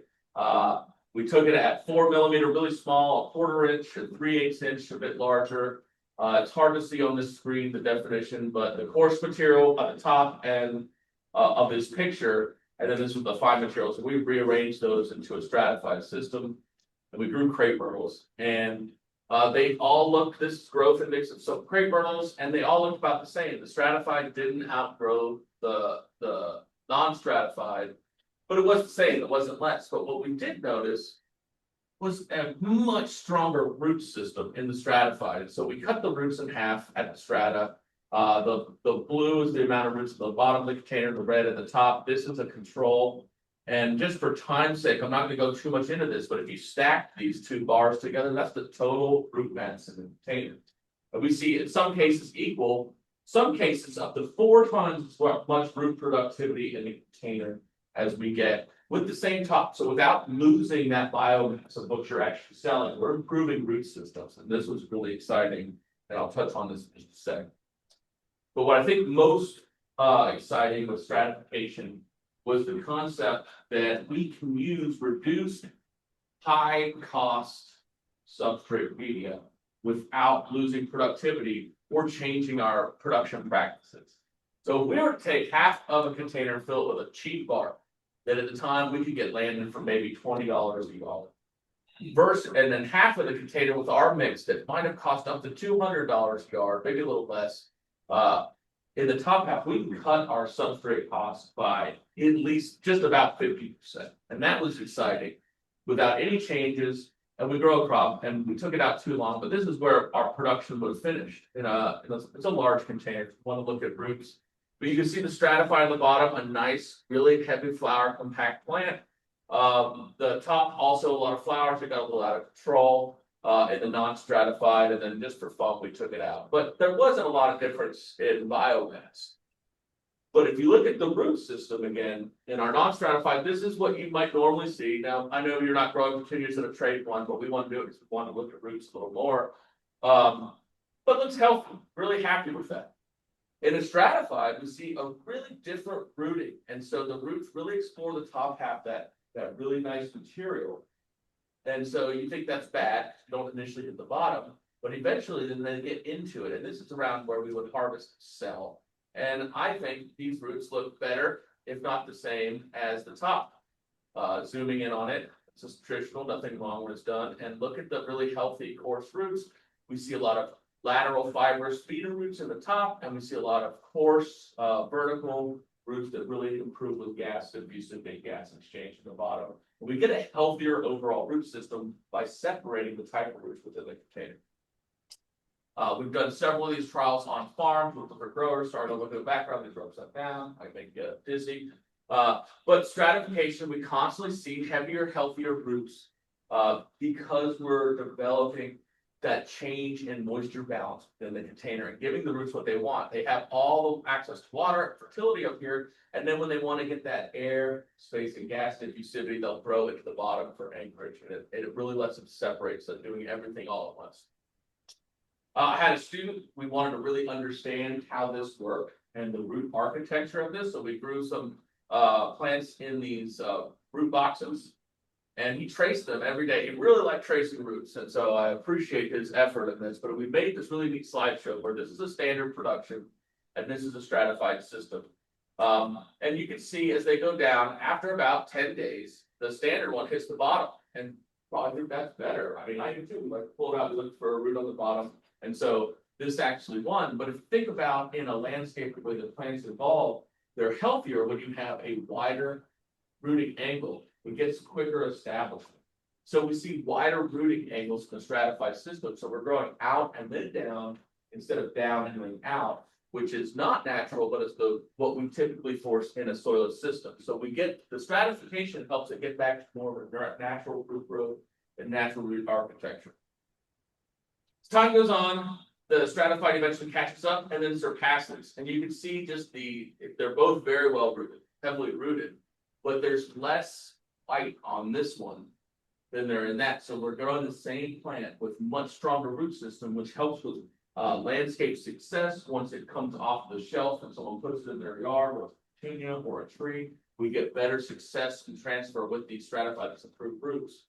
We took it at 4 millimeter, really small, a 1/4 inch, and 3/8 inch, a bit larger. It's hard to see on this screen, the definition, but the coarse material at the top and of this picture, and then this was the fine material. So we rearranged those into a stratified system, and we grew crepe myrtles. And they all looked, this growth index of some crepe myrtles, and they all looked about the same. The stratified didn't outgrow the non-stratified. But it was the same, it wasn't less. But what we did notice was a much stronger root system in the stratified. So we cut the roots in half at the strata. The blue is the amount of roots at the bottom of the container, the red at the top. This is a control. And just for time's sake, I'm not going to go too much into this, but if you stack these two bars together, that's the total root mass in the container. And we see in some cases equal, some cases up to 4 times as much root productivity in the container as we get with the same top. So without losing that biomass of what you're actually selling, we're improving root systems. And this was really exciting. And I'll touch on this in just a second. But what I think most exciting with stratification was the concept that we can use reduced high cost substrate media without losing productivity or changing our production practices. So if we were to take half of a container and fill it with a cheap bark, that at the time we could get landed for maybe $20 a yard. And then half of the container with our mix that might have cost up to $200 a yard, maybe a little less. In the top half, we can cut our substrate costs by at least just about 50%. And that was exciting without any changes. And we grow a crop and we took it out too long, but this is where our production would have finished it's a large container. If you want to look at roots. But you can see the stratified on the bottom, a nice, really heavy flower, compact plant. The top also a lot of flowers. It got a little out of control. In the non-stratified, and then just for fun, we took it out. But there wasn't a lot of difference in biomass. But if you look at the root system again, in our non-stratified, this is what you might normally see. Now, I know you're not growing continuous in a trade one, but we want to do it because we want to look at roots a little more. But looks healthy, really happy with that. In a stratified, we see a really different rooting. And so the roots really explore the top half, that really nice material. And so you think that's bad, you don't initially hit the bottom, but eventually then they get into it. And this is around where we would harvest sell. And I think these roots look better, if not the same, as the top. Zooming in on it, it's just traditional, nothing wrong when it's done. And look at the really healthy coarse roots. We see a lot of lateral fibrous feeder roots in the top, and we see a lot of coarse vertical roots that really improve with gas diffusion, gas exchange in the bottom. And we get a healthier overall root system by separating the type of roots within the container. We've done several of these trials on farms with different growers. Sorry to look at the background, these are upside down. I make you dizzy. But stratification, we constantly see heavier, healthier roots because we're developing that change in moisture balance in the container and giving the roots what they want. They have all the access to water, fertility up here, and then when they want to get that air, space, and gas diffusivity, they'll throw it to the bottom for anchorage, and it really lets them separate, so doing everything all at once. I had a student, we wanted to really understand how this worked and the root architecture of this, so we grew some plants in these root boxes. And he traced them every day. He really liked tracing roots. And so I appreciate his effort in this. But we made this really neat slideshow where this is a standard production and this is a stratified system. And you can see as they go down, after about 10 days, the standard one hits the bottom. And well, I think that's better. I mean, I do too. Like pull it out, we look for a root on the bottom. And so this actually won. But if you think about in a landscape where the plants evolve, they're healthier when you have a wider rooting angle. It gets quicker establishment. So we see wider rooting angles in the stratified system. So we're growing out and then down instead of down and then out. which is not natural, but it's what we typically force in a soilless system. So we get, the stratification helps it get back to more of a natural root growth and natural root architecture. As time goes on, the stratified eventually catches up and then surpasses. And you can see just they're both very well rooted, heavily rooted, but there's less height on this one than there in that. So we're growing the same plant with much stronger root system, which helps with landscape success. Once it comes off the shelf and someone puts it in their yard or a petunia or a tree, we get better success and transfer with these stratified improved roots.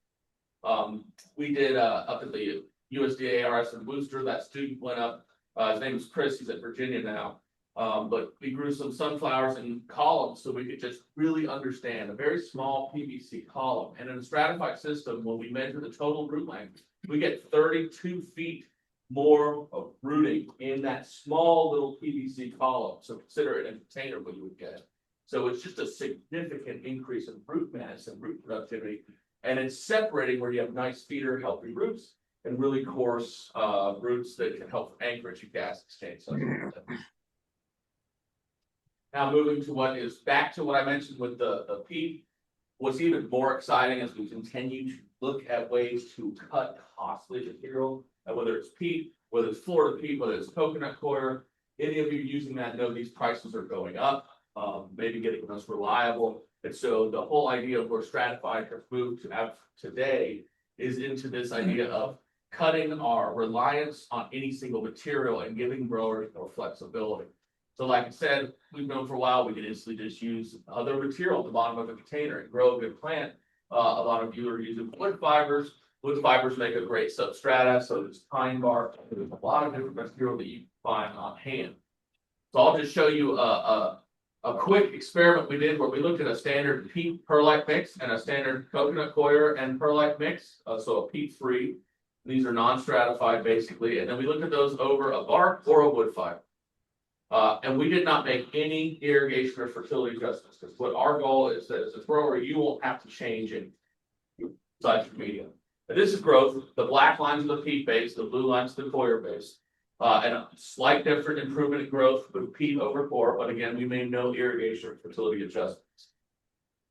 We did up at the USDA ARS in Worcester. That student went up. His name is Chris. He's at Virginia now. But we grew some sunflowers in columns so we could just really understand a very small PVC column. And in a stratified system, when we measure the total root length, we get 32 feet more of rooting in that small little PVC column. So consider it a container what you would get. So it's just a significant increase in root mass and root productivity. And it's separating where you have nice feeder, healthy roots and really coarse roots that can help anchorage and gas exchange. Now moving to what is back to what I mentioned with the peat. What's even more exciting as we continue to look at ways to cut costly material, whether it's peat, whether it's Florida peat, whether it's coconut coir. Any of you using that know these prices are going up, maybe getting less reliable. And so the whole idea of where stratified has moved to have today is into this idea of cutting our reliance on any single material and giving growers more flexibility. So like I said, we've known for a while, we can instantly just use other material at the bottom of a container and grow a good plant. A lot of you are using wood fibers. Wood fibers make a great substrata. So there's pine bark. There's a lot of different material that you can find on hand. So I'll just show you a quick experiment we did where we looked at a standard peat perlite mix and a standard coconut coir and perlite mix. So a peat free. These are non-stratified basically. And then we looked at those over a bark or a wood fiber. And we did not make any irrigation or fertility adjustments because what our goal is that as a grower, you won't have to change any besides your medium. And this is growth. The black lines are the peat base, the blue lines the coir base. And a slight different improvement in growth with peat over coir, but again, we made no irrigation or fertility adjustments.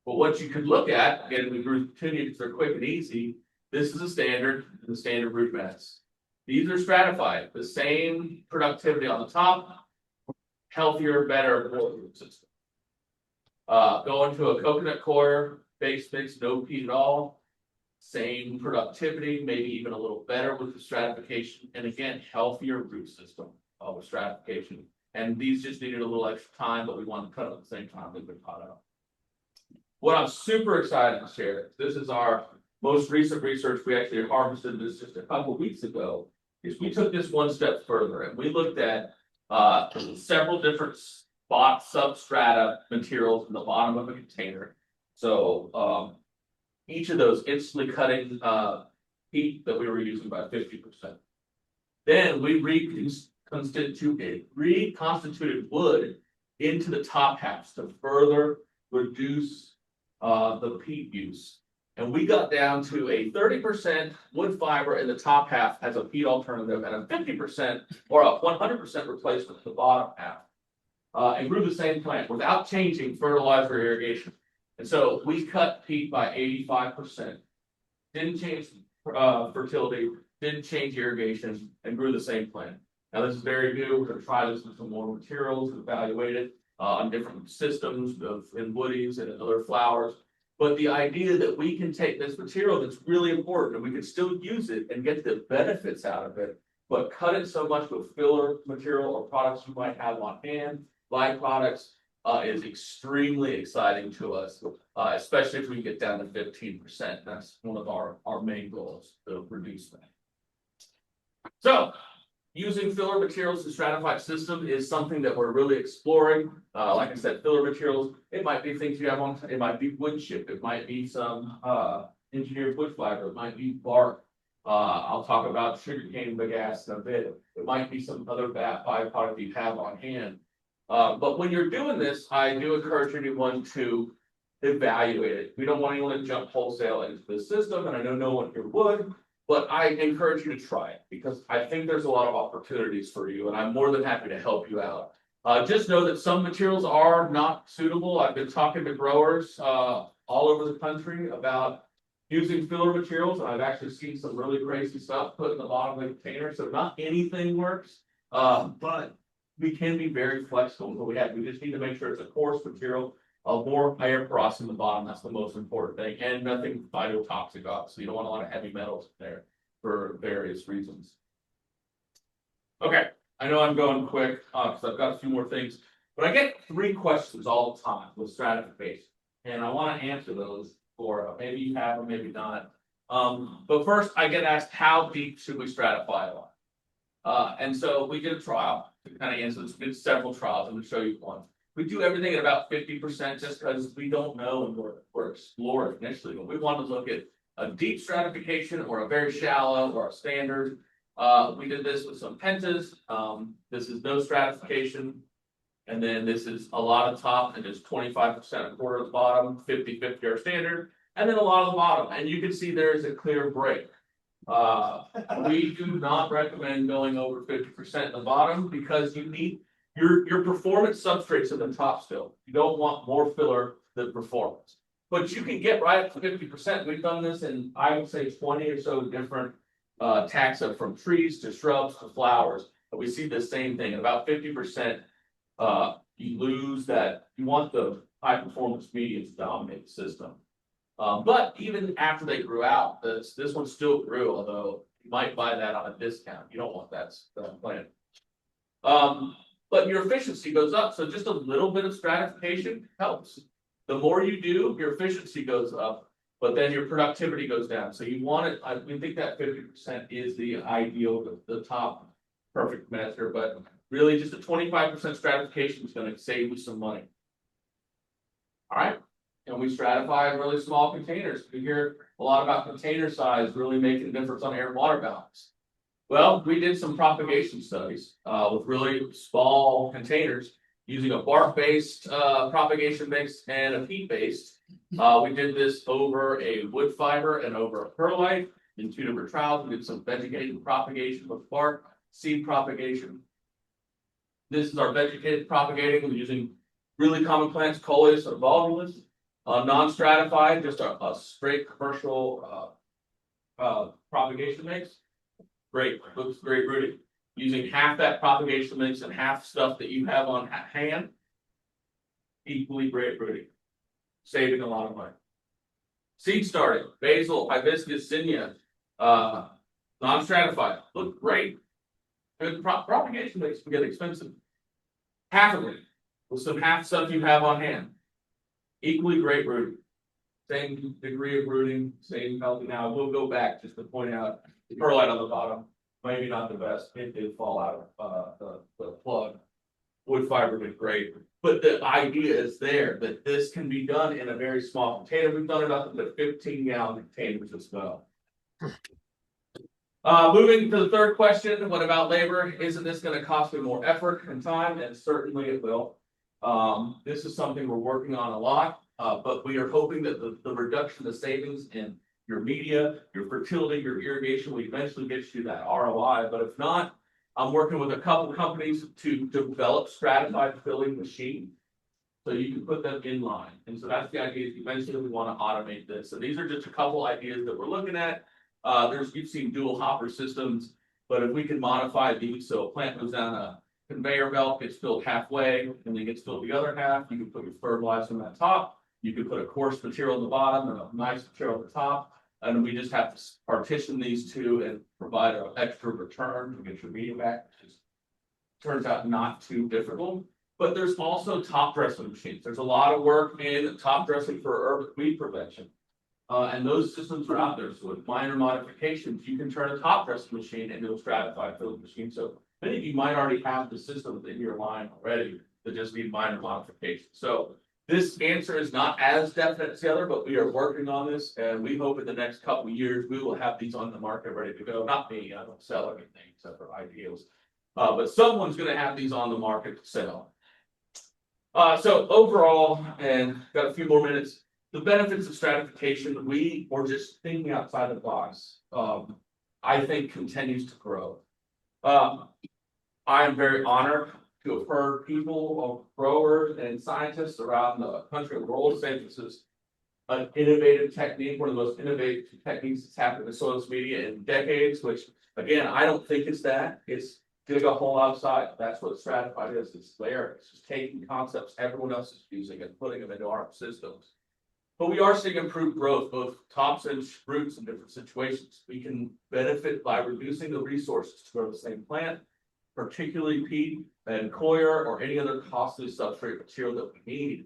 But what you could look at, again, we grew petunia because they're quick and easy. This is a standard, the standard root mass. These are stratified, the same productivity on the top. Healthier, better, more root system. Going to a coconut coir base mix, no peat at all. Same productivity, maybe even a little better with the stratification. And again, healthier root system with stratification. And these just needed a little extra time, but we wanted to cut it at the same time they've been cut out. What I'm super excited to share, this is our most recent research. We actually harvested this just a couple weeks ago. Is we took this one step further and we looked at several different spot substrata materials in the bottom of a container. So each of those instantly cutting peat that we were using by 50%. Then we reconstituted wood into the top halves to further reduce the peat use. And we got down to a 30% wood fiber in the top half as a peat alternative and a 50% or a 100% replacement in the bottom half. And grew the same plant without changing fertilizer irrigation. And so we cut peat by 85%. Didn't change fertility, didn't change irrigation, and grew the same plant. Now this is very new. We're going to try this with some more materials and evaluate it on different systems in woodies and other flowers. But the idea that we can take this material that's really important and we can still use it and get the benefits out of it, but cut it so much with filler material or products you might have on hand, byproducts, is extremely exciting to us, especially if we get down to 15%. That's one of our main goals, to reduce that. So using filler materials in stratified system is something that we're really exploring. Like I said, filler materials, it might be things you have on, it might be wood chip, it might be some engineered wood fiber, it might be bark. I'll talk about sugarcane bagasse in a bit. It might be some other byproduct you have on hand. But when you're doing this, I do encourage anyone to evaluate it. We don't want anyone to jump wholesale into the system, and I know no one here would. But I encourage you to try it because I think there's a lot of opportunities for you, and I'm more than happy to help you out. Just know that some materials are not suitable. I've been talking to growers, all over the country about using filler materials. I've actually seen some really crazy stuff put in the bottom of the container, so not anything works. But we can be very flexible in what we have. We just need to make sure it's a coarse material, more air crossing the bottom. That's the most important thing, and nothing phytotoxic off. So you don't want a lot of heavy metals in there for various reasons. Okay, I know I'm going quick because I've got a few more things, but I get 3 questions all the time with stratification, and I want to answer those. Or maybe you have, or maybe not. But first, I get asked, how deep should we stratify a lot? And so we did a trial to kind of answer this. We did several trials. I'm going to show you one. We do everything at about 50% just because we don't know and we're exploring initially. But we want to look at a deep stratification or a very shallow or a standard. We did this with some pentas. This is no stratification. And then this is a lot of top, and it's 25%, a quarter of the bottom, 50-50 our standard, and then a lot of the bottom. And you can see there is a clear break. We do not recommend going over 50% in the bottom because you need your performance substrates in the top still. You don't want more filler than performance. But you can get right up to 50%. We've done this in, I would say, 20 or so different taxa, from trees to shrubs to flowers. But we see the same thing. At about 50%. You lose that. You want the high performance medium to dominate the system. But even after they grew out, this one still grew, although you might buy that on a discount. You don't want that plant. But your efficiency goes up. So just a little bit of stratification helps. The more you do, your efficiency goes up, but then your productivity goes down. So you want it, we think that 50% is the ideal, the top perfect measure, but really just a 25% stratification is going to save you some money. All right. And we stratify in really small containers. We hear a lot about container size really making a difference on air and water balance. Well, we did some propagation studies with really small containers using a bark-based propagation mix and a peat-based. We did this over a wood fiber and over a perlite in 2 different trials. We did some vegetative propagation with bark, seed propagation. This is our vegetative propagating. We're using really common plants, coleus or volvulus. Non-stratified, just a straight commercial propagation mix. Great, looks great rooting. Using half that propagation mix and half stuff that you have on hand, equally great rooting. Saving a lot of money. Seed starting, basil, hibiscus, zinnia, non-stratified, look great. Good propagation mix can get expensive. Half of it with some half stuff you have on hand. Equally great rooting. Same degree of rooting, same healthy. Now we'll go back just to point out the perlite on the bottom, maybe not the best. It did fall out of the plug. Wood fiber did great. But the idea is there that this can be done in a very small container. We've done it up to 15-gallon containers as well. Moving to the third question, what about labor? Isn't this going to cost me more effort and time? And certainly it will. This is something we're working on a lot, but we are hoping that the reduction of savings in your media, your fertility, your irrigation will eventually get you that ROI. But if not, I'm working with a couple companies to develop stratified filling machines so you can put them in line. And so that's the idea. Eventually we want to automate this. So these are just a couple ideas that we're looking at. You've seen dual hopper systems, but if we can modify these so a plant goes down a conveyor belt, gets filled halfway, and then gets filled the other half, you can put your fertilizer on that top. You can put a coarse material on the bottom and a nice material on the top. And we just have to partition these two and provide an extra return to get your media back, which is, turns out not too difficult. But there's also top dressing machines. There's a lot of work in top dressing for urban weed prevention. And those systems are out there. So with minor modifications, you can turn a top dressing machine into a stratified filling machine. So many of you might already have the systems in your line already that just need minor modifications. So this answer is not as definite as the other, but we are working on this, and we hope in the next couple of years we will have these on the market ready to go. Not me, I don't sell anything except for ideas. But someone's going to have these on the market to sell. So overall, and got a few more minutes, the benefits of stratification, we were just thinking outside the box, I think continues to grow. I am very honored to have heard people, growers and scientists around the country and world say this is an innovative technique, one of the most innovative techniques that's happened in soils media in decades, which again, I don't think it's that. It's dig a hole outside. That's what stratified is. It's layering. It's just taking concepts everyone else is using and putting them into our systems. But we are seeing improved growth, both tops and roots in different situations. We can benefit by reducing the resources to grow the same plant, particularly peat and coir or any other costly substrate material that we need.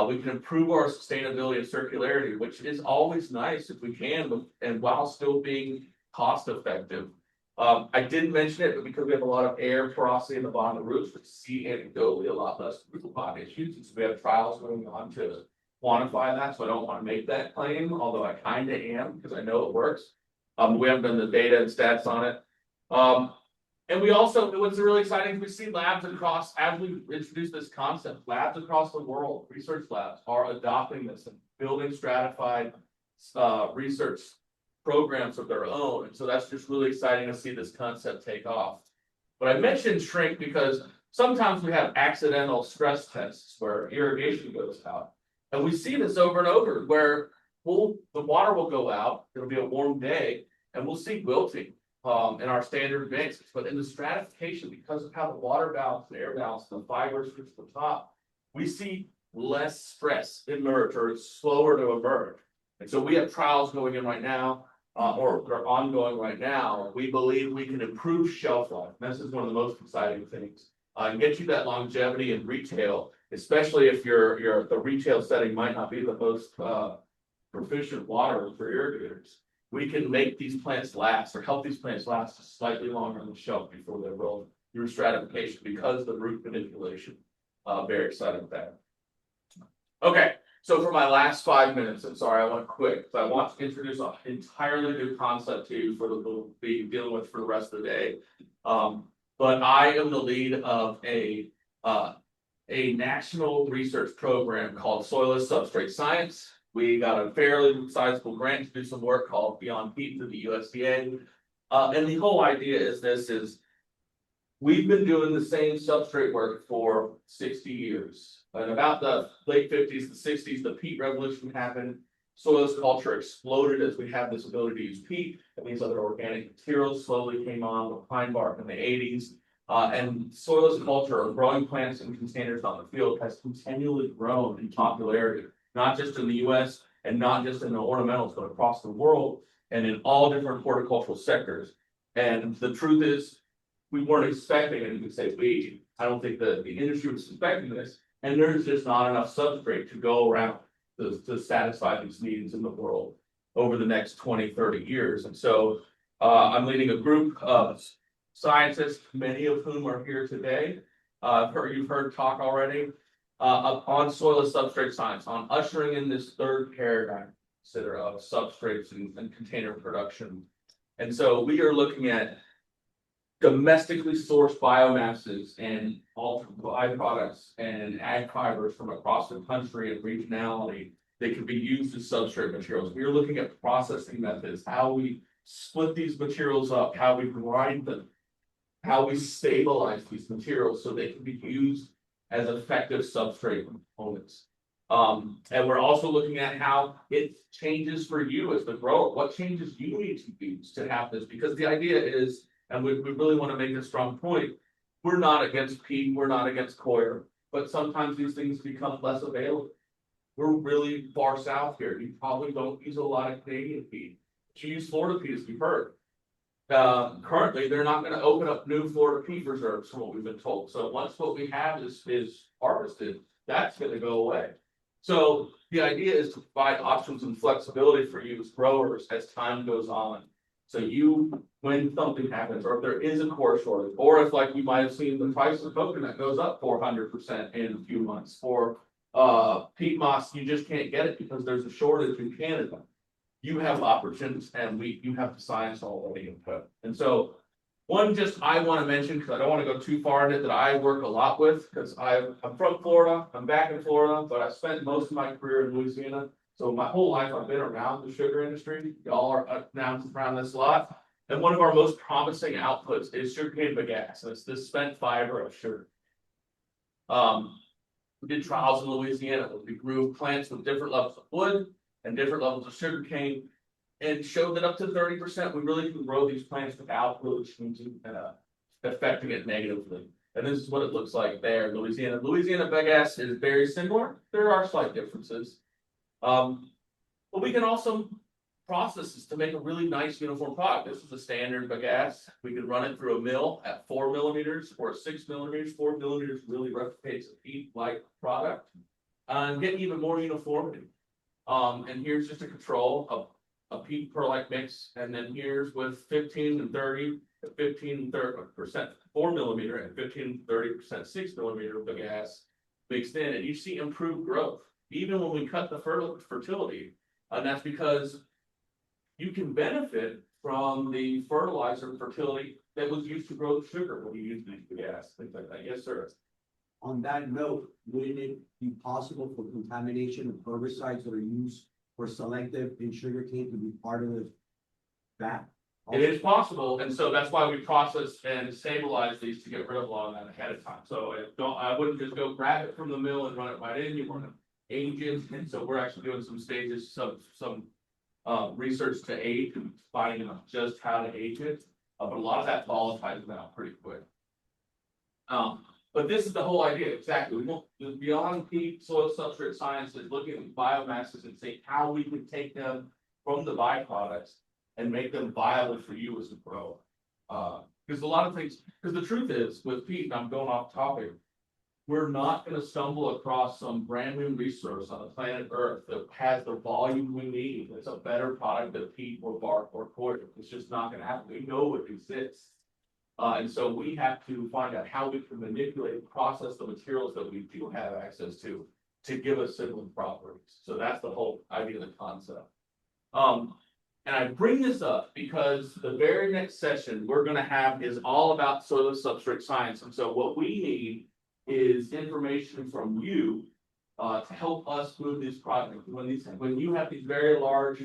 We can improve our sustainability and circularity, which is always nice if we can, and while still being cost effective. I didn't mention it, but because we have a lot of air porosity in the bottom of the roots, we see anecdotally a lot less root rot issues. And so we have trials going on to quantify that. So I don't want to make that claim, although I kind of am because I know it works. We haven't done the data and stats on it. And we also, what's really exciting, we see labs across, as we introduce this concept, labs across the world, research labs are adopting this and building stratified research programs of their own. And so that's just really exciting to see this concept take off. But I mentioned shrink because sometimes we have accidental stress tests where irrigation goes out. And we see this over and over where the water will go out, it'll be a warm day, and we'll see wilting in our standard mix. But in the stratification, because of how the water balance, the air balance, the fibers reach the top, we see less stress emerge, or it's slower to emerge. And so we have trials going in right now, or they're ongoing right now. We believe we can improve shelf life. And this is one of the most exciting things. And get you that longevity in retail, especially if the retail setting might not be the most proficient water for irrigators. We can make these plants last, or help these plants last just slightly longer on the shelf before they're rolled through stratification because of the root manipulation. Very excited with that. Okay, so for my last 5 minutes, I'm sorry I went quick, but I want to introduce an entirely new concept to you we'll be dealing with for the rest of the day. But I am the lead of a national research program called Soilless Substrate Science. We got a fairly sizable grant to do some work called Beyond Peat through the USDA. And the whole idea is we've been doing the same substrate work for 60 years. And about the late 50s, the 60s, the peat revolution happened. Soilless culture exploded as we have this ability to use peat. That means other organic materials slowly came on with pine bark in the 80s. And soilless culture, or growing plants in containers on the field, has continually grown in popularity, not just in the US and not just in the ornamentals, but across the world and in all different horticultural sectors. And the truth is, we weren't expecting it. You could say I don't think that the industry was expecting this. And there's just not enough substrate to go around to satisfy these needs in the world over the next 20, 30 years. And so I'm leading a group of scientists, many of whom are here today. You've heard talk already on soilless substrate science, on ushering in this third paradigm of substrates and container production. And so we are looking at domestically sourced biomasses and altered byproducts and ag fibers from across the country and regionality that can be used as substrate materials. We are looking at processing methods, how we split these materials up, how we grind them, how we stabilize these materials so they can be used as effective substrate components. And we're also looking at how it changes for you as the grower. What changes you need to use to have this? Because the idea is, and we really want to make a strong point, we're not against peat, we're not against coir, but sometimes these things become less available. We're really far south here. You probably don't use a lot of Canadian peat. But you use Florida peat, as we've heard. Currently, they're not going to open up new Florida peat reserves from what we've been told. So once what we have is harvested, that's going to go away. So the idea is to provide options and flexibility for you as growers as time goes on. So when something happens, or if there is a core shortage, or if, like we might have seen, the price of coconut goes up 400% in a few months, or peat moss, you just can't get it because there's a shortage in Canada. You have opportunities, and you have the science already input. And so I want to mention, because I don't want to go too far in it, that I work a lot with, because I'm from Florida, I'm back in Florida, but I spent most of my career in Louisiana. So my whole life I've been around the sugar industry. Y'all are now around this a lot. And one of our most promising outputs is sugarcane bagasse. It's this spent fiber of sugar. We did trials in Louisiana, where we grew plants with different levels of wood and different levels of sugarcane. And showed that up to 30%, we really can grow these plants without really changing, affecting it negatively. And this is what it looks like there, Louisiana. Louisiana bagasse is very similar. There are slight differences. But we can also process this to make a really nice uniform product. This is a standard bagasse. We could run it through a mill at 4 millimeters or 6 millimeters. 4 millimeters really replicates a peat-like product and get even more uniformity. And here's just a control of a peat perlite mix, and then here's with 15 and 30, 15 and 30% 4 millimeter and 15 and 30% 6 millimeter bagasse mixed in, and you see improved growth even when we cut the fertility, and that's because you can benefit from the fertilizer fertility that was used to grow the sugar when you use these bagasse, things like that. Yes, sir. On that note, wouldn't it be possible for contamination of herbicides that are used for selective in sugarcane to be part of that? It is possible, and so that's why we process and stabilize these to get rid of a lot of that ahead of time. So I wouldn't just go grab it from the mill and run it right in. You want to age it, and so we're actually doing some stages, some research to aid and finding out just how to age it. But a lot of that volatilizes out pretty quick. But this is the whole idea, exactly. We want beyond peat soil substrate science is looking at biomasses and say how we can take them from the byproducts and make them viable for you as a grower. Because a lot of things, because the truth is with peat, and I'm going off topic, we're not going to stumble across some brand new resource on the planet Earth that has the volume we need. It's a better product than peat or bark or cord. It's just not going to happen. We know it exists. And so we have to find out how we can manipulate and process the materials that we do have access to give us similar properties. So that's the whole idea of the concept. And I bring this up because the very next session we're going to have is all about soil substrate science. And so what we need is information from you to help us move these projects. When you have these very large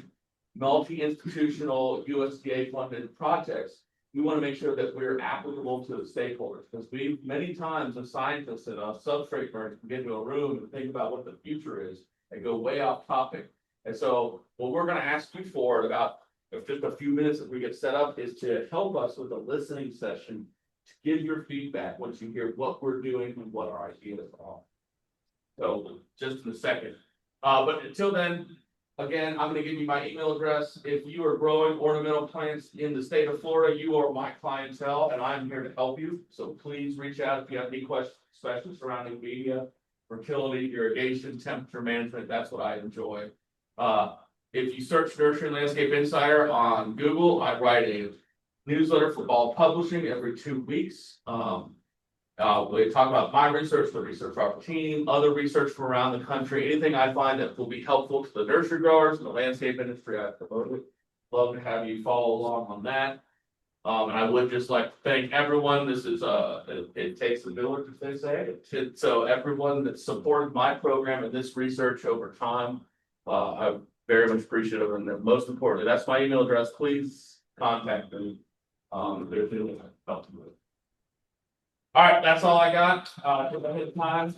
multi-institutional USDA funded projects, we want to make sure that we're applicable to the stakeholders, because we many times as scientists and substrate nerds can get into a room and think about what the future is and go way off topic. And so what we're going to ask you for in about just a few minutes as we get set up is to help us with a listening session to give your feedback once you hear what we're doing and what our ideas are. So just in a second. But until then, again, I'm going to give you my email address. If you are growing ornamental plants in the state of Florida, you are my clientele, and I'm here to help you. So please reach out if you have any questions, especially surrounding media, fertility, irrigation, temperature management. That's what I enjoy. If you search Nursery Landscape Insider on Google, I write a newsletter for Ball Publishing every 2 weeks. We talk about my research, the research of our team, other research from around the country, anything I find that will be helpful to the nursery growers and the landscape industry, I promote it. Love to have you follow along on that. And I would just like to thank everyone. This is it takes a village, as they say. So everyone that supported my program and this research over time, I'm very much appreciative. And most importantly, that's my email address. Please contact me. There's anything I felt to do. All right, that's all I got. Time.